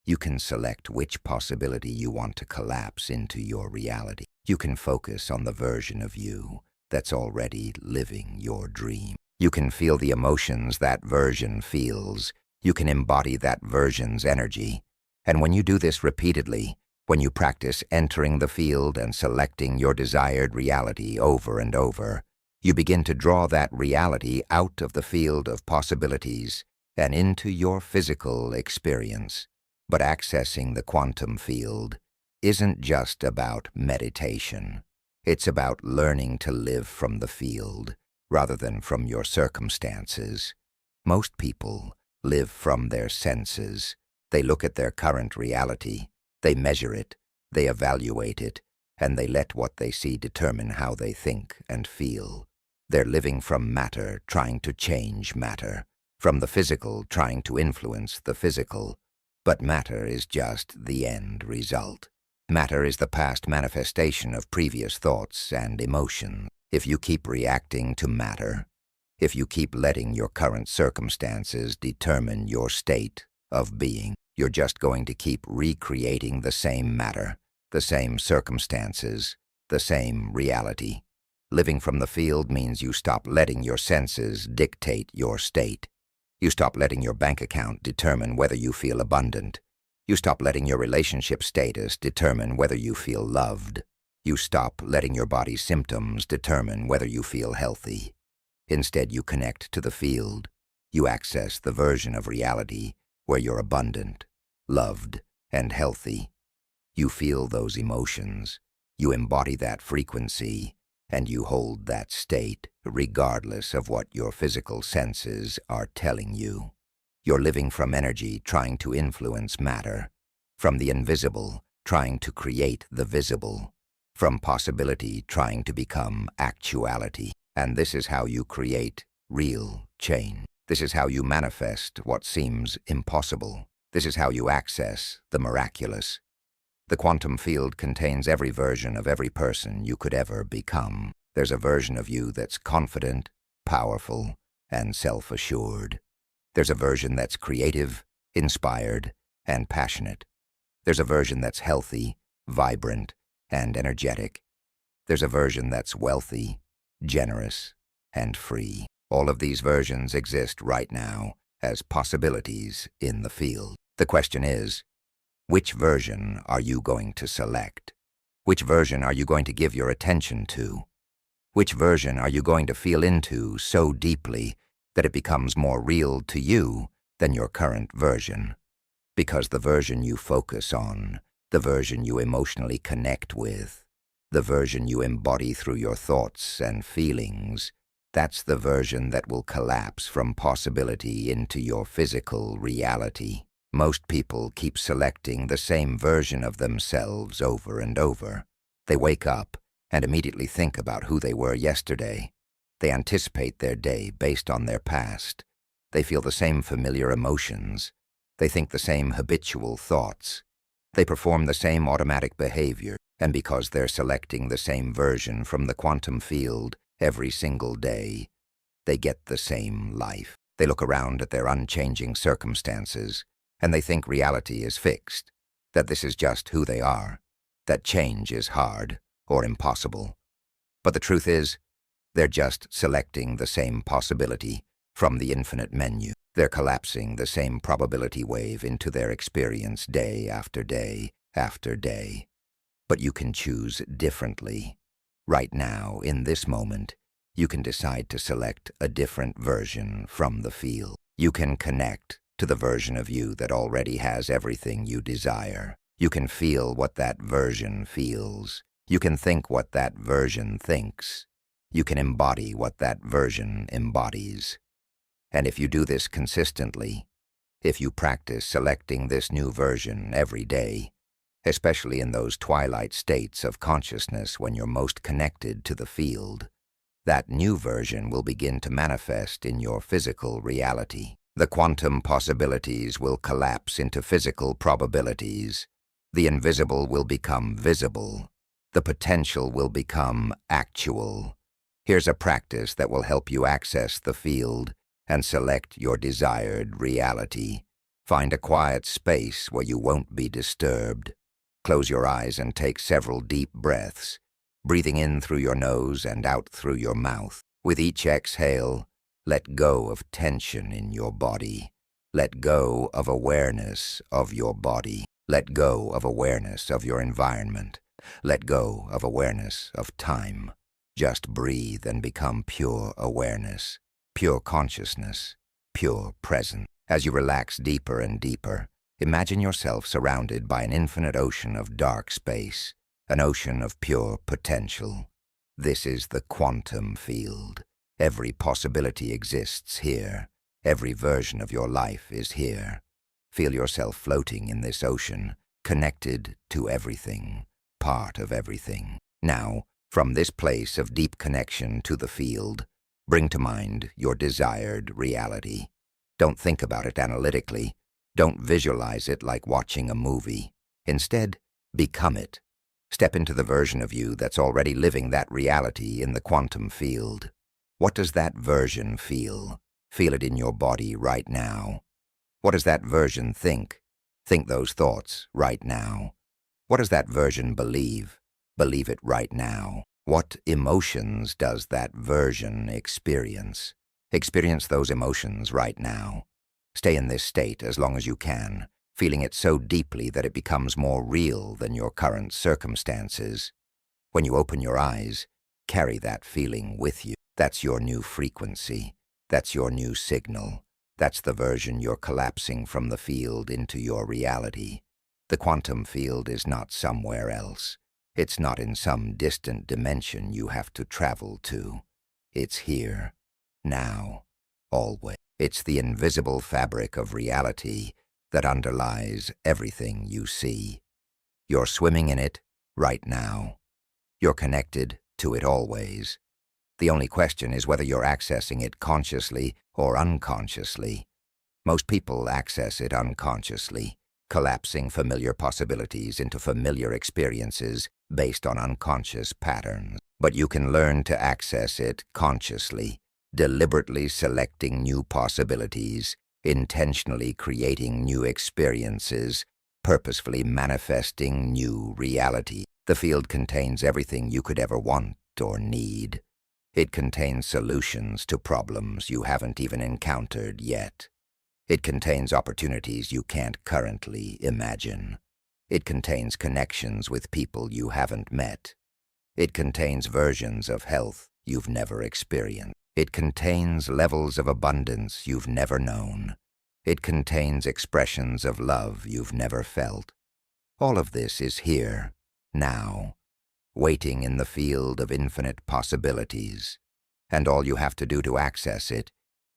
you can select which possibility you want to collapse into your reality. You can focus on the version of you that's already living your dream. You can feel the emotions that version feels. You can embody that version's energy. And when you do this repeatedly, when you practice entering the field and selecting your desired reality over and over, you begin to draw that reality out of the field of possibilities and into your physical experience. But accessing the quantum field isn't just about meditation. It's about learning to live from the field rather than from your circumstances. Most people live from their senses. They look at their current reality. They measure it. They evaluate it. and they let what they see determine how they think and feel. They're living from matter, trying to change matter, from the physical, trying to influence the physical. But matter is just the end result. Matter is the past manifestation of previous thoughts and emotions. If you keep reacting to matter, if you keep letting your current circumstances determine your state of being, you're just going to keep recreating the same matter, the same circumstances, the same reality. Living from the field means you stop letting your senses dictate your state. You stop letting your bank account determine whether you feel abundant. You stop letting your relationship status determine whether you feel loved. You stop letting your body's symptoms determine whether you feel healthy. Instead, you connect to the field. You access the version of reality where you're abundant, loved, and healthy. You feel those emotions. You embody that frequency, and you hold that state regardless of what your physical senses are telling you. You're living from energy trying to influence matter, from the invisible trying to create the visible, from possibility trying to become actuality. And this is how you create real change. This is how you manifest what seems impossible. This is how you access the miraculous. The quantum field contains every version of every person you could ever become. There's a version of you that's confident, powerful, and self-assured. There's a version that's creative, inspired, and passionate. There's a version that's healthy, vibrant, and energetic. There's a version that's wealthy, generous, and free. All of these versions exist right now as possibilities in the field. The question is, which version are you going to select? Which version are you going to give your attention to? Which version are you going to feel into so deeply that it becomes more real to you than your current version? Because the version you focus on, the version you emotionally connect with, the version you embody through your thoughts and feelings, that's the version that will collapse from possibility into your physical reality. Most people keep selecting the same version of themselves over and over. They wake up and immediately think about who they were yesterday. They anticipate their day based on their past. They feel the same familiar emotions. They think the same habitual thoughts. They perform the same automatic behavior, and because they're selecting the same version from the quantum field every single day, they get the same life. They look around at their unchanging circumstances, and they think reality is fixed, that this is just who they are, that change is hard or impossible. But the truth is, they're just selecting the same possibility from the infinite menu. They're collapsing the same probability wave into their experience day after day after day. But you can choose differently. Right now, in this moment, you can decide to select a different version from the field. You can connect to the version of you that already has everything you desire. You can feel what that version feels. You can think what that version thinks. You can embody what that version embodies. And if you do this consistently, if you practice selecting this new version every day, especially in those twilight states of consciousness when you're most connected to the field, that new version will begin to manifest in your physical reality. The quantum possibilities will collapse into physical probabilities. The invisible will become visible. The potential will become actual. Here's a practice that will help you access the field and select your desired reality. Find a quiet space where you won't be disturbed. Close your eyes and take several deep breaths, breathing in through your nose and out through your mouth. With each exhale, let go of tension in your body. Let go of awareness of your body. Let go of awareness of your environment. Let go of awareness of time. Just breathe and become pure awareness, pure consciousness, pure presence. As you relax deeper and deeper, imagine yourself surrounded by an infinite ocean of dark space, an ocean of pure potential. This is the quantum field. Every possibility exists here. Every version of your life is here. Feel yourself floating in this ocean, connected to everything, part of everything. Now, from this place of deep connection to the field, bring to mind your desired reality. Don't think about it analytically. Don't visualize it like watching a movie. Instead, become it. Step into the version of you that's already living that reality in the quantum field. What does that version feel? Feel it in your body right now. What does that version think? Think those thoughts right now. What does that version believe? Believe it right now. What emotions does that version experience? Experience those emotions right now. Stay in this state as long as you can, feeling it so deeply that it becomes more real than your current circumstances. When you open your eyes, carry that feeling with you. That's your new frequency. That's your new signal. That's the version you're collapsing from the field into your reality. The quantum field is not somewhere else. It's not in some distant dimension you have to travel to. It's here, now, always. It's the invisible fabric of reality that underlies everything you see. You're swimming in it right now. You're connected to it always. The only question is whether you're accessing it consciously or unconsciously. Most people access it unconsciously, collapsing familiar possibilities into familiar experiences based on unconscious patterns. But you can learn to access it consciously, deliberately selecting new possibilities, intentionally creating new experiences, purposefully manifesting new reality. The field contains everything you could ever want or need. It contains solutions to problems you haven't even encountered yet. It contains opportunities you can't currently imagine. It contains connections with people you haven't met. It contains versions of health you've never experienced. It contains levels of abundance you've never known. It contains expressions of love you've never felt. All of this is here, now, waiting in the field of infinite possibilities. And all you have to do to access it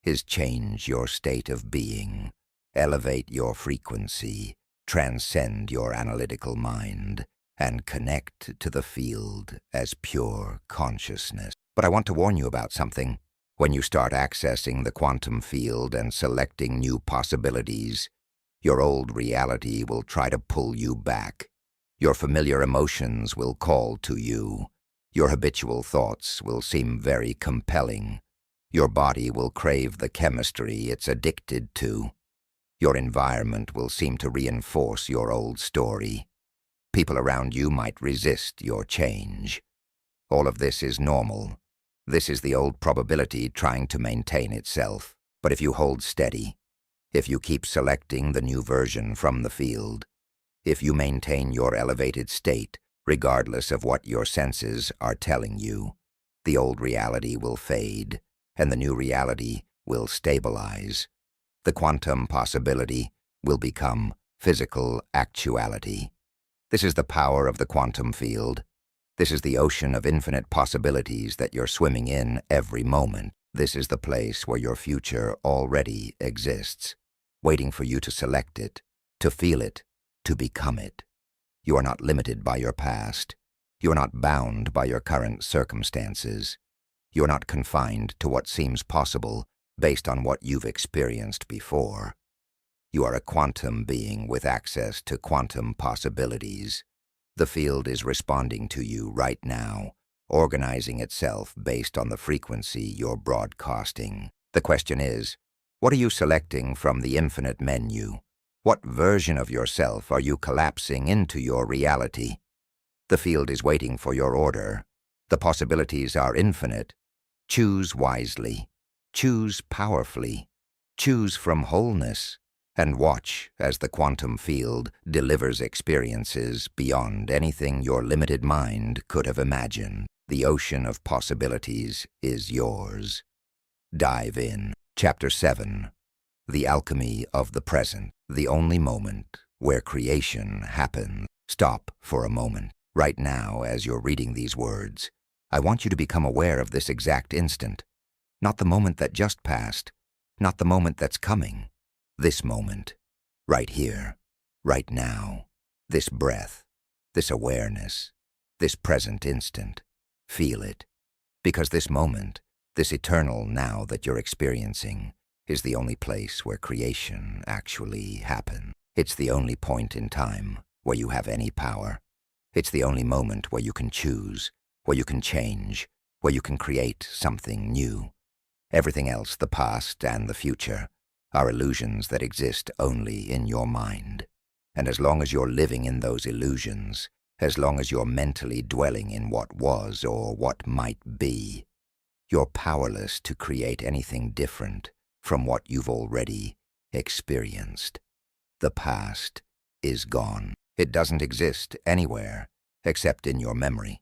is change your state of being, elevate your frequency, transcend your analytical mind, and connect to the field as pure consciousness. But I want to warn you about something. When you start accessing the quantum field and selecting new possibilities, your old reality will try to pull you back. Your familiar emotions will call to you. Your habitual thoughts will seem very compelling. Your body will crave the chemistry it's addicted to. Your environment will seem to reinforce your old story. People around you might resist your change. All of this is normal. This is the old probability trying to maintain itself. But if you hold steady, if you keep selecting the new version from the field, if you maintain your elevated state, regardless of what your senses are telling you, the old reality will fade, and the new reality will stabilize. The quantum possibility will become physical actuality. This is the power of the quantum field. This is the ocean of infinite possibilities that you're swimming in every moment. This is the place where your future already exists, waiting for you to select it, to feel it, to become it. You are not limited by your past. You are not bound by your current circumstances. You are not confined to what seems possible based on what you've experienced before. You are a quantum being with access to quantum possibilities. The field is responding to you right now, organizing itself based on the frequency you're broadcasting. The question is, what are you selecting from the infinite menu? What version of yourself are you collapsing into your reality? The field is waiting for your order. The possibilities are infinite. Choose wisely. Choose powerfully. Choose from wholeness. And watch as the quantum field delivers experiences beyond anything your limited mind could have imagined. The ocean of possibilities is yours. Dive in. Chapter 7. The Alchemy of the Present. The only moment where creation happens. Stop for a moment. Right now, as you're reading these words, I want you to become aware of this exact instant. Not the moment that just passed. Not the moment that's coming. This moment, right here, right now, this breath, this awareness, this present instant. Feel it. Because this moment, this eternal now that you're experiencing, is the only place where creation actually happened. It's the only point in time where you have any power. It's the only moment where you can choose, where you can change, where you can create something new. Everything else, the past and the future, are illusions that exist only in your mind. And as long as you're living in those illusions, as long as you're mentally dwelling in what was or what might be, you're powerless to create anything different from what you've already experienced. The past is gone. It doesn't exist anywhere except in your memory,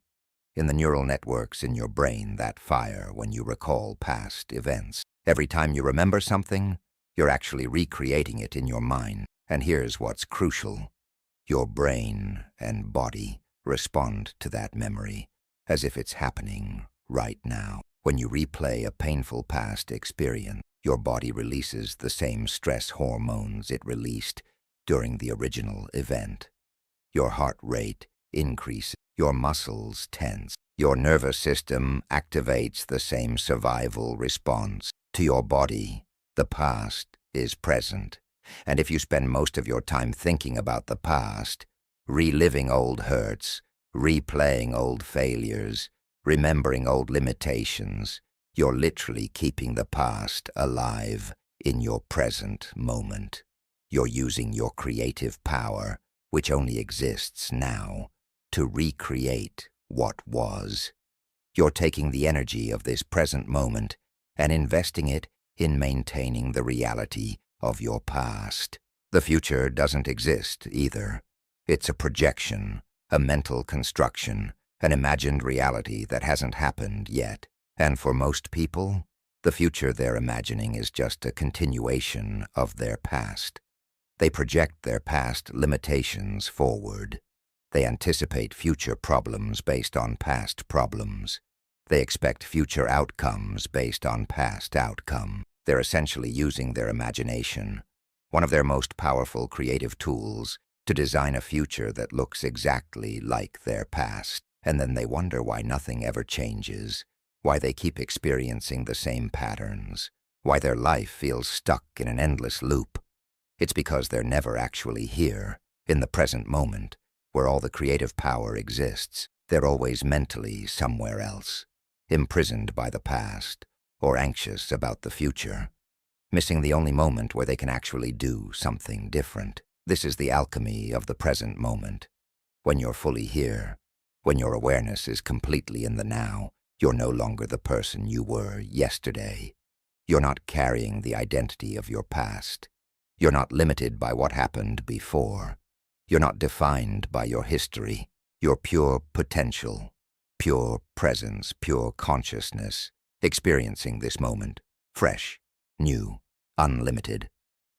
in the neural networks in your brain that fire when you recall past events. Every time you remember something, you're actually recreating it in your mind. And here's what's crucial. Your brain and body respond to that memory as if it's happening right now. When you replay a painful past experience, your body releases the same stress hormones it released during the original event. Your heart rate increases, your muscles tense, your nervous system activates the same survival response. To your body, the past is present. And if you spend most of your time thinking about the past, reliving old hurts, replaying old failures, remembering old limitations, you're literally keeping the past alive in your present moment. You're using your creative power, which only exists now, to recreate what was. You're taking the energy of this present moment and investing it in maintaining the reality of your past. The future doesn't exist either. It's a projection, a mental construction, an imagined reality that hasn't happened yet. And for most people, the future they're imagining is just a continuation of their past. They project their past limitations forward. They anticipate future problems based on past problems. They expect future outcomes based on past outcomes. They're essentially using their imagination, one of their most powerful creative tools, to design a future that looks exactly like their past. And then they wonder why nothing ever changes, why they keep experiencing the same patterns, why their life feels stuck in an endless loop. It's because they're never actually here, in the present moment, where all the creative power exists. They're always mentally somewhere else, imprisoned by the past, or anxious about the future, missing the only moment where they can actually do something different. This is the alchemy of the present moment. When you're fully here, when your awareness is completely in the now, you're no longer the person you were yesterday. You're not carrying the identity of your past. You're not limited by what happened before. You're not defined by your history. You're pure potential, pure presence, pure consciousness, experiencing this moment, fresh, new, unlimited.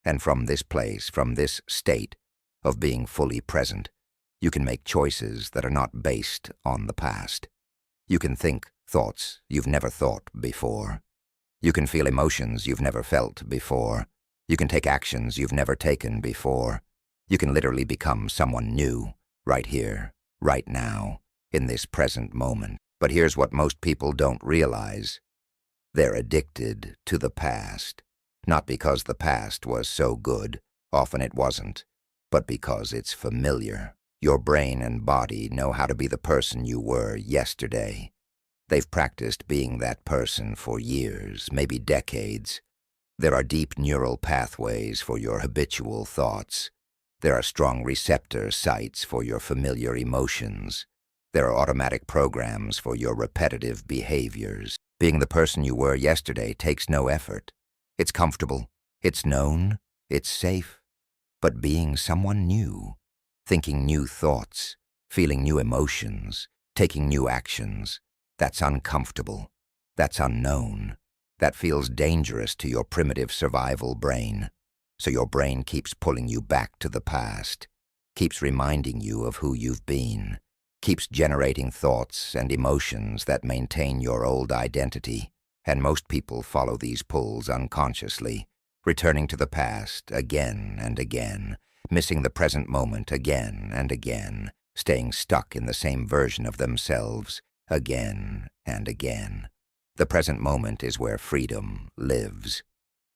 And from this place, from this state of being fully present, you can make choices that are not based on the past. You can think thoughts you've never thought before. You can feel emotions you've never felt before. You can take actions you've never taken before. You can literally become someone new, right here, right now, in this present moment. But here's what most people don't realize. They're addicted to the past, not because the past was so good, often it wasn't, but because it's familiar. Your brain and body know how to be the person you were yesterday. They've practiced being that person for years, maybe decades. There are deep neural pathways for your habitual thoughts. There are strong receptor sites for your familiar emotions. There are automatic programs for your repetitive behaviors. Being the person you were yesterday takes no effort. It's comfortable, it's known, it's safe. But being someone new, thinking new thoughts, feeling new emotions, taking new actions, that's uncomfortable, that's unknown, that feels dangerous to your primitive survival brain. So your brain keeps pulling you back to the past, keeps reminding you of who you've been, keeps generating thoughts and emotions that maintain your old identity. And most people follow these pulls unconsciously, returning to the past again and again, missing the present moment again and again, staying stuck in the same version of themselves again and again. The present moment is where freedom lives.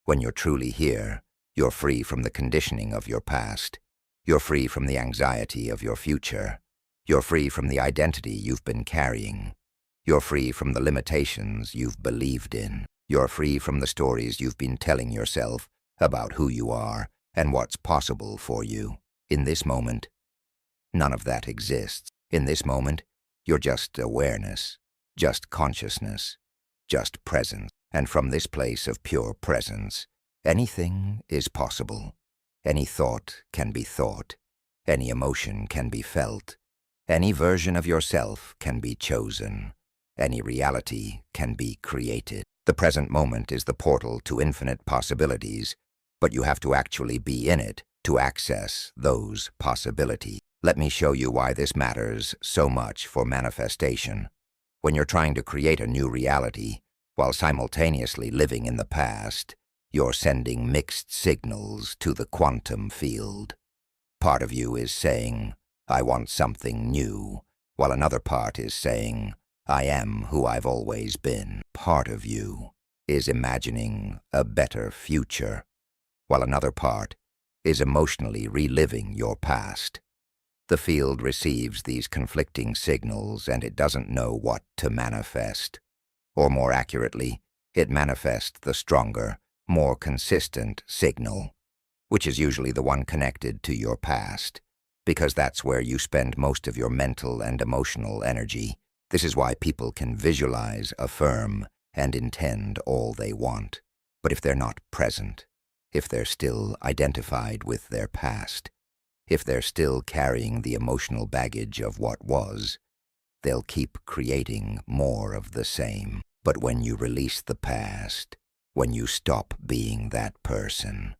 When you're truly here, you're free from the conditioning of your past. You're free from the anxiety of your future. You're free from the identity you've been carrying. You're free from the limitations you've believed in. You're free from the stories you've been telling yourself about who you are and what's possible for you. In this moment, none of that exists. In this moment, you're just awareness, just consciousness, just presence. And from this place of pure presence, anything is possible. Any thought can be thought. Any emotion can be felt. Any version of yourself can be chosen. Any reality can be created. The present moment is the portal to infinite possibilities, but you have to actually be in it to access those possibilities. Let me show you why this matters so much for manifestation. When you're trying to create a new reality, while simultaneously living in the past, you're sending mixed signals to the quantum field. Part of you is saying, I want something new, while another part is saying, I am who I've always been. Part of you is imagining a better future, while another part is emotionally reliving your past. The field receives these conflicting signals and it doesn't know what to manifest. Or more accurately, it manifests the stronger, more consistent signal, which is usually the one connected to your past, because that's where you spend most of your mental and emotional energy. This is why people can visualize, affirm, and intend all they want. But if they're not present, if they're still identified with their past, if they're still carrying the emotional baggage of what was, they'll keep creating more of the same. But when you release the past, when you stop being that person,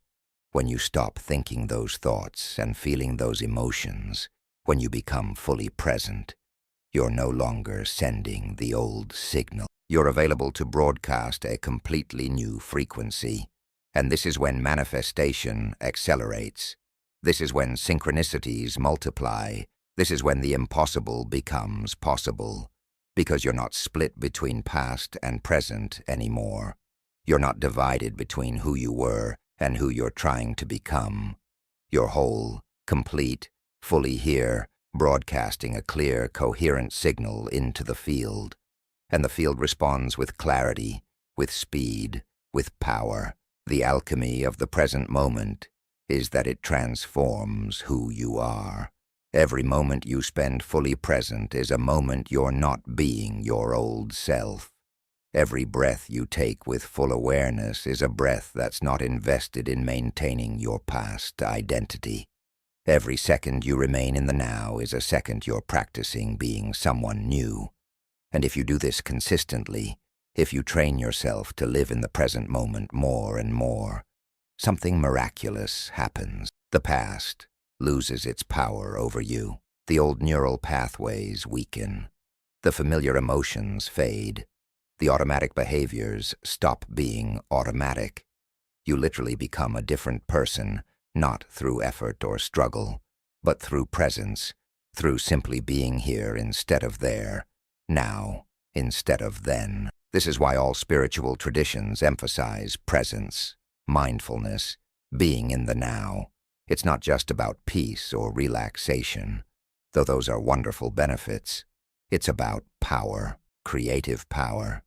when you stop thinking those thoughts and feeling those emotions, when you become fully present, you're no longer sending the old signal. You're available to broadcast a completely new frequency. And this is when manifestation accelerates. This is when synchronicities multiply. This is when the impossible becomes possible, because you're not split between past and present anymore. You're not divided between who you were and who you're trying to become. You're whole, complete, fully here, broadcasting a clear, coherent signal into the field. And the field responds with clarity, with speed, with power. The alchemy of the present moment is that it transforms who you are. Every moment you spend fully present is a moment you're not being your old self. Every breath you take with full awareness is a breath that's not invested in maintaining your past identity. Every second you remain in the now is a second you're practicing being someone new. And if you do this consistently, if you train yourself to live in the present moment more and more, something miraculous happens. The past loses its power over you. The old neural pathways weaken. The familiar emotions fade. The automatic behaviors stop being automatic. You literally become a different person, not through effort or struggle, but through presence, through simply being here instead of there, now instead of then. This is why all spiritual traditions emphasize presence, mindfulness, being in the now. It's not just about peace or relaxation, though those are wonderful benefits. It's about power, creative power,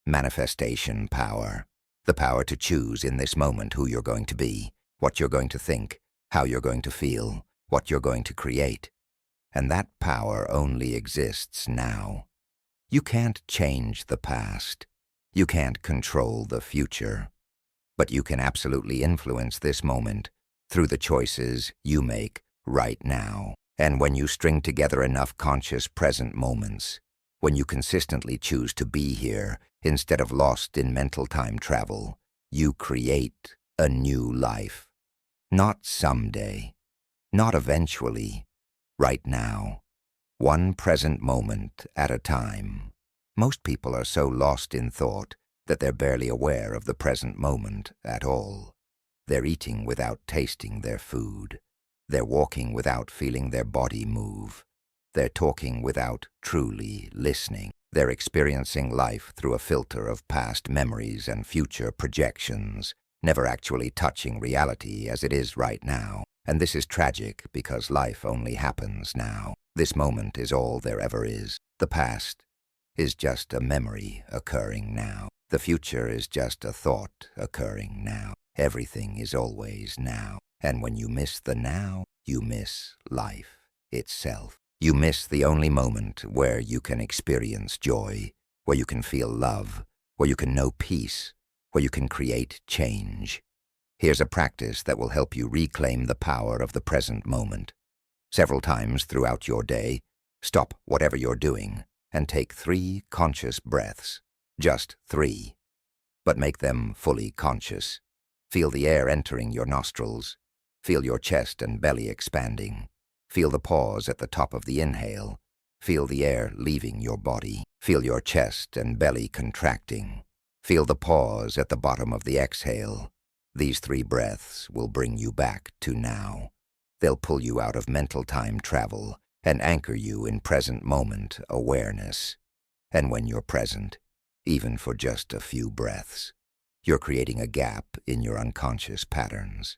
manifestation power, the power to choose in this moment who you're going to be, what you're going to think, how you're going to feel, what you're going to create. And that power only exists now. You can't change the past. You can't control the future. But you can absolutely influence this moment through the choices you make right now. And when you string together enough conscious present moments, when you consistently choose to be here instead of lost in mental time travel, you create a new life. Not someday, not eventually, right now. One present moment at a time. Most people are so lost in thought that they're barely aware of the present moment at all. They're eating without tasting their food. They're walking without feeling their body move. They're talking without truly listening. They're experiencing life through a filter of past memories and future projections, never actually touching reality as it is right now. And this is tragic because life only happens now. This moment is all there ever is. The past is just a memory occurring now. The future is just a thought occurring now. Everything is always now. And when you miss the now, you miss life itself. You miss the only moment where you can experience joy, where you can feel love, where you can know peace, where you can create change. Here's a practice that will help you reclaim the power of the present moment. Several times throughout your day, stop whatever you're doing and take 3 conscious breaths. Just 3. But make them fully conscious. Feel the air entering your nostrils. Feel your chest and belly expanding. Feel the pause at the top of the inhale. Feel the air leaving your body. Feel your chest and belly contracting. Feel the pause at the bottom of the exhale. These 3 breaths will bring you back to now. They'll pull you out of mental time travel and anchor you in present moment awareness. And when you're present, even for just a few breaths, you're creating a gap in your unconscious patterns.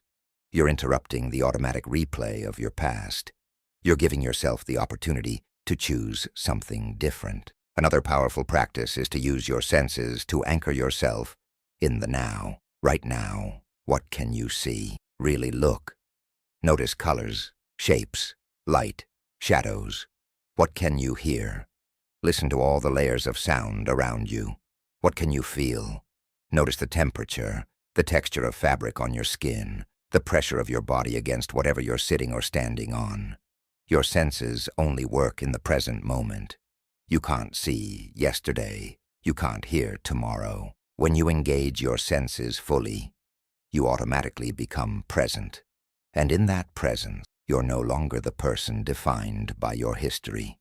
You're interrupting the automatic replay of your past. You're giving yourself the opportunity to choose something different. Another powerful practice is to use your senses to anchor yourself in the now. Right now, what can you see? Really look. Notice colors, shapes, light, shadows. What can you hear? Listen to all the layers of sound around you. What can you feel? Notice the temperature, the texture of fabric on your skin, the pressure of your body against whatever you're sitting or standing on. Your senses only work in the present moment. You can't see yesterday. You can't hear tomorrow. When you engage your senses fully, you automatically become present. And in that presence, you're no longer the person defined by your history.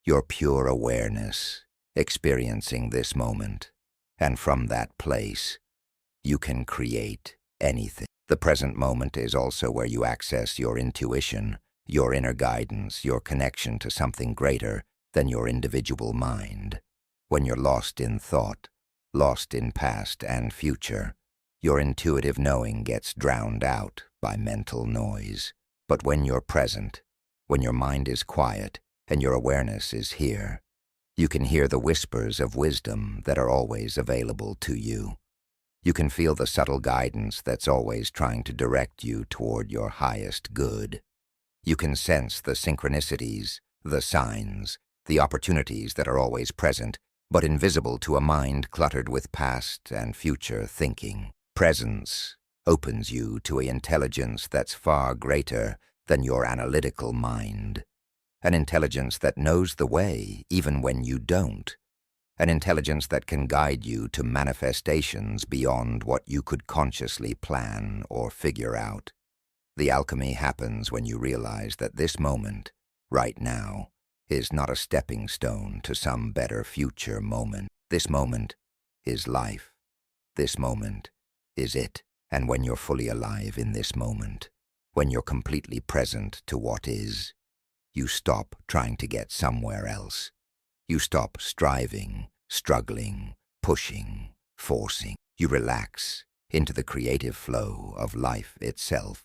You're pure awareness, experiencing this moment. And from that place, you can create anything. The present moment is also where you access your intuition, your inner guidance, your connection to something greater than your individual mind. When you're lost in thought, lost in past and future, your intuitive knowing gets drowned out by mental noise. But when you're present, when your mind is quiet and your awareness is here, you can hear the whispers of wisdom that are always available to you. You can feel the subtle guidance that's always trying to direct you toward your highest good. You can sense the synchronicities, the signs, the opportunities that are always present, but invisible to a mind cluttered with past and future thinking. Presence opens you to an intelligence that's far greater than your analytical mind. An intelligence that knows the way even when you don't. An intelligence that can guide you to manifestations beyond what you could consciously plan or figure out. The alchemy happens when you realize that this moment, right now, is not a stepping stone to some better future moment. This moment is life. This moment is it. And when you're fully alive in this moment, when you're completely present to what is, you stop trying to get somewhere else. You stop striving, struggling, pushing, forcing. You relax into the creative flow of life itself.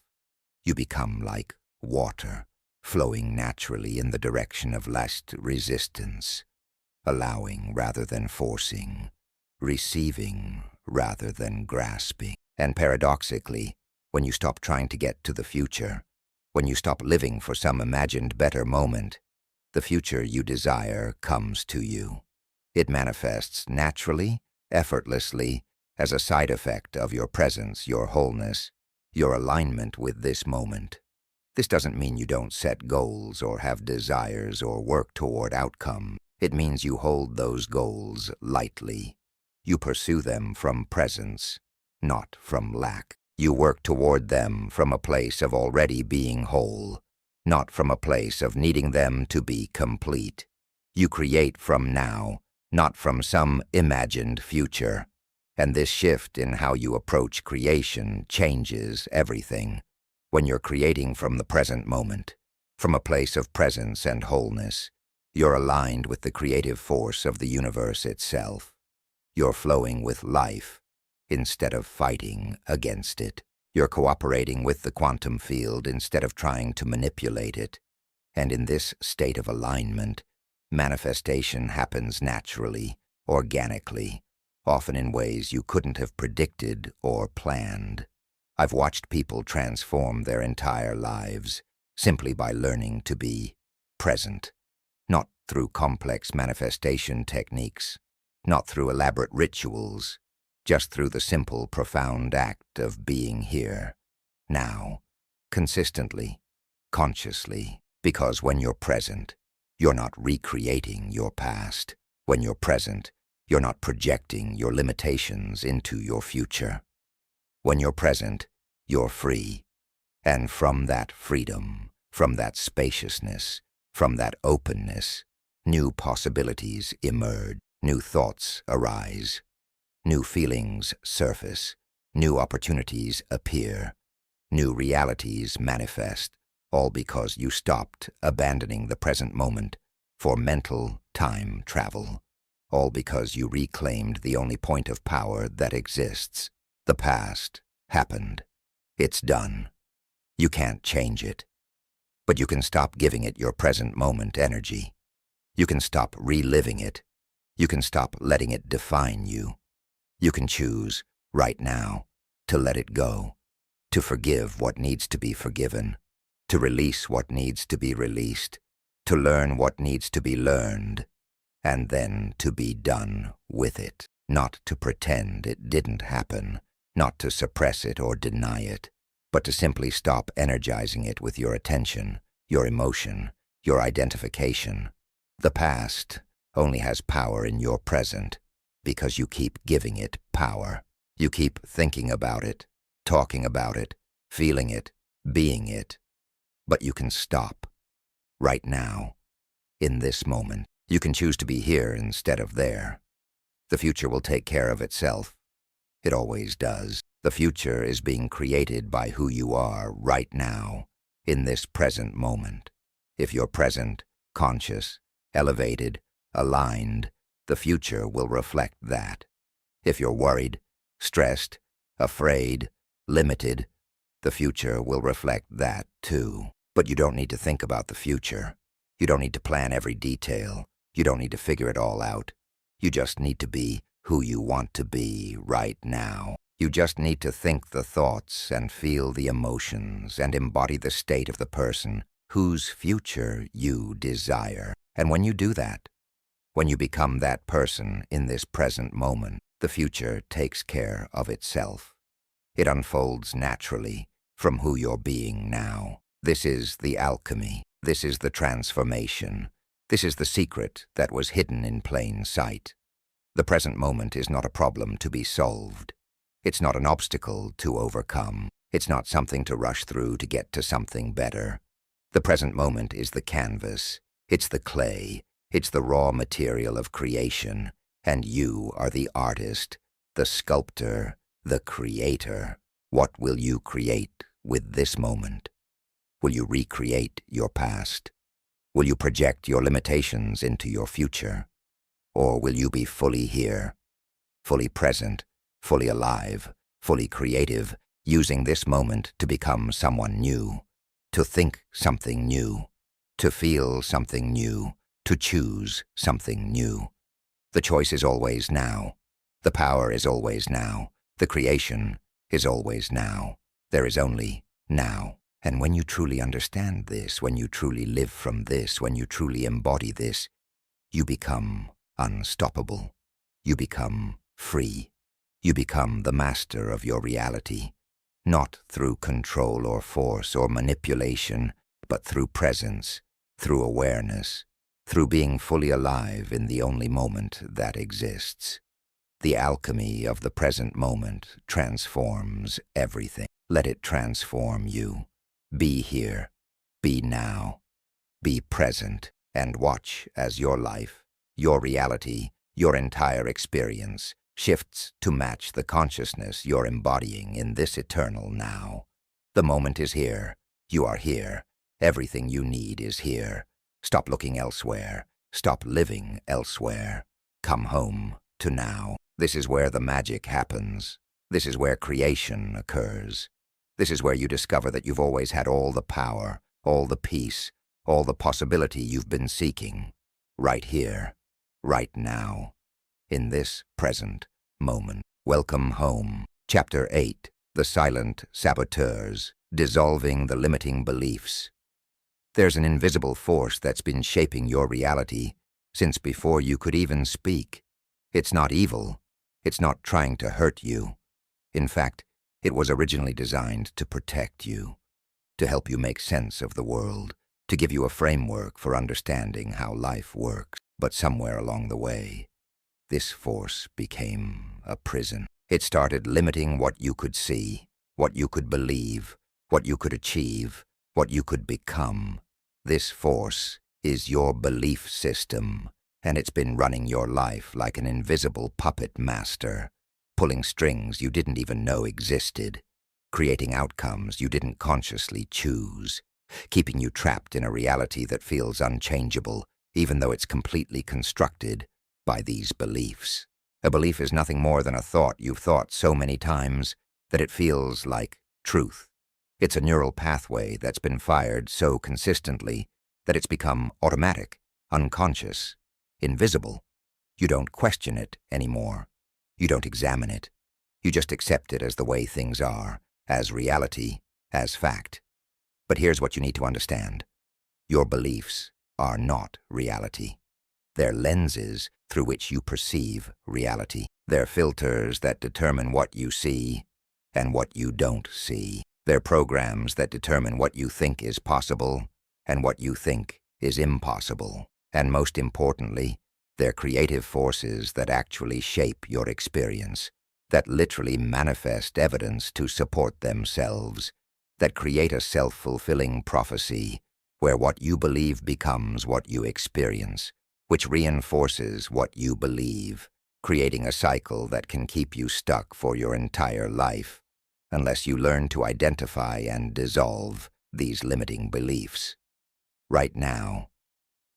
You become like water, flowing naturally in the direction of least resistance, allowing rather than forcing, receiving rather than grasping. And paradoxically, when you stop trying to get to the future, when you stop living for some imagined better moment, the future you desire comes to you. It manifests naturally, effortlessly, as a side effect of your presence, your wholeness, your alignment with this moment. This doesn't mean you don't set goals or have desires or work toward outcome. It means you hold those goals lightly. You pursue them from presence, not from lack. You work toward them from a place of already being whole, not from a place of needing them to be complete. You create from now, not from some imagined future. And this shift in how you approach creation changes everything. When you're creating from the present moment, From a place of presence and wholeness, you're aligned with the creative force of the universe itself. You're flowing with life instead of fighting against it. You're cooperating with the quantum field instead of trying to manipulate it. And in this state of alignment, manifestation happens naturally, organically, often in ways you couldn't have predicted or planned. I've watched people transform their entire lives simply by learning to be present, not through complex manifestation techniques, not through elaborate rituals, just through the simple, profound act of being here, now, consistently, consciously. Because when you're present, you're not recreating your past. When you're present, you're not projecting your limitations into your future. When you're present, you're free. And from that freedom, from that spaciousness, from that openness, new possibilities emerge, new thoughts arise, new feelings surface, new opportunities appear, new realities manifest, all because you stopped abandoning the present moment for mental time travel, all because you reclaimed the only point of power that exists. The past happened. It's done. You can't change it. But you can stop giving it your present moment energy. You can stop reliving it. You can stop letting it define you. You can choose, right now, to let it go, to forgive what needs to be forgiven, to release what needs to be released, to learn what needs to be learned, and then to be done with it. Not to pretend it didn't happen, not to suppress it or deny it, but to simply stop energizing it with your attention, your emotion, your identification. The past only has power in your present because you keep giving it power. You keep thinking about it, talking about it, feeling it, being it. But you can stop. Right now. In this moment. You can choose to be here instead of there. The future will take care of itself. It always does. The future is being created by who you are right now, in this present moment. If you're present, conscious, elevated, aligned, the future will reflect that. If you're worried, stressed, afraid, limited, the future will reflect that too. But you don't need to think about the future. You don't need to plan every detail. You don't need to figure it all out. You just need to be who you want to be right now. You just need to think the thoughts and feel the emotions and embody the state of the person whose future you desire. And when you do that, when you become that person in this present moment, the future takes care of itself. It unfolds naturally from who you're being now. This is the alchemy. This is the transformation. This is the secret that was hidden in plain sight. The present moment is not a problem to be solved. It's not an obstacle to overcome. It's not something to rush through to get to something better. The present moment is the canvas. It's the clay. It's the raw material of creation. And you are the artist, the sculptor, the creator. What will you create with this moment? Will you recreate your past? Will you project your limitations into your future? Or will you be fully here, fully present, fully alive, fully creative, using this moment to become someone new, to think something new, to feel something new, to choose something new? The choice is always now. The power is always now. The creation is always now. There is only now. And when you truly understand this, when you truly live from this, when you truly embody this, you become unstoppable. You become free. You become the master of your reality, not through control or force or manipulation, but through presence, through awareness, through being fully alive in the only moment that exists. The alchemy of the present moment transforms everything. Let it transform you. Be here, be now, be present, and watch as your life, your reality, your entire experience shifts to match the consciousness you're embodying in this eternal now. The moment is here, you are here, Everything you need is here. Stop looking elsewhere. Stop living elsewhere. Come home to now. This is where the magic happens. This is where creation occurs. This is where you discover that you've always had all the power, all the peace, all the possibility you've been seeking. Right here, right now, in this present moment. Welcome home. Chapter 8. The Silent Saboteurs. Dissolving the Limiting Beliefs. There's an invisible force that's been shaping your reality since before you could even speak. It's not evil. It's not trying to hurt you. In fact, it was originally designed to protect you, to help you make sense of the world, to give you a framework for understanding how life works. But somewhere along the way, this force became a prison. It started limiting what you could see, what you could believe, what you could achieve, what you could become. This force is your belief system, and it's been running your life like an invisible puppet master, pulling strings you didn't even know existed, creating outcomes you didn't consciously choose, keeping you trapped in a reality that feels unchangeable, even though it's completely constructed by these beliefs. A belief is nothing more than a thought you've thought so many times that it feels like truth. It's a neural pathway that's been fired so consistently that it's become automatic, unconscious, invisible. You don't question it anymore. You don't examine it. You just accept it as the way things are, as reality, as fact. But here's what you need to understand. Your beliefs are not reality. They're lenses through which you perceive reality. They're filters that determine what you see and what you don't see. They're programs that determine what you think is possible and what you think is impossible. And most importantly, they're creative forces that actually shape your experience, that literally manifest evidence to support themselves, that create a self-fulfilling prophecy where what you believe becomes what you experience, which reinforces what you believe, creating a cycle that can keep you stuck for your entire life, unless you learn to identify and dissolve these limiting beliefs. Right now,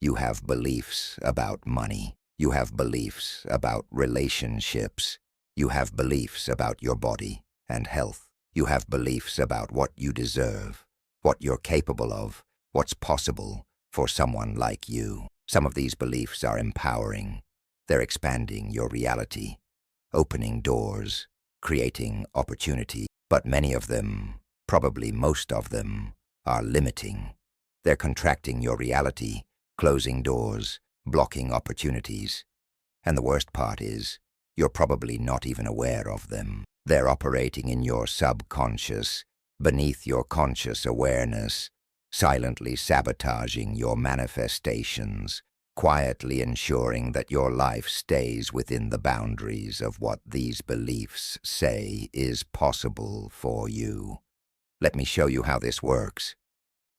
you have beliefs about money. You have beliefs about relationships. You have beliefs about your body and health. You have beliefs about what you deserve, what you're capable of, what's possible for someone like you. Some of these beliefs are empowering. They're expanding your reality, opening doors, creating opportunity. But many of them, probably most of them, are limiting. They're contracting your reality, closing doors, blocking opportunities. And the worst part is, you're probably not even aware of them. They're operating in your subconscious, beneath your conscious awareness, silently sabotaging your manifestations, quietly ensuring that your life stays within the boundaries of what these beliefs say is possible for you. Let me show you how this works.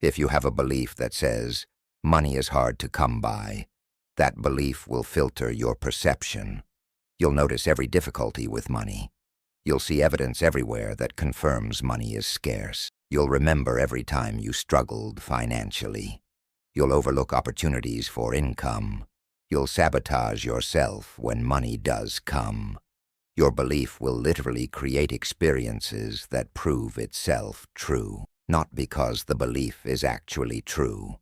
If you have a belief that says, money is hard to come by, that belief will filter your perception. You'll notice every difficulty with money. You'll see evidence everywhere that confirms money is scarce. You'll remember every time you struggled financially. You'll overlook opportunities for income. You'll sabotage yourself when money does come. Your belief will literally create experiences that prove itself true, not because the belief is actually true,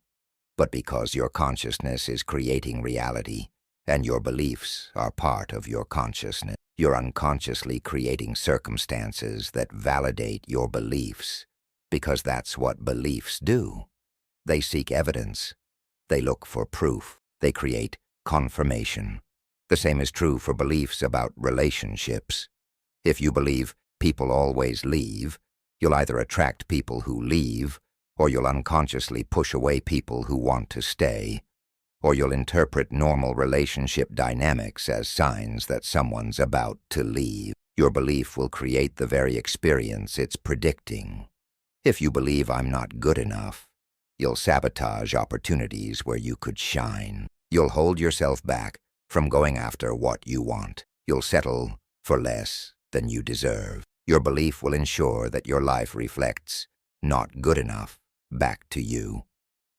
but because your consciousness is creating reality, and your beliefs are part of your consciousness. You're unconsciously creating circumstances that validate your beliefs, because that's what beliefs do. They seek evidence. They look for proof. They create confirmation. The same is true for beliefs about relationships. If you believe people always leave, you'll either attract people who leave, or you'll unconsciously push away people who want to stay, or you'll interpret normal relationship dynamics as signs that someone's about to leave. Your belief will create the very experience it's predicting. If you believe I'm not good enough, you'll sabotage opportunities where you could shine. You'll hold yourself back from going after what you want. You'll settle for less than you deserve. Your belief will ensure that your life reflects not good enough back to you.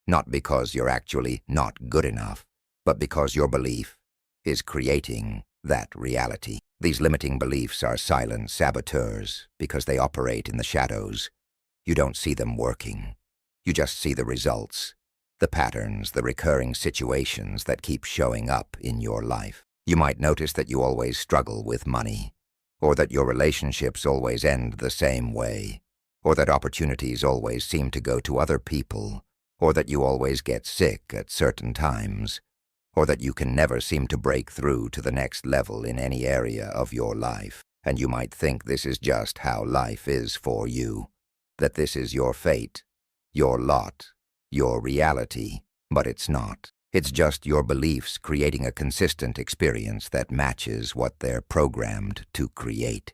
Not because you're actually not good enough, but because your belief is creating that reality. These limiting beliefs are silent saboteurs because they operate in the shadows. You don't see them working. You just see the results, the patterns, the recurring situations that keep showing up in your life. You might notice that you always struggle with money, or that your relationships always end the same way, or that opportunities always seem to go to other people, or that you always get sick at certain times, or that you can never seem to break through to the next level in any area of your life. And you might think this is just how life is for you, that this is your fate, your lot, your reality, but it's not. It's just your beliefs creating a consistent experience that matches what they're programmed to create.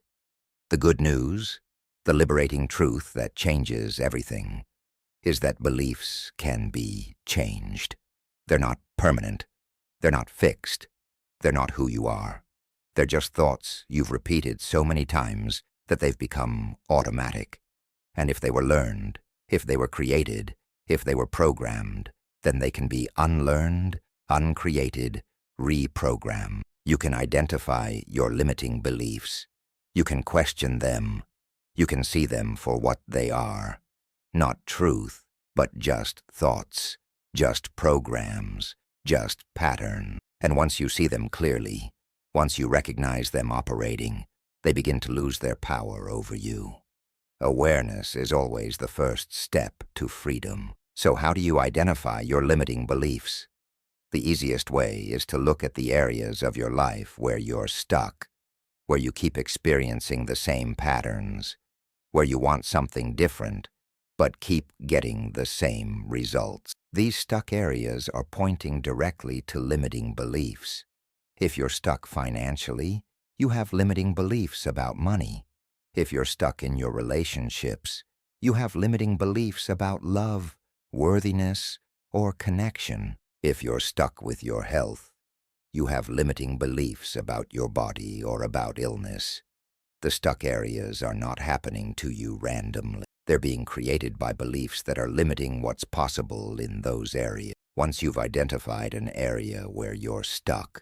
The good news, the liberating truth that changes everything, is that beliefs can be changed. They're not permanent. They're not fixed. They're not who you are. They're just thoughts you've repeated so many times that they've become automatic. And if they were learned, if they were created, if they were programmed, then they can be unlearned, uncreated, reprogrammed. You can identify your limiting beliefs. You can question them. You can see them for what they are. Not truth, but just thoughts, just programs, just pattern. And once you see them clearly, once you recognize them operating, they begin to lose their power over you. Awareness is always the first step to freedom. So how do you identify your limiting beliefs? The easiest way is to look at the areas of your life where you're stuck, where you keep experiencing the same patterns, where you want something different, but keep getting the same results. These stuck areas are pointing directly to limiting beliefs. If you're stuck financially, you have limiting beliefs about money. If you're stuck in your relationships, you have limiting beliefs about love, worthiness, or connection. If you're stuck with your health, you have limiting beliefs about your body or about illness. The stuck areas are not happening to you randomly. They're being created by beliefs that are limiting what's possible in those areas. Once you've identified an area where you're stuck,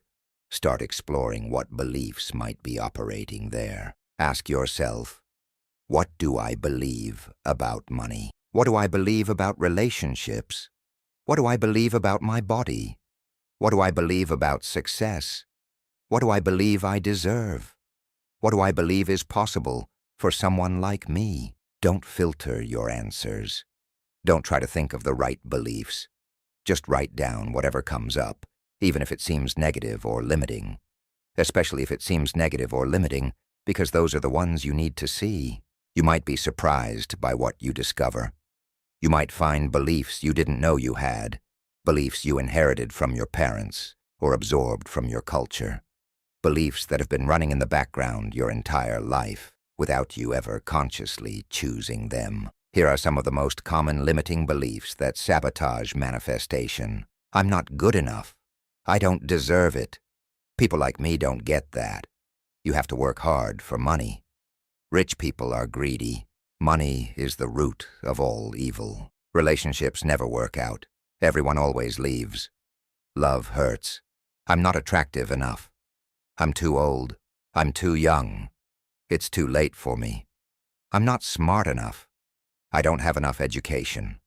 start exploring what beliefs might be operating there. Ask yourself, what do I believe about money? What do I believe about relationships? What do I believe about my body? What do I believe about success? What do I believe I deserve? What do I believe is possible for someone like me? Don't filter your answers. Don't try to think of the right beliefs. Just write down whatever comes up, even if it seems negative or limiting. Especially if it seems negative or limiting, because those are the ones you need to see. You might be surprised by what you discover. You might find beliefs you didn't know you had, beliefs you inherited from your parents or absorbed from your culture, beliefs that have been running in the background your entire life without you ever consciously choosing them. Here are some of the most common limiting beliefs that sabotage manifestation. I'm not good enough. I don't deserve it. People like me don't get that. You have to work hard for money. Rich people are greedy. Money is the root of all evil. Relationships never work out. Everyone always leaves. Love hurts. I'm not attractive enough. I'm too old. I'm too young. It's too late for me. I'm not smart enough. I don't have enough education.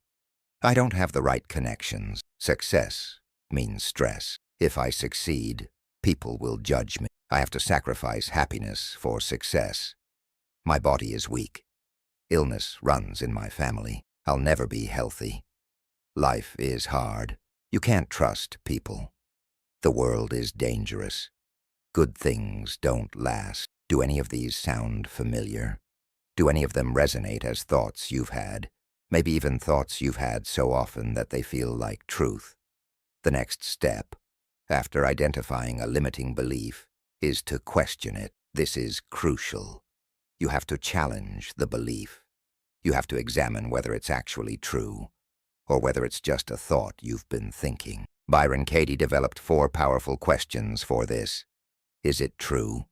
I don't have the right connections. Success means stress. If I succeed, people will judge me. I have to sacrifice happiness for success. My body is weak. Illness runs in my family. I'll never be healthy. Life is hard. You can't trust people. The world is dangerous. Good things don't last. Do any of these sound familiar? Do any of them resonate as thoughts you've had? Maybe even thoughts you've had so often that they feel like truth. The next step, after identifying a limiting belief, is to question it. This is crucial. You have to challenge the belief. You have to examine whether it's actually true, or whether it's just a thought you've been thinking. Byron Katie developed 4 powerful questions for this. Is it true?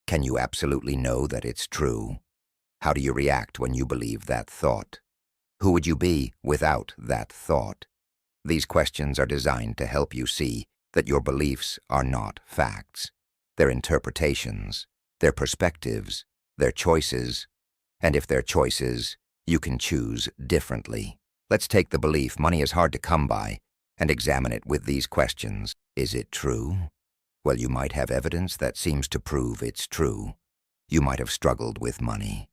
Can you absolutely know that it's true? How do you react when you believe that thought? Who would you be without that thought? These questions are designed to help you see that your beliefs are not facts. They're interpretations, they're perspectives, they're choices, and if they're choices, you can choose differently. Let's take the belief money is hard to come by and examine it with these questions. Is it true? Well, you might have evidence that seems to prove it's true. You might have struggled with money.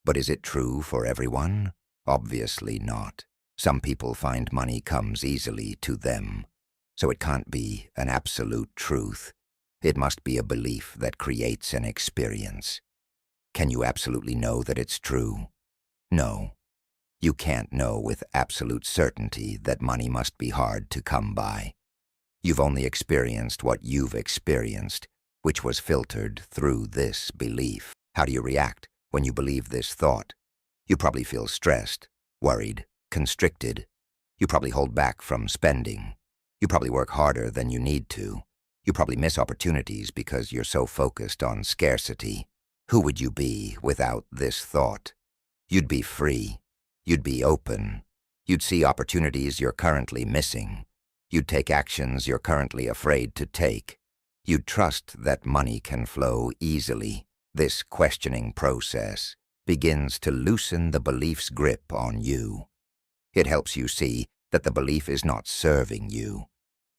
But is it true for everyone? Obviously not. Some people find money comes easily to them. So it can't be an absolute truth. It must be a belief that creates an experience. Can you absolutely know that it's true? No. You can't know with absolute certainty that money must be hard to come by. You've only experienced what you've experienced, which was filtered through this belief. How do you react when you believe this thought? You probably feel stressed, worried, constricted. You probably hold back from spending. You probably work harder than you need to. You probably miss opportunities because you're so focused on scarcity. Who would you be without this thought? You'd be free. You'd be open. You'd see opportunities you're currently missing. You'd take actions you're currently afraid to take. You'd trust that money can flow easily. This questioning process begins to loosen the belief's grip on you. It helps you see that the belief is not serving you,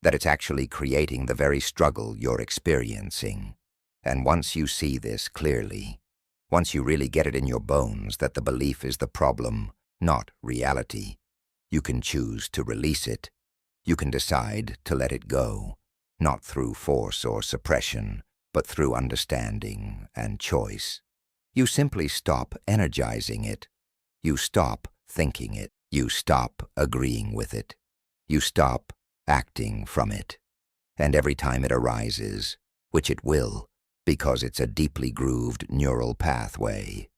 that it's actually creating the very struggle you're experiencing. And once you see this clearly, once you really get it in your bones that the belief is the problem, not reality, you can choose to release it. You can decide to let it go, not through force or suppression, but through understanding and choice. You simply stop energizing it. You stop thinking it. You stop agreeing with it. You stop acting from it. And every time it arises, which it will, because it's a deeply grooved neural pathway,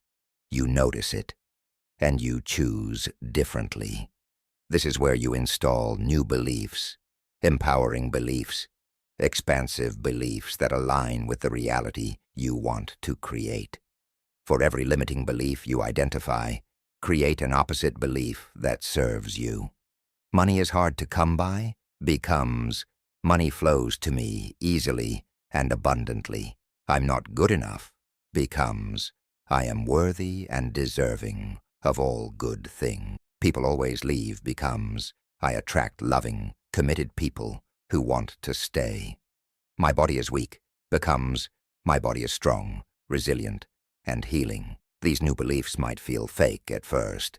you notice it, and you choose differently. This is where you install new beliefs, empowering beliefs, expansive beliefs that align with the reality you want to create. For every limiting belief you identify, create an opposite belief that serves you. Money is hard to come by becomes money flows to me easily and abundantly. I'm not good enough becomes I am worthy and deserving of all good things. People always leave becomes I attract loving, committed people who want to stay. My body is weak becomes my body is strong, resilient, and healing. These new beliefs might feel fake at first.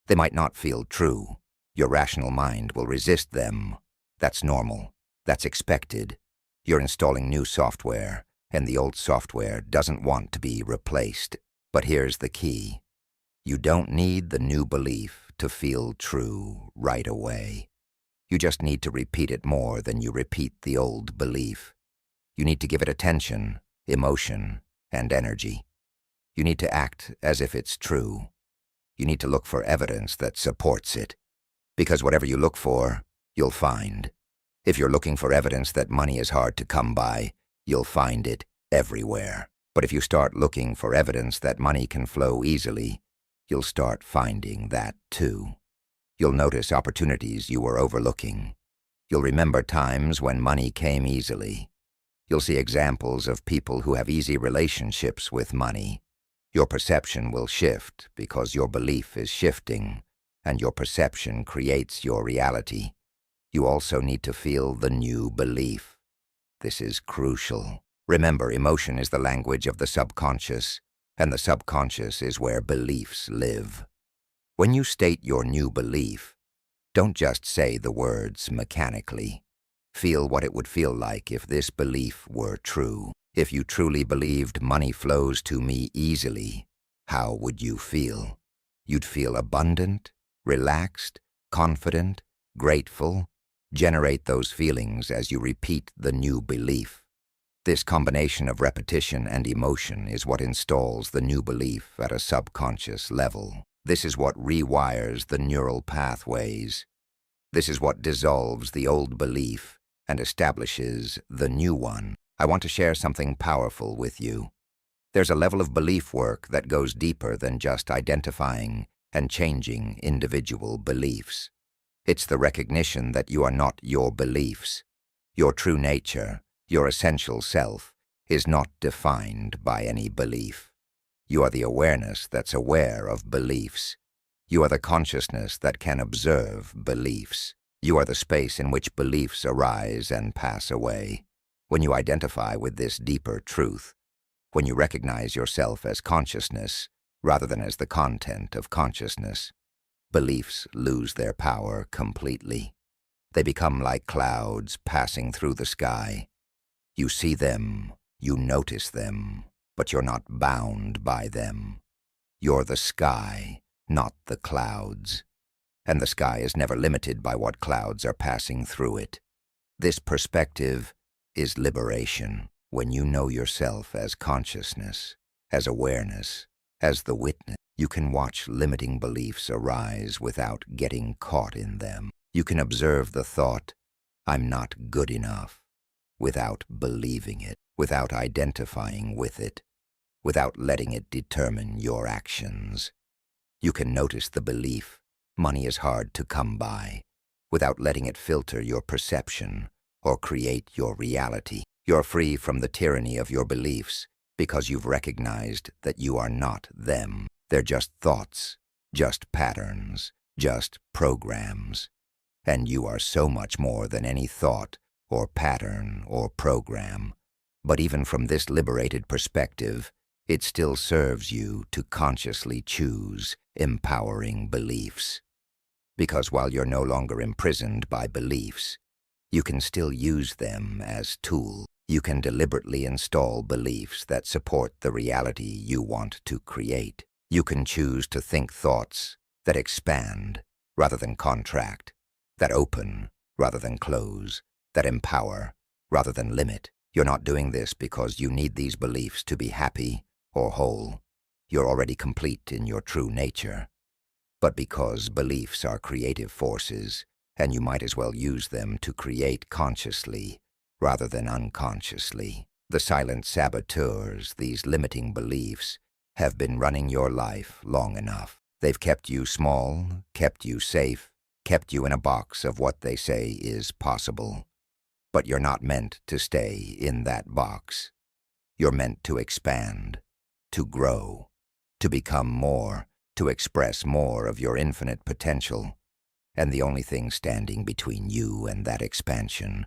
They might not feel true. Your rational mind will resist them. That's normal. That's expected. You're installing new software, and the old software doesn't want to be replaced. But here's the key. You don't need the new belief to feel true right away. You just need to repeat it more than you repeat the old belief. You need to give it attention, emotion, and energy. You need to act as if it's true. You need to look for evidence that supports it. Because whatever you look for, you'll find. If you're looking for evidence that money is hard to come by, you'll find it everywhere. But if you start looking for evidence that money can flow easily, you'll start finding that too. You'll notice opportunities you were overlooking. You'll remember times when money came easily. You'll see examples of people who have easy relationships with money. Your perception will shift because your belief is shifting, and your perception creates your reality. You also need to feel the new belief. This is crucial. Remember, emotion is the language of the subconscious, and the subconscious is where beliefs live. When you state your new belief, don't just say the words mechanically. Feel what it would feel like if this belief were true. If you truly believed money flows to me easily, how would you feel? You'd feel abundant, relaxed, confident, grateful. Generate those feelings as you repeat the new belief. This combination of repetition and emotion is what installs the new belief at a subconscious level. This is what rewires the neural pathways. This is what dissolves the old belief and establishes the new one. I want to share something powerful with you. There's a level of belief work that goes deeper than just identifying and changing individual beliefs. It's the recognition that you are not your beliefs. Your true nature, your essential self, is not defined by any belief. You are the awareness that's aware of beliefs. You are the consciousness that can observe beliefs. You are the space in which beliefs arise and pass away. When you identify with this deeper truth, when you recognize yourself as consciousness rather than as the content of consciousness, beliefs lose their power completely. They become like clouds passing through the sky. You see them, you notice them, but you're not bound by them. You're the sky, not the clouds. And the sky is never limited by what clouds are passing through it. This perspective is liberation. When you know yourself as consciousness, as awareness, as the witness, you can watch limiting beliefs arise without getting caught in them. You can observe the thought, "I'm not good enough," without believing it, without identifying with it, without letting it determine your actions. You can notice the belief, "Money is hard to come by," without letting it filter your perception or create your reality. You're free from the tyranny of your beliefs because you've recognized that you are not them. They're just thoughts, just patterns, just programs. And you are so much more than any thought or pattern or program. But even from this liberated perspective, it still serves you to consciously choose empowering beliefs. Because while you're no longer imprisoned by beliefs, you can still use them as tools. You can deliberately install beliefs that support the reality you want to create. You can choose to think thoughts that expand rather than contract, that open rather than close, that empower rather than limit. You're not doing this because you need these beliefs to be happy or whole. You're already complete in your true nature. But because beliefs are creative forces, and you might as well use them to create consciously rather than unconsciously. The silent saboteurs, these limiting beliefs, have been running your life long enough. They've kept you small, kept you safe, kept you in a box of what they say is possible. But you're not meant to stay in that box. You're meant to expand, to grow, to become more, to express more of your infinite potential. And the only thing standing between you and that expansion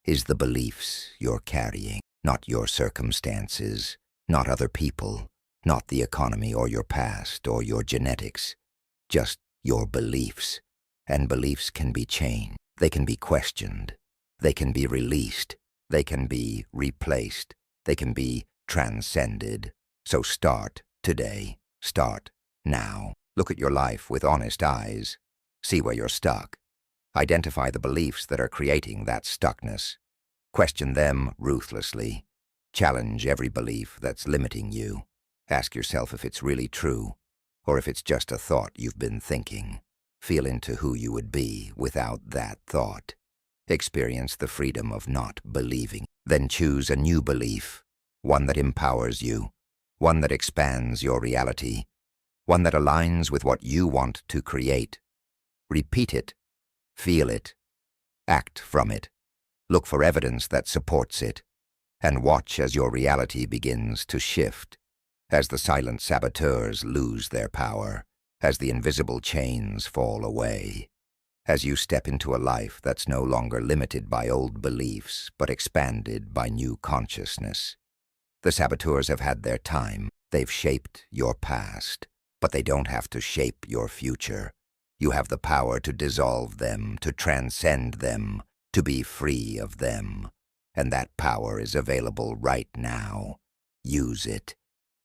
is the beliefs you're carrying, not your circumstances, not other people, not the economy or your past or your genetics, just your beliefs. And beliefs can be changed, they can be questioned, they can be released, they can be replaced, they can be transcended. So start today, start now. Look at your life with honest eyes. See where you're stuck. Identify the beliefs that are creating that stuckness. Question them ruthlessly. Challenge every belief that's limiting you. Ask yourself if it's really true, or if it's just a thought you've been thinking. Feel into who you would be without that thought. Experience the freedom of not believing. Then choose a new belief, one that empowers you, one that expands your reality, one that aligns with what you want to create. Repeat it. Feel it. Act from it. Look for evidence that supports it. And watch as your reality begins to shift, as the silent saboteurs lose their power, as the invisible chains fall away, as you step into a life that's no longer limited by old beliefs, but expanded by new consciousness. The saboteurs have had their time. They've shaped your past, but they don't have to shape your future. You have the power to dissolve them, to transcend them, to be free of them. And that power is available right now. Use it.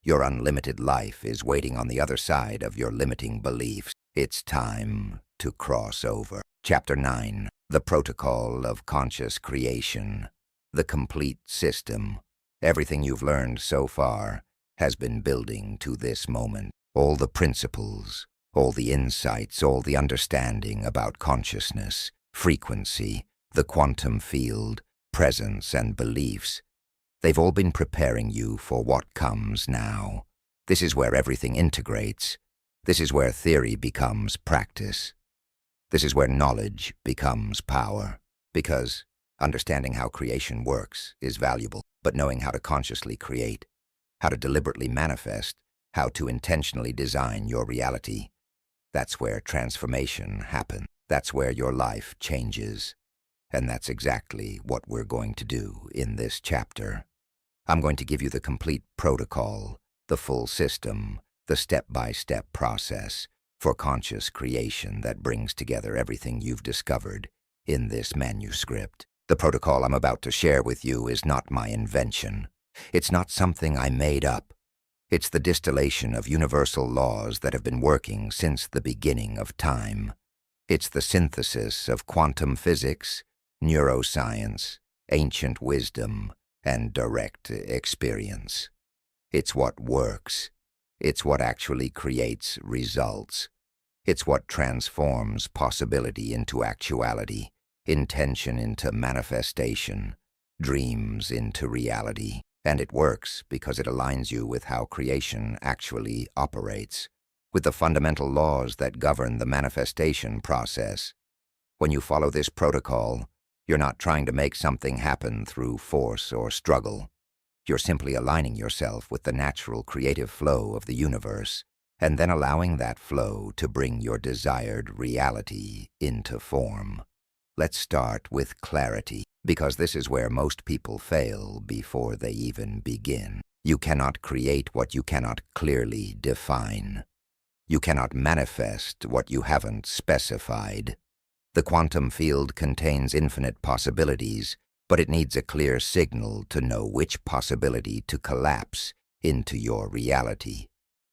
Your unlimited life is waiting on the other side of your limiting beliefs. It's time to cross over. Chapter 9. The Protocol of Conscious Creation. The complete system. Everything you've learned so far has been building to this moment. All the principles, all the insights, all the understanding about consciousness, frequency, the quantum field, presence, and beliefs. They've all been preparing you for what comes now. This is where everything integrates. This is where theory becomes practice. This is where knowledge becomes power. Because understanding how creation works is valuable, but knowing how to consciously create, how to deliberately manifest, how to intentionally design your reality, that's where transformation happens. That's where your life changes. And that's exactly what we're going to do in this chapter. I'm going to give you the complete protocol, the full system, the step-by-step process for conscious creation that brings together everything you've discovered in this manuscript. The protocol I'm about to share with you is not my invention. It's not something I made up. It's the distillation of universal laws that have been working since the beginning of time. It's the synthesis of quantum physics, neuroscience, ancient wisdom, and direct experience. It's what works. It's what actually creates results. It's what transforms possibility into actuality, intention into manifestation, dreams into reality. And it works because it aligns you with how creation actually operates, with the fundamental laws that govern the manifestation process. When you follow this protocol, you're not trying to make something happen through force or struggle. You're simply aligning yourself with the natural creative flow of the universe, and then allowing that flow to bring your desired reality into form. Let's start with clarity, because this is where most people fail before they even begin. You cannot create what you cannot clearly define. You cannot manifest what you haven't specified. The quantum field contains infinite possibilities, but it needs a clear signal to know which possibility to collapse into your reality.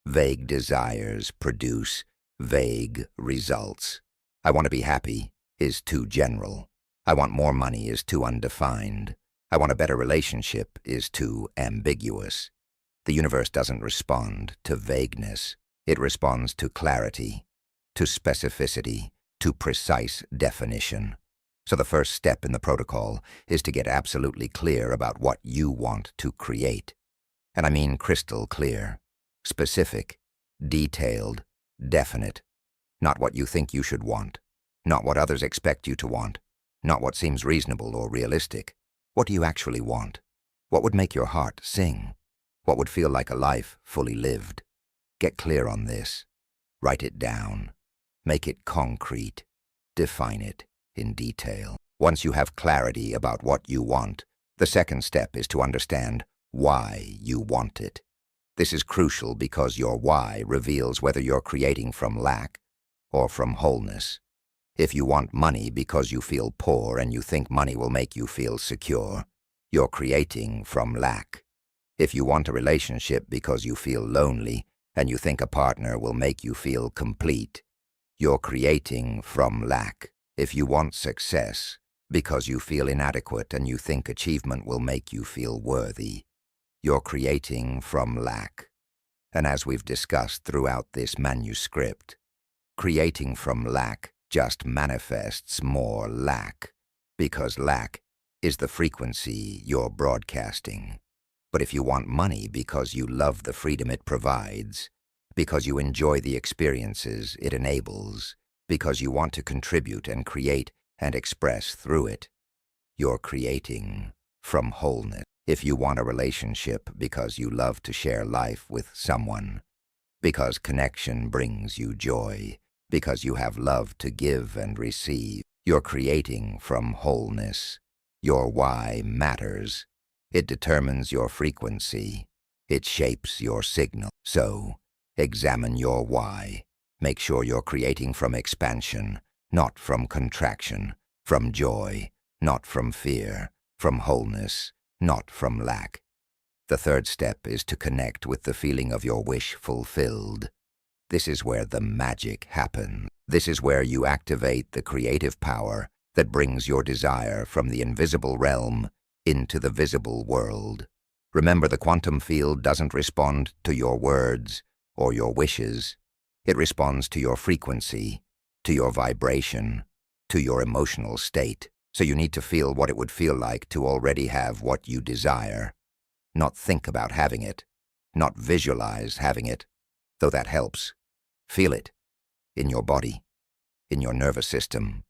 Vague desires produce vague results. I want to be happy is too general. I want more money is too undefined. I want a better relationship is too ambiguous. The universe doesn't respond to vagueness. It responds to clarity, to specificity, to precise definition. So the first step in the protocol is to get absolutely clear about what you want to create. And I mean crystal clear, specific, detailed, definite. Not what you think you should want, not what others expect you to want, not what seems reasonable or realistic. What do you actually want? What would make your heart sing? What would feel like a life fully lived? Get clear on this. Write it down. Make it concrete. Define it in detail. Once you have clarity about what you want, the second step is to understand why you want it. This is crucial because your why reveals whether you're creating from lack or from wholeness. If you want money because you feel poor and you think money will make you feel secure, you're creating from lack. If you want a relationship because you feel lonely and you think a partner will make you feel complete, you're creating from lack. If you want success because you feel inadequate and you think achievement will make you feel worthy, you're creating from lack. And as we've discussed throughout this manuscript, creating from lack just manifests more lack, because lack is the frequency you're broadcasting. But if you want money because you love the freedom it provides, because you enjoy the experiences it enables, because you want to contribute and create and express through it, you're creating from wholeness. If you want a relationship because you love to share life with someone, because connection brings you joy, because you have love to give and receive, you're creating from wholeness. Your why matters. It determines your frequency. It shapes your signal. So, examine your why. Make sure you're creating from expansion, not from contraction, from joy, not from fear, from wholeness, not from lack. The third step is to connect with the feeling of your wish fulfilled. This is where the magic happens. This is where you activate the creative power that brings your desire from the invisible realm into the visible world. Remember, the quantum field doesn't respond to your words or your wishes. It responds to your frequency, to your vibration, to your emotional state. So you need to feel what it would feel like to already have what you desire. Not think about having it, not visualize having it, though that helps. Feel it in your body. in your nervous system,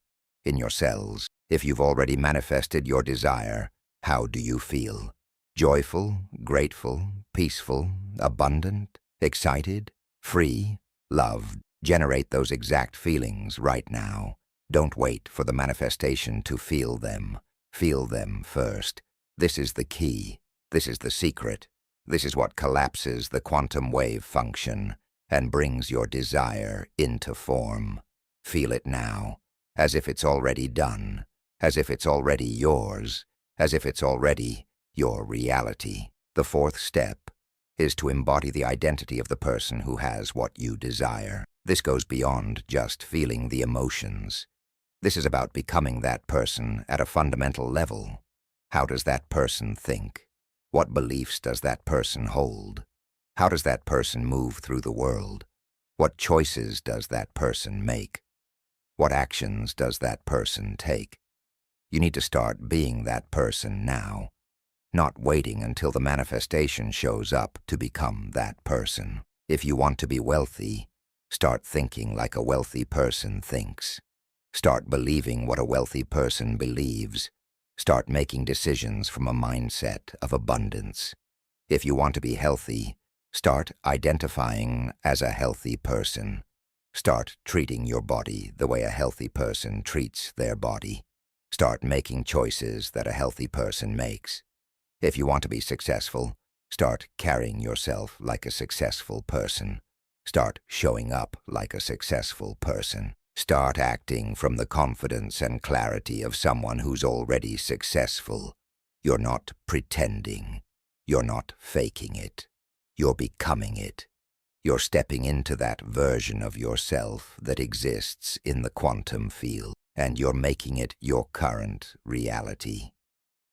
in your cells. If you've already manifested your desire, how do you feel? Joyful, grateful, peaceful, abundant, excited, free, loved. Generate those exact feelings right now. Don't wait for the manifestation to feel them. Feel them first. This is the key. This is the secret. This is what collapses the quantum wave function and brings your desire into form. Feel it now, as if it's already done, as if it's already yours, as if it's already your reality. The fourth step is to embody the identity of the person who has what you desire. This goes beyond just feeling the emotions. This is about becoming that person at a fundamental level. How does that person think? What beliefs does that person hold? How does that person move through the world? What choices does that person make? What actions does that person take? You need to start being that person now, not waiting until the manifestation shows up to become that person. If you want to be wealthy, start thinking like a wealthy person thinks. Start believing what a wealthy person believes. Start making decisions from a mindset of abundance. If you want to be healthy, start identifying as a healthy person. Start treating your body the way a healthy person treats their body. Start making choices that a healthy person makes. If you want to be successful, start carrying yourself like a successful person. Start showing up like a successful person. Start acting from the confidence and clarity of someone who's already successful. You're not pretending. You're not faking it. You're becoming it. You're stepping into that version of yourself that exists in the quantum field, and you're making it your current reality.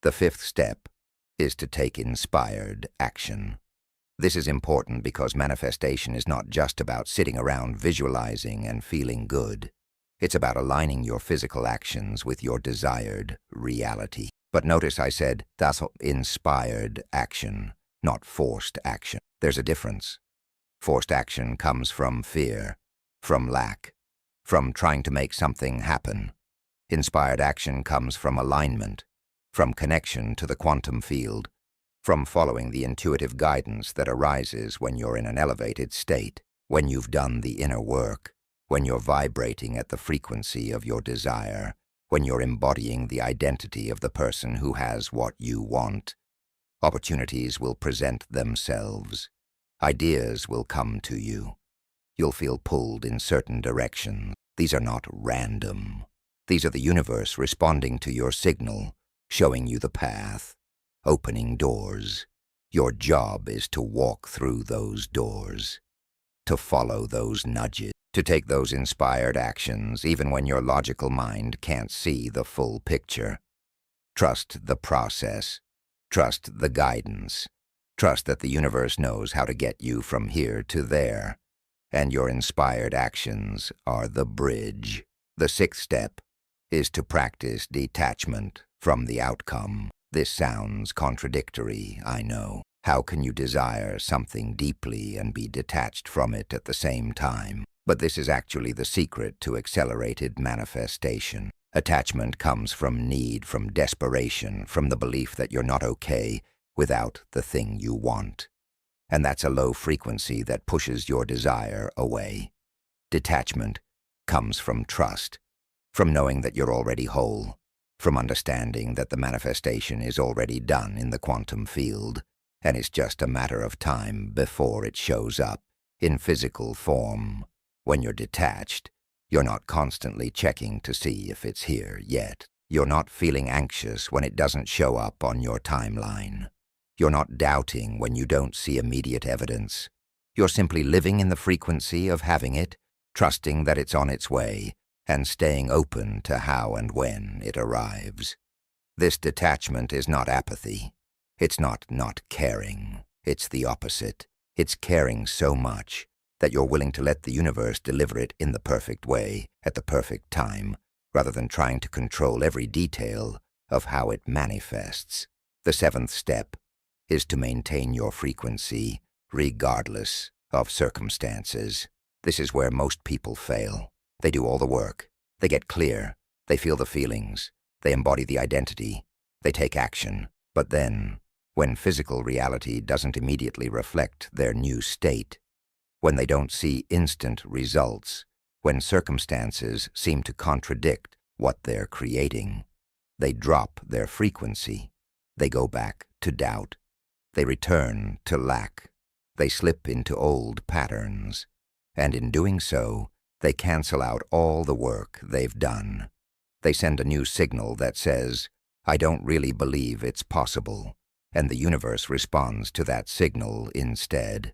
The fifth step is to take inspired action. This is important because manifestation is not just about sitting around visualizing and feeling good. It's about aligning your physical actions with your desired reality. But notice I said that's inspired action, not forced action. There's a difference. Forced action comes from fear, from lack, from trying to make something happen. Inspired action comes from alignment, from connection to the quantum field, from following the intuitive guidance that arises when you're in an elevated state, when you've done the inner work, when you're vibrating at the frequency of your desire, when you're embodying the identity of the person who has what you want. Opportunities will present themselves. Ideas will come to you. You'll feel pulled in certain directions. These are not random. These are the universe responding to your signal, showing you the path, opening doors. Your job is to walk through those doors, to follow those nudges, to take those inspired actions even when your logical mind can't see the full picture. Trust the process. Trust the guidance. Trust that the universe knows how to get you from here to there, and your inspired actions are the bridge. The sixth step is to practice detachment from the outcome. This sounds contradictory, I know. How can you desire something deeply and be detached from it at the same time? But this is actually the secret to accelerated manifestation. Attachment comes from need, from desperation, from the belief that you're not okay without the thing you want. And that's a low frequency that pushes your desire away. Detachment comes from trust, from knowing that you're already whole, from understanding that the manifestation is already done in the quantum field, and it's just a matter of time before it shows up in physical form. When you're detached, you're not constantly checking to see if it's here yet. You're not feeling anxious when it doesn't show up on your timeline. You're not doubting when you don't see immediate evidence. You're simply living in the frequency of having it, trusting that it's on its way, and staying open to how and when it arrives. This detachment is not apathy. It's not caring. It's the opposite. It's caring so much that you're willing to let the universe deliver it in the perfect way, at the perfect time, rather than trying to control every detail of how it manifests. The seventh step is to maintain your frequency regardless of circumstances. This is where most people fail. They do all the work. They get clear, they feel the feelings, they embody the identity, they take action. But then, when physical reality doesn't immediately reflect their new state, when they don't see instant results, when circumstances seem to contradict what they're creating, they drop their frequency. They go back to doubt. They return to lack. They slip into old patterns. And in doing so, they cancel out all the work they've done. They send a new signal that says, "I don't really believe it's possible," and the universe responds to that signal instead.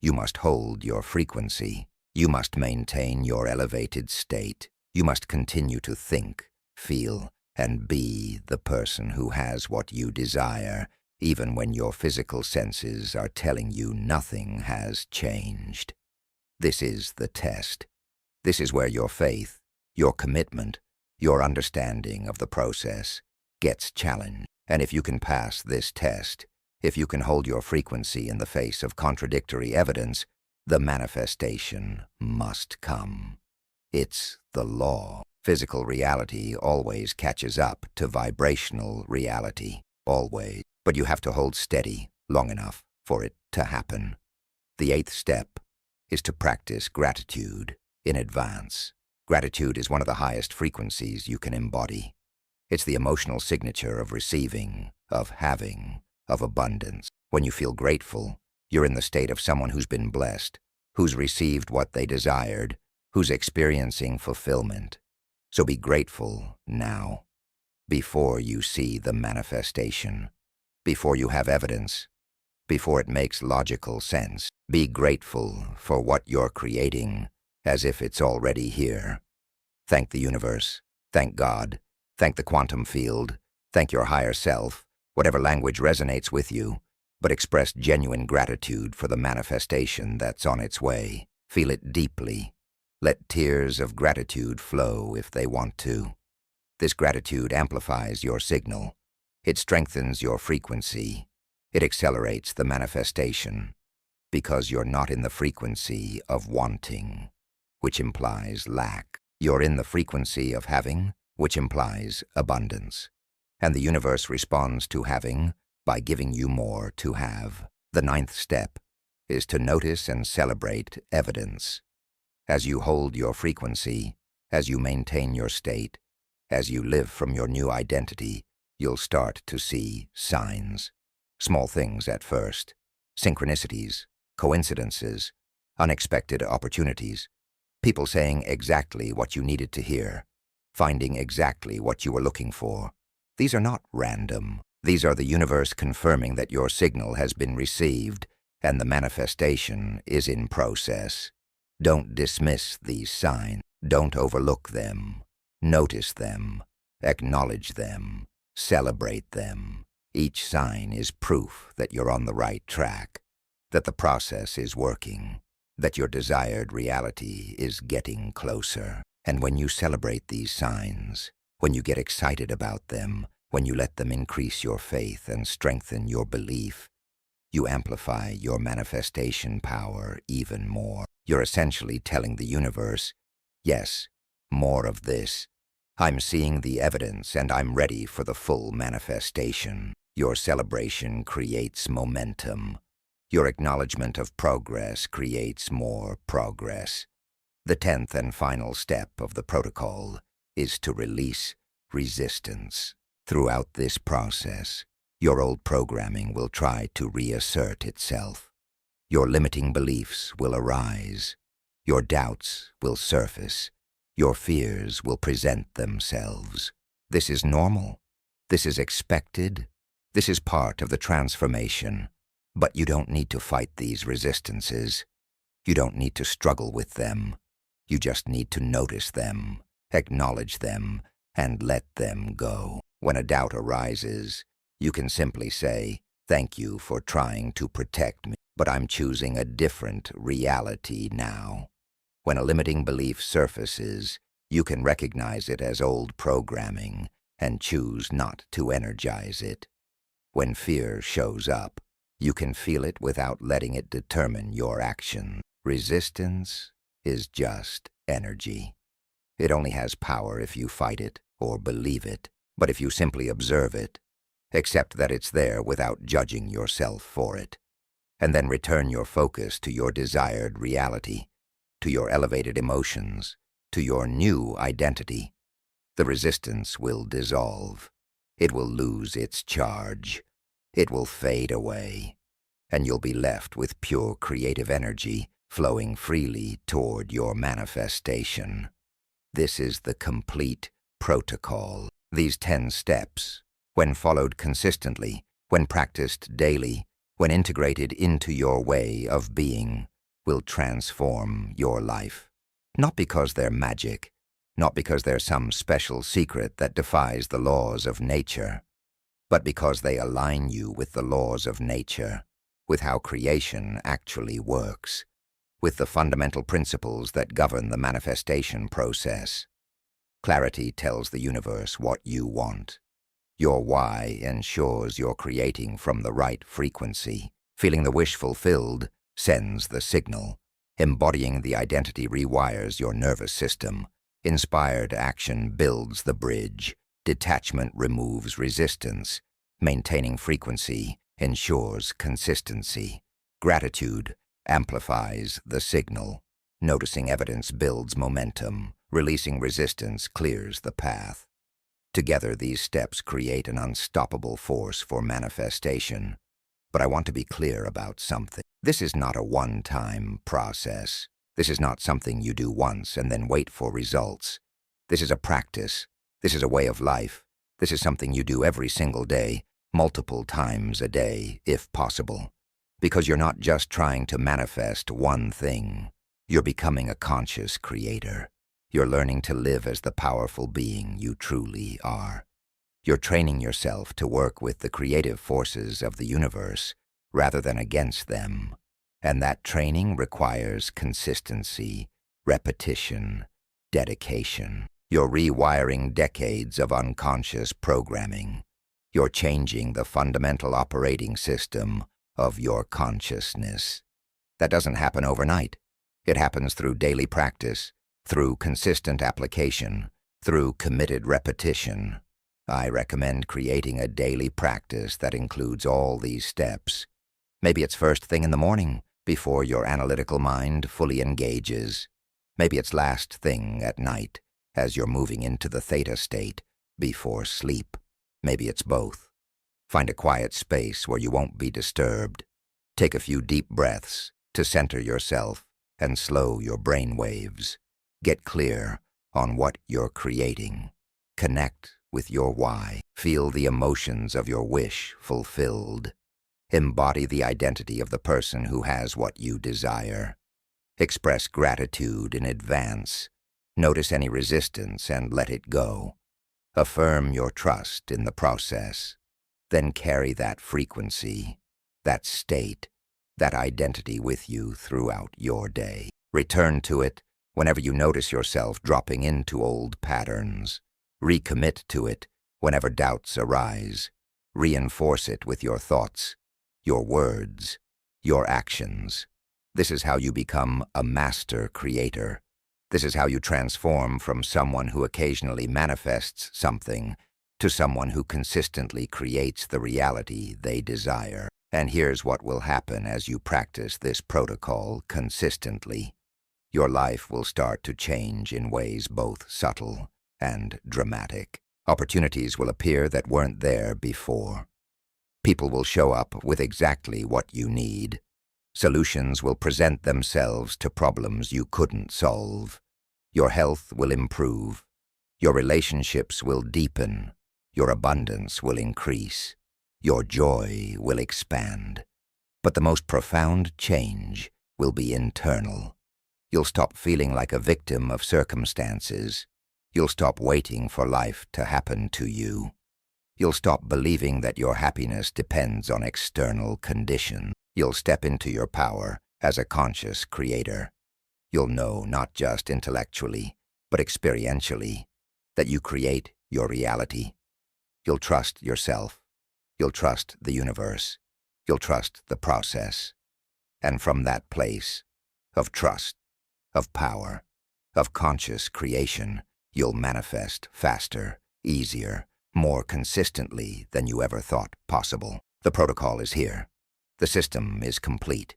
You must hold your frequency. You must maintain your elevated state. You must continue to think, feel, and be the person who has what you desire, even when your physical senses are telling you nothing has changed. This is the test. This is where your faith, your commitment, your understanding of the process gets challenged. And if you can pass this test, if you can hold your frequency in the face of contradictory evidence, the manifestation must come. It's the law. Physical reality always catches up to vibrational reality, always. But you have to hold steady long enough for it to happen. The 8th step is to practice gratitude in advance. Gratitude is one of the highest frequencies you can embody. It's the emotional signature of receiving, of having, of abundance. When you feel grateful, you're in the state of someone who's been blessed, who's received what they desired, who's experiencing fulfillment. So be grateful now, before you see the manifestation, before you have evidence, before it makes logical sense. Be grateful for what you're creating as if it's already here. Thank the universe, thank God, thank the quantum field, thank your higher self, whatever language resonates with you, but express genuine gratitude for the manifestation that's on its way. Feel it deeply. Let tears of gratitude flow if they want to. This gratitude amplifies your signal. It strengthens your frequency. It accelerates the manifestation, because you're not in the frequency of wanting, which implies lack. You're in the frequency of having, which implies abundance. And the universe responds to having by giving you more to have. The 9th step is to notice and celebrate evidence. As you hold your frequency, as you maintain your state, as you live from your new identity, you'll start to see signs. Small things at first, synchronicities, coincidences, unexpected opportunities, people saying exactly what you needed to hear, finding exactly what you were looking for. These are not random. These are the universe confirming that your signal has been received and the manifestation is in process. Don't dismiss these signs. Don't overlook them. Notice them. Acknowledge them. Celebrate them. Each sign is proof that you're on the right track, that the process is working, that your desired reality is getting closer. And when you celebrate these signs, when you get excited about them, when you let them increase your faith and strengthen your belief, you amplify your manifestation power even more. You're essentially telling the universe, yes, more of this. I'm seeing the evidence and I'm ready for the full manifestation. Your celebration creates momentum. Your acknowledgement of progress creates more progress. The 10th and final step of the protocol is to release resistance. Throughout this process, your old programming will try to reassert itself. Your limiting beliefs will arise. Your doubts will surface. Your fears will present themselves. This is normal. This is expected. This is part of the transformation. But you don't need to fight these resistances. You don't need to struggle with them. You just need to notice them, acknowledge them, and let them go. When a doubt arises, you can simply say, "Thank you for trying to protect me, but I'm choosing a different reality now." When a limiting belief surfaces, you can recognize it as old programming and choose not to energize it. When fear shows up, you can feel it without letting it determine your action. Resistance is just energy. It only has power if you fight it or believe it. But if you simply observe it, accept that it's there without judging yourself for it, and then return your focus to your desired reality, to your elevated emotions, to your new identity, the resistance will dissolve. It will lose its charge. It will fade away, and you'll be left with pure creative energy flowing freely toward your manifestation. This is the complete protocol. These 10 steps, when followed consistently, when practiced daily, when integrated into your way of being, will transform your life. Not because they're magic, not because they're some special secret that defies the laws of nature, but because they align you with the laws of nature, with how creation actually works, with the fundamental principles that govern the manifestation process. Clarity tells the universe what you want. Your why ensures you're creating from the right frequency. Feeling the wish fulfilled sends the signal. Embodying the identity rewires your nervous system. Inspired action builds the bridge. Detachment removes resistance. Maintaining frequency ensures consistency. Gratitude amplifies the signal. Noticing evidence builds momentum. Releasing resistance clears the path. Together, these steps create an unstoppable force for manifestation. But I want to be clear about something. This is not a one-time process. This is not something you do once and then wait for results. This is a practice. This is a way of life. This is something you do every single day, multiple times a day, if possible. Because you're not just trying to manifest one thing. You're becoming a conscious creator. You're learning to live as the powerful being you truly are. You're training yourself to work with the creative forces of the universe rather than against them. And that training requires consistency, repetition, dedication. You're rewiring decades of unconscious programming. You're changing the fundamental operating system of your consciousness. That doesn't happen overnight. It happens through daily practice, through consistent application, through committed repetition. I recommend creating a daily practice that includes all these steps. Maybe it's first thing in the morning, before your analytical mind fully engages. Maybe it's last thing at night, as you're moving into the theta state, before sleep. Maybe it's both. Find a quiet space where you won't be disturbed. Take a few deep breaths to center yourself and slow your brain waves. Get clear on what you're creating. Connect with your why. Feel the emotions of your wish fulfilled. Embody the identity of the person who has what you desire. Express gratitude in advance. Notice any resistance and let it go. Affirm your trust in the process. Then carry that frequency, that state, that identity with you throughout your day. Return to it whenever you notice yourself dropping into old patterns. Recommit to it whenever doubts arise. Reinforce it with your thoughts, your words, your actions. This is how you become a master creator. This is how you transform from someone who occasionally manifests something to someone who consistently creates the reality they desire. And here's what will happen as you practice this protocol consistently. Your life will start to change in ways both subtle and dramatic. Opportunities will appear that weren't there before. People will show up with exactly what you need. Solutions will present themselves to problems you couldn't solve. Your health will improve. Your relationships will deepen. Your abundance will increase. Your joy will expand. But the most profound change will be internal. You'll stop feeling like a victim of circumstances. You'll stop waiting for life to happen to you. You'll stop believing that your happiness depends on external conditions. You'll step into your power as a conscious creator. You'll know not just intellectually, but experientially, that you create your reality. You'll trust yourself. You'll trust the universe. You'll trust the process. And from that place of trust, of power, of conscious creation, you'll manifest faster, easier, more consistently than you ever thought possible. The protocol is here. The system is complete.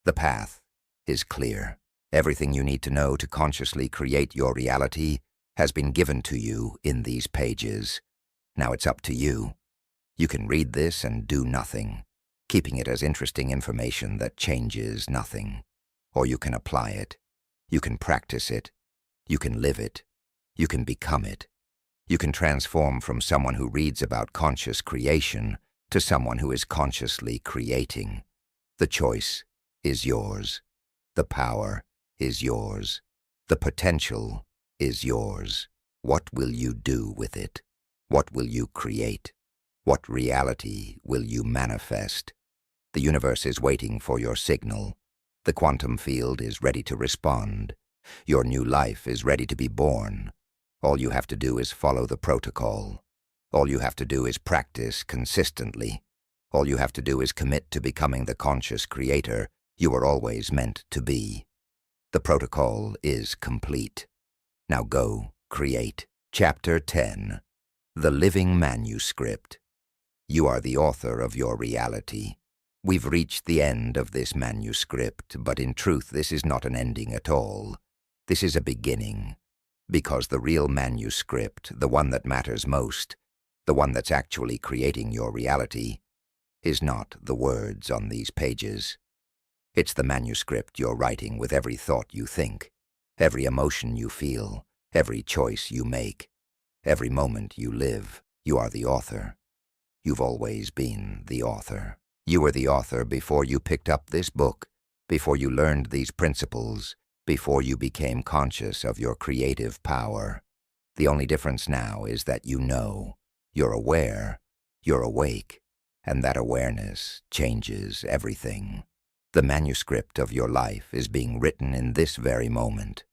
The path is clear. Everything you need to know to consciously create your reality has been given to you in these pages. Now it's up to you. You can read this and do nothing, keeping it as interesting information that changes nothing. Or you can apply it. You can practice it. You can live it. You can become it. You can transform from someone who reads about conscious creation to someone who is consciously creating. The choice is yours. The power is yours. The potential is yours. What will you do with it? What will you create? What reality will you manifest? The universe is waiting for your signal. The quantum field is ready to respond. Your new life is ready to be born. All you have to do is follow the protocol. All you have to do is practice consistently. All you have to do is commit to becoming the conscious creator you were always meant to be. The protocol is complete. Now go create. Chapter 10. The Living Manuscript. You are the author of your reality. We've reached the end of this manuscript, but in truth this is not an ending at all. This is a beginning, because the real manuscript, the one that matters most, the one that's actually creating your reality, is not the words on these pages. It's the manuscript you're writing with every thought you think, every emotion you feel, every choice you make, every moment you live. You are the author. You've always been the author. You were the author before you picked up this book, before you learned these principles, before you became conscious of your creative power. The only difference now is that you know, you're aware, you're awake, and that awareness changes everything. The manuscript of your life is being written in this very moment.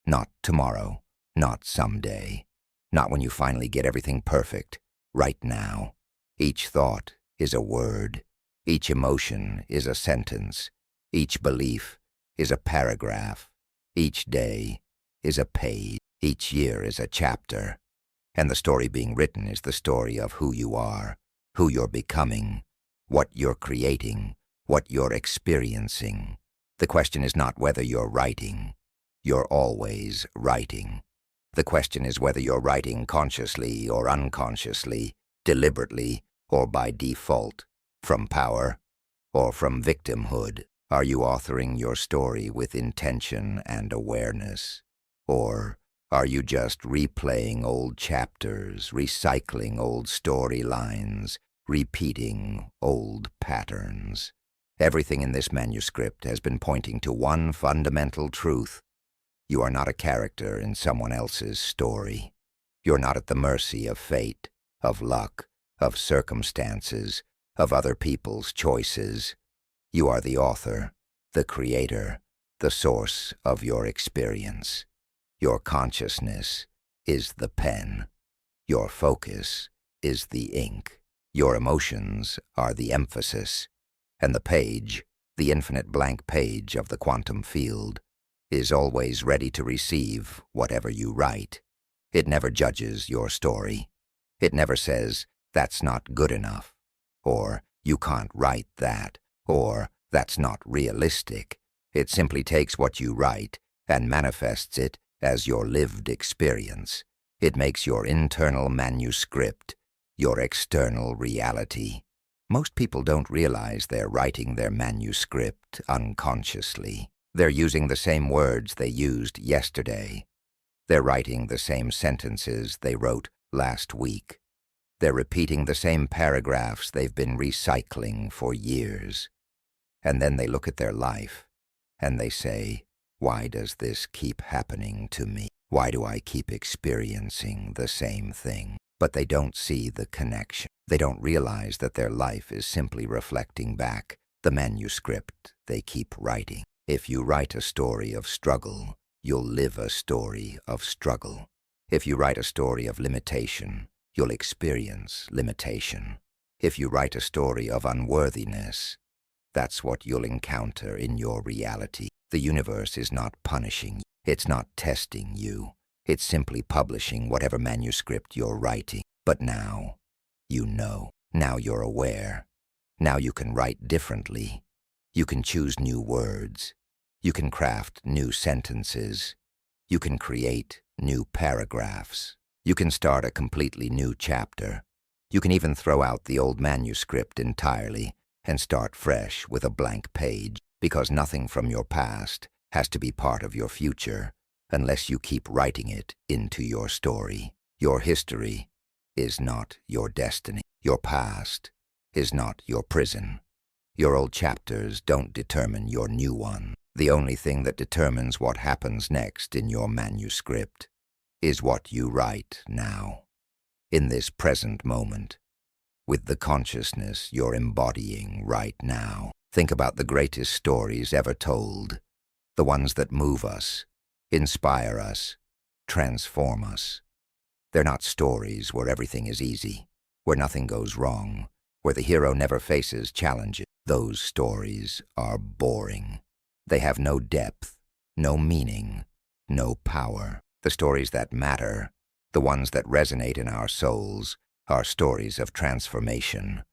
Not tomorrow, not someday, not when you finally get everything perfect, right now. Each thought is a word. Each emotion is a sentence. Each belief is a paragraph. Each day is a page. Each year is a chapter. And the story being written is the story of who you are, who you're becoming, what you're creating, what you're experiencing. The question is not whether you're writing. You're always writing. The question is whether you're writing consciously or unconsciously, deliberately or by default, from power or from victimhood. Are you authoring your story with intention and awareness? Or are you just replaying old chapters, recycling old storylines, repeating old patterns? Everything in this manuscript has been pointing to one fundamental truth. You are not a character in someone else's story. You're not at the mercy of fate, of luck, of circumstances, of other people's choices. You are the author, the creator, the source of your experience. Your consciousness is the pen. Your focus is the ink. Your emotions are the emphasis. And the page, the infinite blank page of the quantum field, is always ready to receive whatever you write. It never judges your story. It never says, "That's not good enough," or "You can't write that," or "That's not realistic." It simply takes what you write and manifests it as your lived experience. It makes your internal manuscript your external reality. Most people don't realize they're writing their manuscript unconsciously. They're using the same words they used yesterday. They're writing the same sentences they wrote last week. They're repeating the same paragraphs they've been recycling for years. And then they look at their life and they say, "Why does this keep happening to me? Why do I keep experiencing the same thing?" But they don't see the connection. They don't realize that their life is simply reflecting back the manuscript they keep writing. If you write a story of struggle, you'll live a story of struggle. If you write a story of limitation, you'll experience limitation. If you write a story of unworthiness, that's what you'll encounter in your reality. The universe is not punishing you. It's not testing you. It's simply publishing whatever manuscript you're writing. But now, you know. Now you're aware. Now you can write differently. You can choose new words. You can craft new sentences. You can create new paragraphs. You can start a completely new chapter. You can even throw out the old manuscript entirely and start fresh with a blank page, because nothing from your past has to be part of your future unless you keep writing it into your story. Your history is not your destiny. Your past is not your prison. Your old chapters don't determine your new one. The only thing that determines what happens next in your manuscript is what you write now, in this present moment, with the consciousness you're embodying right now. Think about the greatest stories ever told, the ones that move us, inspire us, transform us. They're not stories where everything is easy, where nothing goes wrong, where the hero never faces challenges. Those stories are boring. They have no depth, no meaning, no power. The stories that matter, the ones that resonate in our souls, are stories of transformation.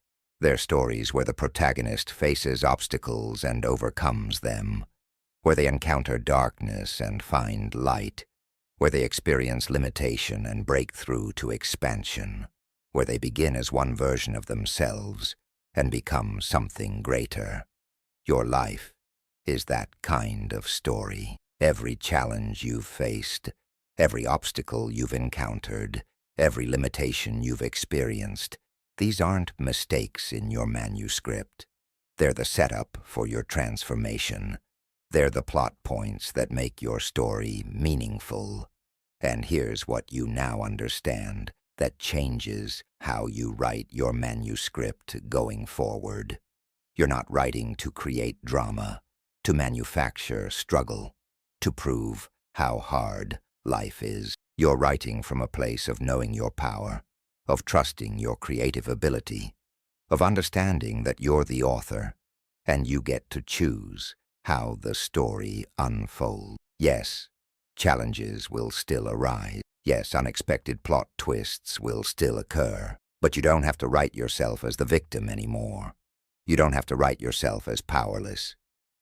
They're stories where the protagonist faces obstacles and overcomes them, where they encounter darkness and find light, where they experience limitation and break through to expansion, where they begin as one version of themselves and become something greater. Your life is that kind of story. Every challenge you've faced, every obstacle you've encountered, every limitation you've experienced, these aren't mistakes in your manuscript. They're the setup for your transformation. They're the plot points that make your story meaningful. And here's what you now understand that changes how you write your manuscript going forward. You're not writing to create drama, to manufacture struggle, to prove how hard life is. You're writing from a place of knowing your power, of trusting your creative ability, of understanding that you're the author, and you get to choose how the story unfolds. Yes, challenges will still arise. Yes, unexpected plot twists will still occur. But you don't have to write yourself as the victim anymore. You don't have to write yourself as powerless.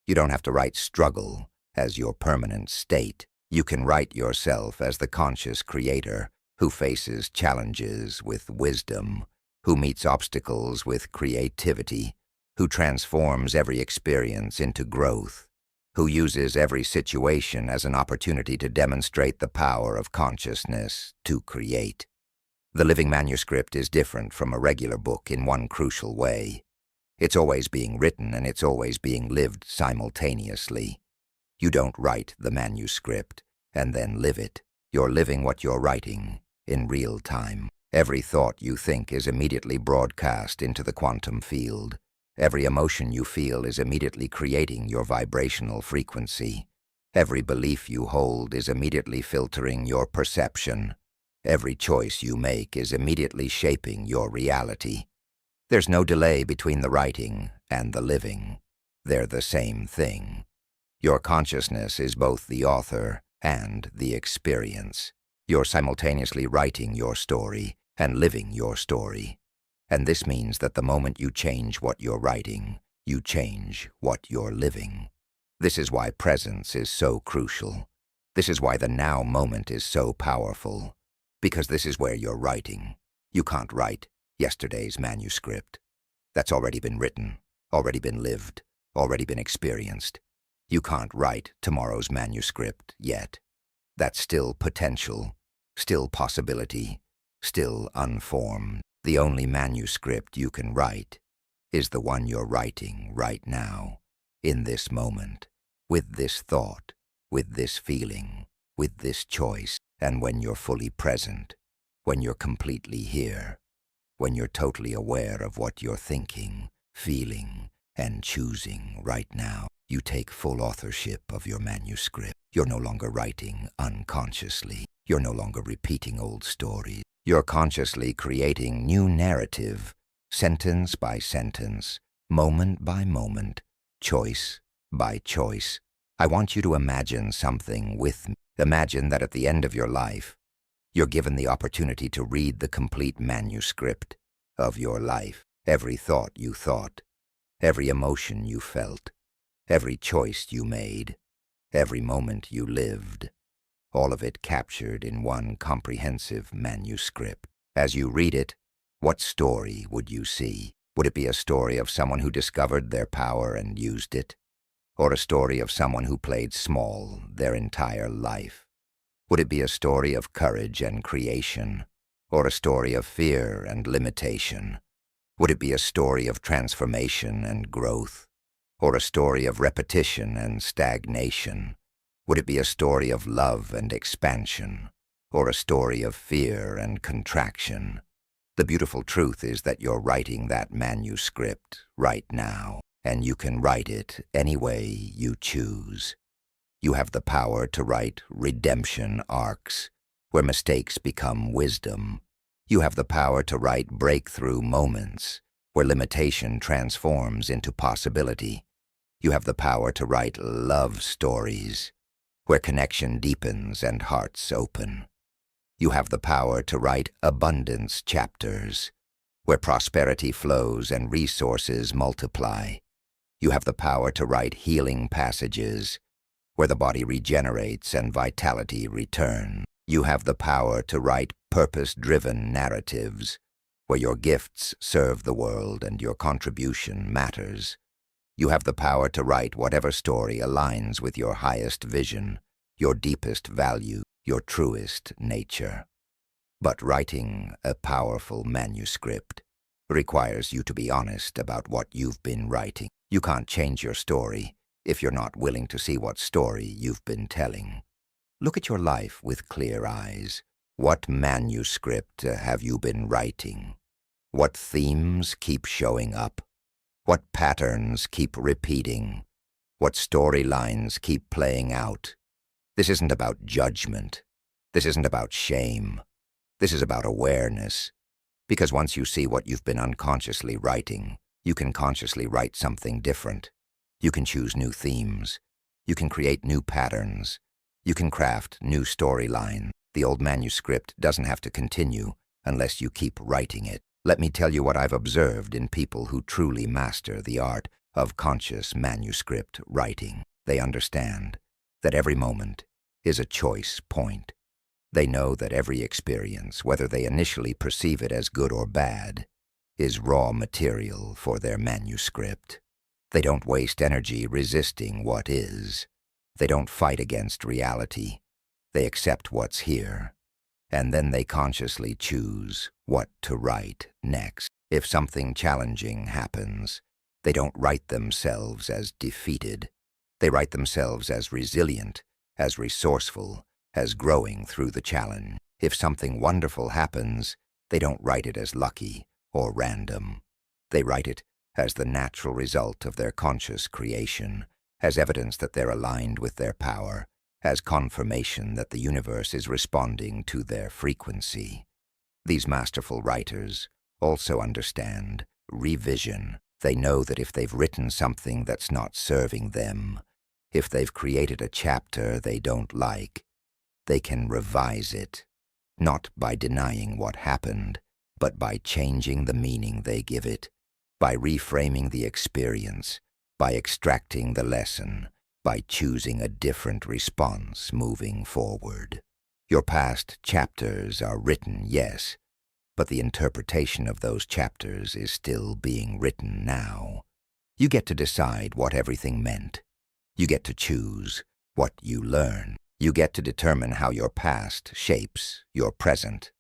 You don't have to write struggle as your permanent state. You can write yourself as the conscious creator who faces challenges with wisdom, who meets obstacles with creativity, who transforms every experience into growth, who uses every situation as an opportunity to demonstrate the power of consciousness to create. The living manuscript is different from a regular book in one crucial way. It's always being written and it's always being lived simultaneously. You don't write the manuscript and then live it. You're living what you're writing in real time. Every thought you think is immediately broadcast into the quantum field. Every emotion you feel is immediately creating your vibrational frequency. Every belief you hold is immediately filtering your perception. Every choice you make is immediately shaping your reality. There's no delay between the writing and the living. They're the same thing. Your consciousness is both the author and the experience. You're simultaneously writing your story and living your story. And this means that the moment you change what you're writing, you change what you're living. This is why presence is so crucial. This is why the now moment is so powerful. Because this is where you're writing. You can't write yesterday's manuscript. That's already been written, already been lived, already been experienced. You can't write tomorrow's manuscript yet. That's still potential, still possibility, still unformed. The only manuscript you can write is the one you're writing right now, in this moment, with this thought, with this feeling, with this choice. And when you're fully present, when you're completely here, when you're totally aware of what you're thinking, feeling, and choosing right now, you take full authorship of your manuscript. You're no longer writing unconsciously. You're no longer repeating old stories. You're consciously creating new narrative, sentence by sentence, moment by moment, choice by choice. I want you to imagine something with me. Imagine that at the end of your life, you're given the opportunity to read the complete manuscript of your life. Every thought you thought, every emotion you felt, every choice you made, every moment you lived, all of it captured in one comprehensive manuscript. As you read it, what story would you see? Would it be a story of someone who discovered their power and used it? Or a story of someone who played small their entire life? Would it be a story of courage and creation? Or a story of fear and limitation? Would it be a story of transformation and growth? Or a story of repetition and stagnation? Would it be a story of love and expansion? Or a story of fear and contraction? The beautiful truth is that you're writing that manuscript right now, and you can write it any way you choose. You have the power to write redemption arcs, where mistakes become wisdom. You have the power to write breakthrough moments, where limitation transforms into possibility. You have the power to write love stories, where connection deepens and hearts open. You have the power to write abundance chapters, where prosperity flows and resources multiply. You have the power to write healing passages, where the body regenerates and vitality returns. You have the power to write purpose-driven narratives, where your gifts serve the world and your contribution matters. You have the power to write whatever story aligns with your highest vision, your deepest value, your truest nature. But writing a powerful manuscript requires you to be honest about what you've been writing. You can't change your story if you're not willing to see what story you've been telling. Look at your life with clear eyes. What manuscript have you been writing? What themes keep showing up? What patterns keep repeating? What storylines keep playing out? This isn't about judgment. This isn't about shame. This is about awareness. Because once you see what you've been unconsciously writing, you can consciously write something different. You can choose new themes. You can create new patterns. You can craft new storylines. The old manuscript doesn't have to continue unless you keep writing it. Let me tell you what I've observed in people who truly master the art of conscious manuscript writing. They understand that every moment is a choice point. They know that every experience, whether they initially perceive it as good or bad, is raw material for their manuscript. They don't waste energy resisting what is. They don't fight against reality. They accept what's here, and then they consciously choose what to write next. If something challenging happens, they don't write themselves as defeated. They write themselves as resilient, as resourceful, as growing through the challenge. If something wonderful happens, they don't write it as lucky or random. They write it as the natural result of their conscious creation, as evidence that they're aligned with their power, as confirmation that the universe is responding to their frequency. These masterful writers also understand revision. They know that if they've written something that's not serving them, if they've created a chapter they don't like, they can revise it, not by denying what happened, but by changing the meaning they give it, by reframing the experience, by extracting the lesson, by choosing a different response moving forward. Your past chapters are written, yes, but the interpretation of those chapters is still being written now. You get to decide what everything meant. You get to choose what you learn. You get to determine how your past shapes your present.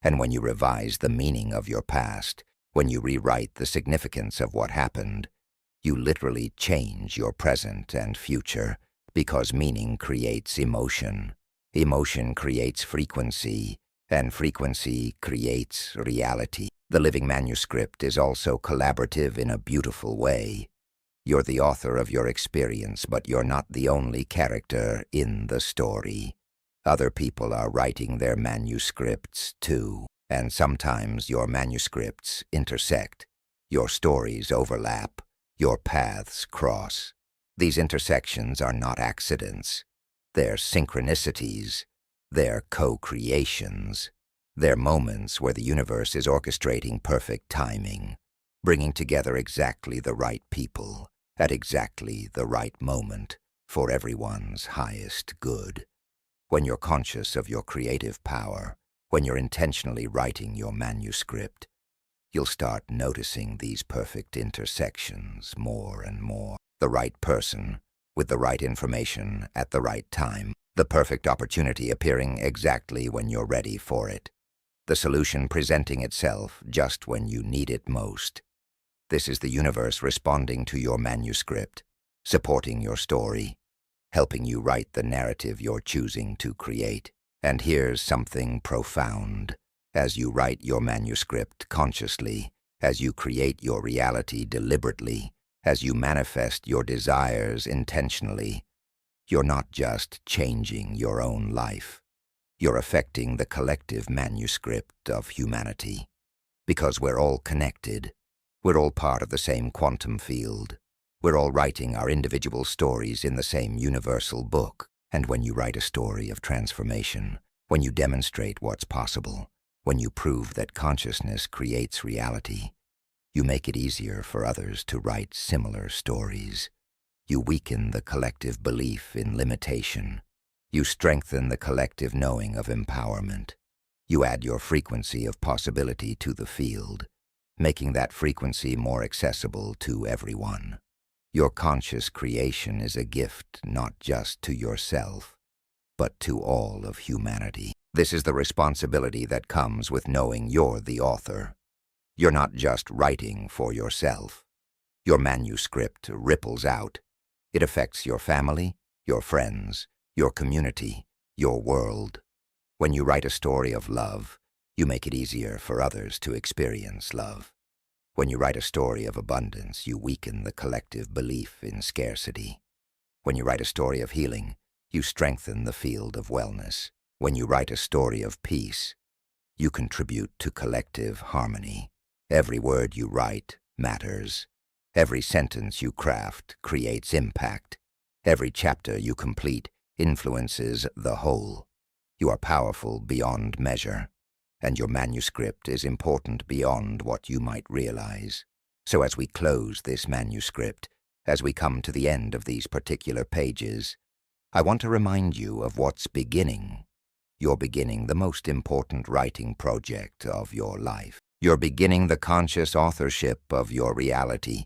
And when you revise the meaning of your past, when you rewrite the significance of what happened, you literally change your present and future, because meaning creates emotion. Emotion creates frequency, and frequency creates reality. The living manuscript is also collaborative in a beautiful way. You're the author of your experience, but you're not the only character in the story. Other people are writing their manuscripts too, and sometimes your manuscripts intersect. Your stories overlap. Your paths cross. These intersections are not accidents. They're synchronicities. They're co-creations. They're moments where the universe is orchestrating perfect timing, bringing together exactly the right people at exactly the right moment for everyone's highest good. When you're conscious of your creative power, when you're intentionally writing your manuscript, you'll start noticing these perfect intersections more and more. The right person, with the right information at the right time, the perfect opportunity appearing exactly when you're ready for it, the solution presenting itself just when you need it most. This is the universe responding to your manuscript, supporting your story, helping you write the narrative you're choosing to create. And here's something profound. As you write your manuscript consciously, as you create your reality deliberately, as you manifest your desires intentionally, you're not just changing your own life. You're affecting the collective manuscript of humanity. Because we're all connected. We're all part of the same quantum field. We're all writing our individual stories in the same universal book. And when you write a story of transformation, when you demonstrate what's possible, when you prove that consciousness creates reality, you make it easier for others to write similar stories. You weaken the collective belief in limitation. You strengthen the collective knowing of empowerment. You add your frequency of possibility to the field, making that frequency more accessible to everyone. Your conscious creation is a gift not just to yourself, but to all of humanity. This is the responsibility that comes with knowing you're the author. You're not just writing for yourself. Your manuscript ripples out. It affects your family, your friends, your community, your world. When you write a story of love, you make it easier for others to experience love. When you write a story of abundance, you weaken the collective belief in scarcity. When you write a story of healing, you strengthen the field of wellness. When you write a story of peace, you contribute to collective harmony. Every word you write matters. Every sentence you craft creates impact. Every chapter you complete influences the whole. You are powerful beyond measure, and your manuscript is important beyond what you might realize. So as we close this manuscript, as we come to the end of these particular pages, I want to remind you of what's beginning. You're beginning the most important writing project of your life. You're beginning the conscious authorship of your reality.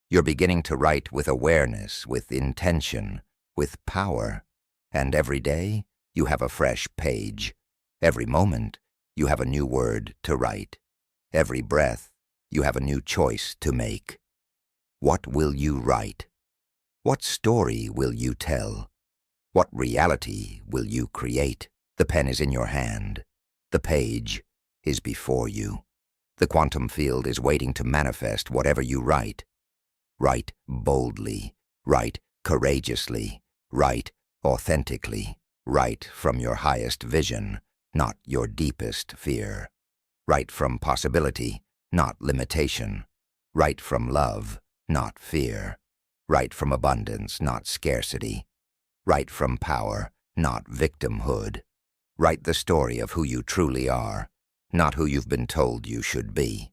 You're beginning to write with awareness, with intention, with power. And every day, you have a fresh page. Every moment, you have a new word to write. Every breath, you have a new choice to make. What will you write? What story will you tell? What reality will you create? The pen is in your hand. The page is before you. The quantum field is waiting to manifest whatever you write. Write boldly. Write courageously. Write authentically. Write from your highest vision, not your deepest fear. Write from possibility, not limitation. Write from love, not fear. Write from abundance, not scarcity. Write from power, not victimhood. Write the story of who you truly are, not who you've been told you should be.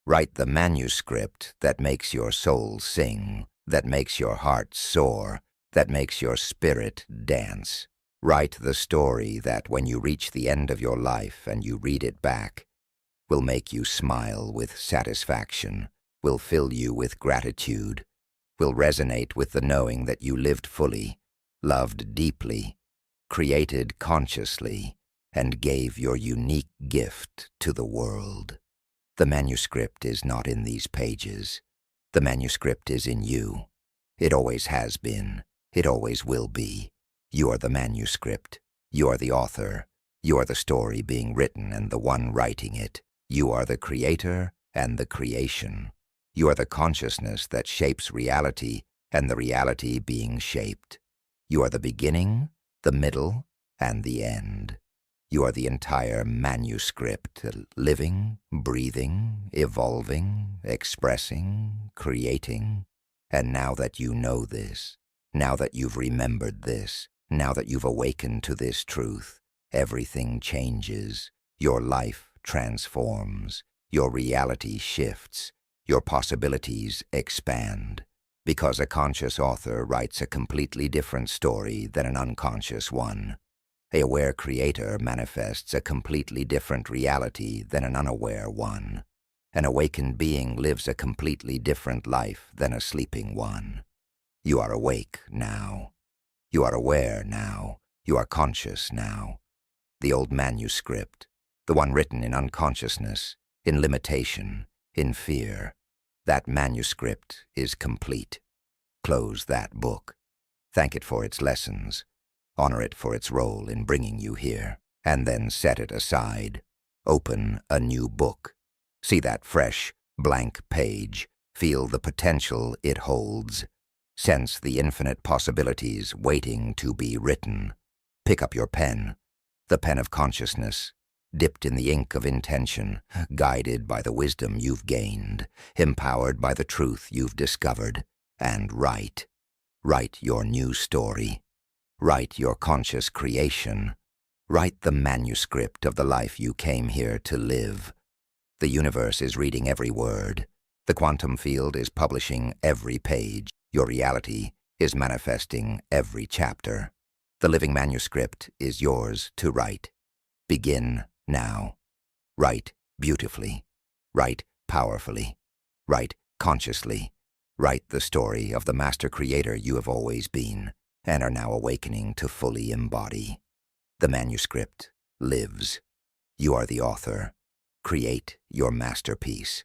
Write the manuscript that makes your soul sing, that makes your heart soar, that makes your spirit dance. Write the story that, when you reach the end of your life and you read it back, will make you smile with satisfaction, will fill you with gratitude, will resonate with the knowing that you lived fully, loved deeply, created consciously, and gave your unique gift to the world. The manuscript is not in these pages. The manuscript is in you. It always has been. It always will be. You are the manuscript. You are the author. You are the story being written and the one writing it. You are the creator and the creation. You are the consciousness that shapes reality and the reality being shaped. You are the beginning, the middle, and the end. You are the entire manuscript, living, breathing, evolving, expressing, creating. And now that you know this, now that you've remembered this, now that you've awakened to this truth, everything changes. Your life transforms. Your reality shifts. Your possibilities expand. Because a conscious author writes a completely different story than an unconscious one. A aware creator manifests a completely different reality than an unaware one. An awakened being lives a completely different life than a sleeping one. You are awake now. You are aware now. You are conscious now. The old manuscript, the one written in unconsciousness, in limitation, in fear, that manuscript is complete. Close that book. Thank it for its lessons. Honor it for its role in bringing you here, and then set it aside. Open a new book. See that fresh, blank page. Feel the potential it holds. Sense the infinite possibilities waiting to be written. Pick up your pen, the pen of consciousness, dipped in the ink of intention, guided by the wisdom you've gained, empowered by the truth you've discovered, and write. Write your new story. Write your conscious creation. Write the manuscript of the life you came here to live. The universe is reading every word. The quantum field is publishing every page. Your reality is manifesting every chapter. The living manuscript is yours to write. Begin now. Write beautifully. Write powerfully. Write consciously. Write the story of the master creator you have always been and are now awakening to fully embody. The manuscript lives. You are the author. Create your masterpiece.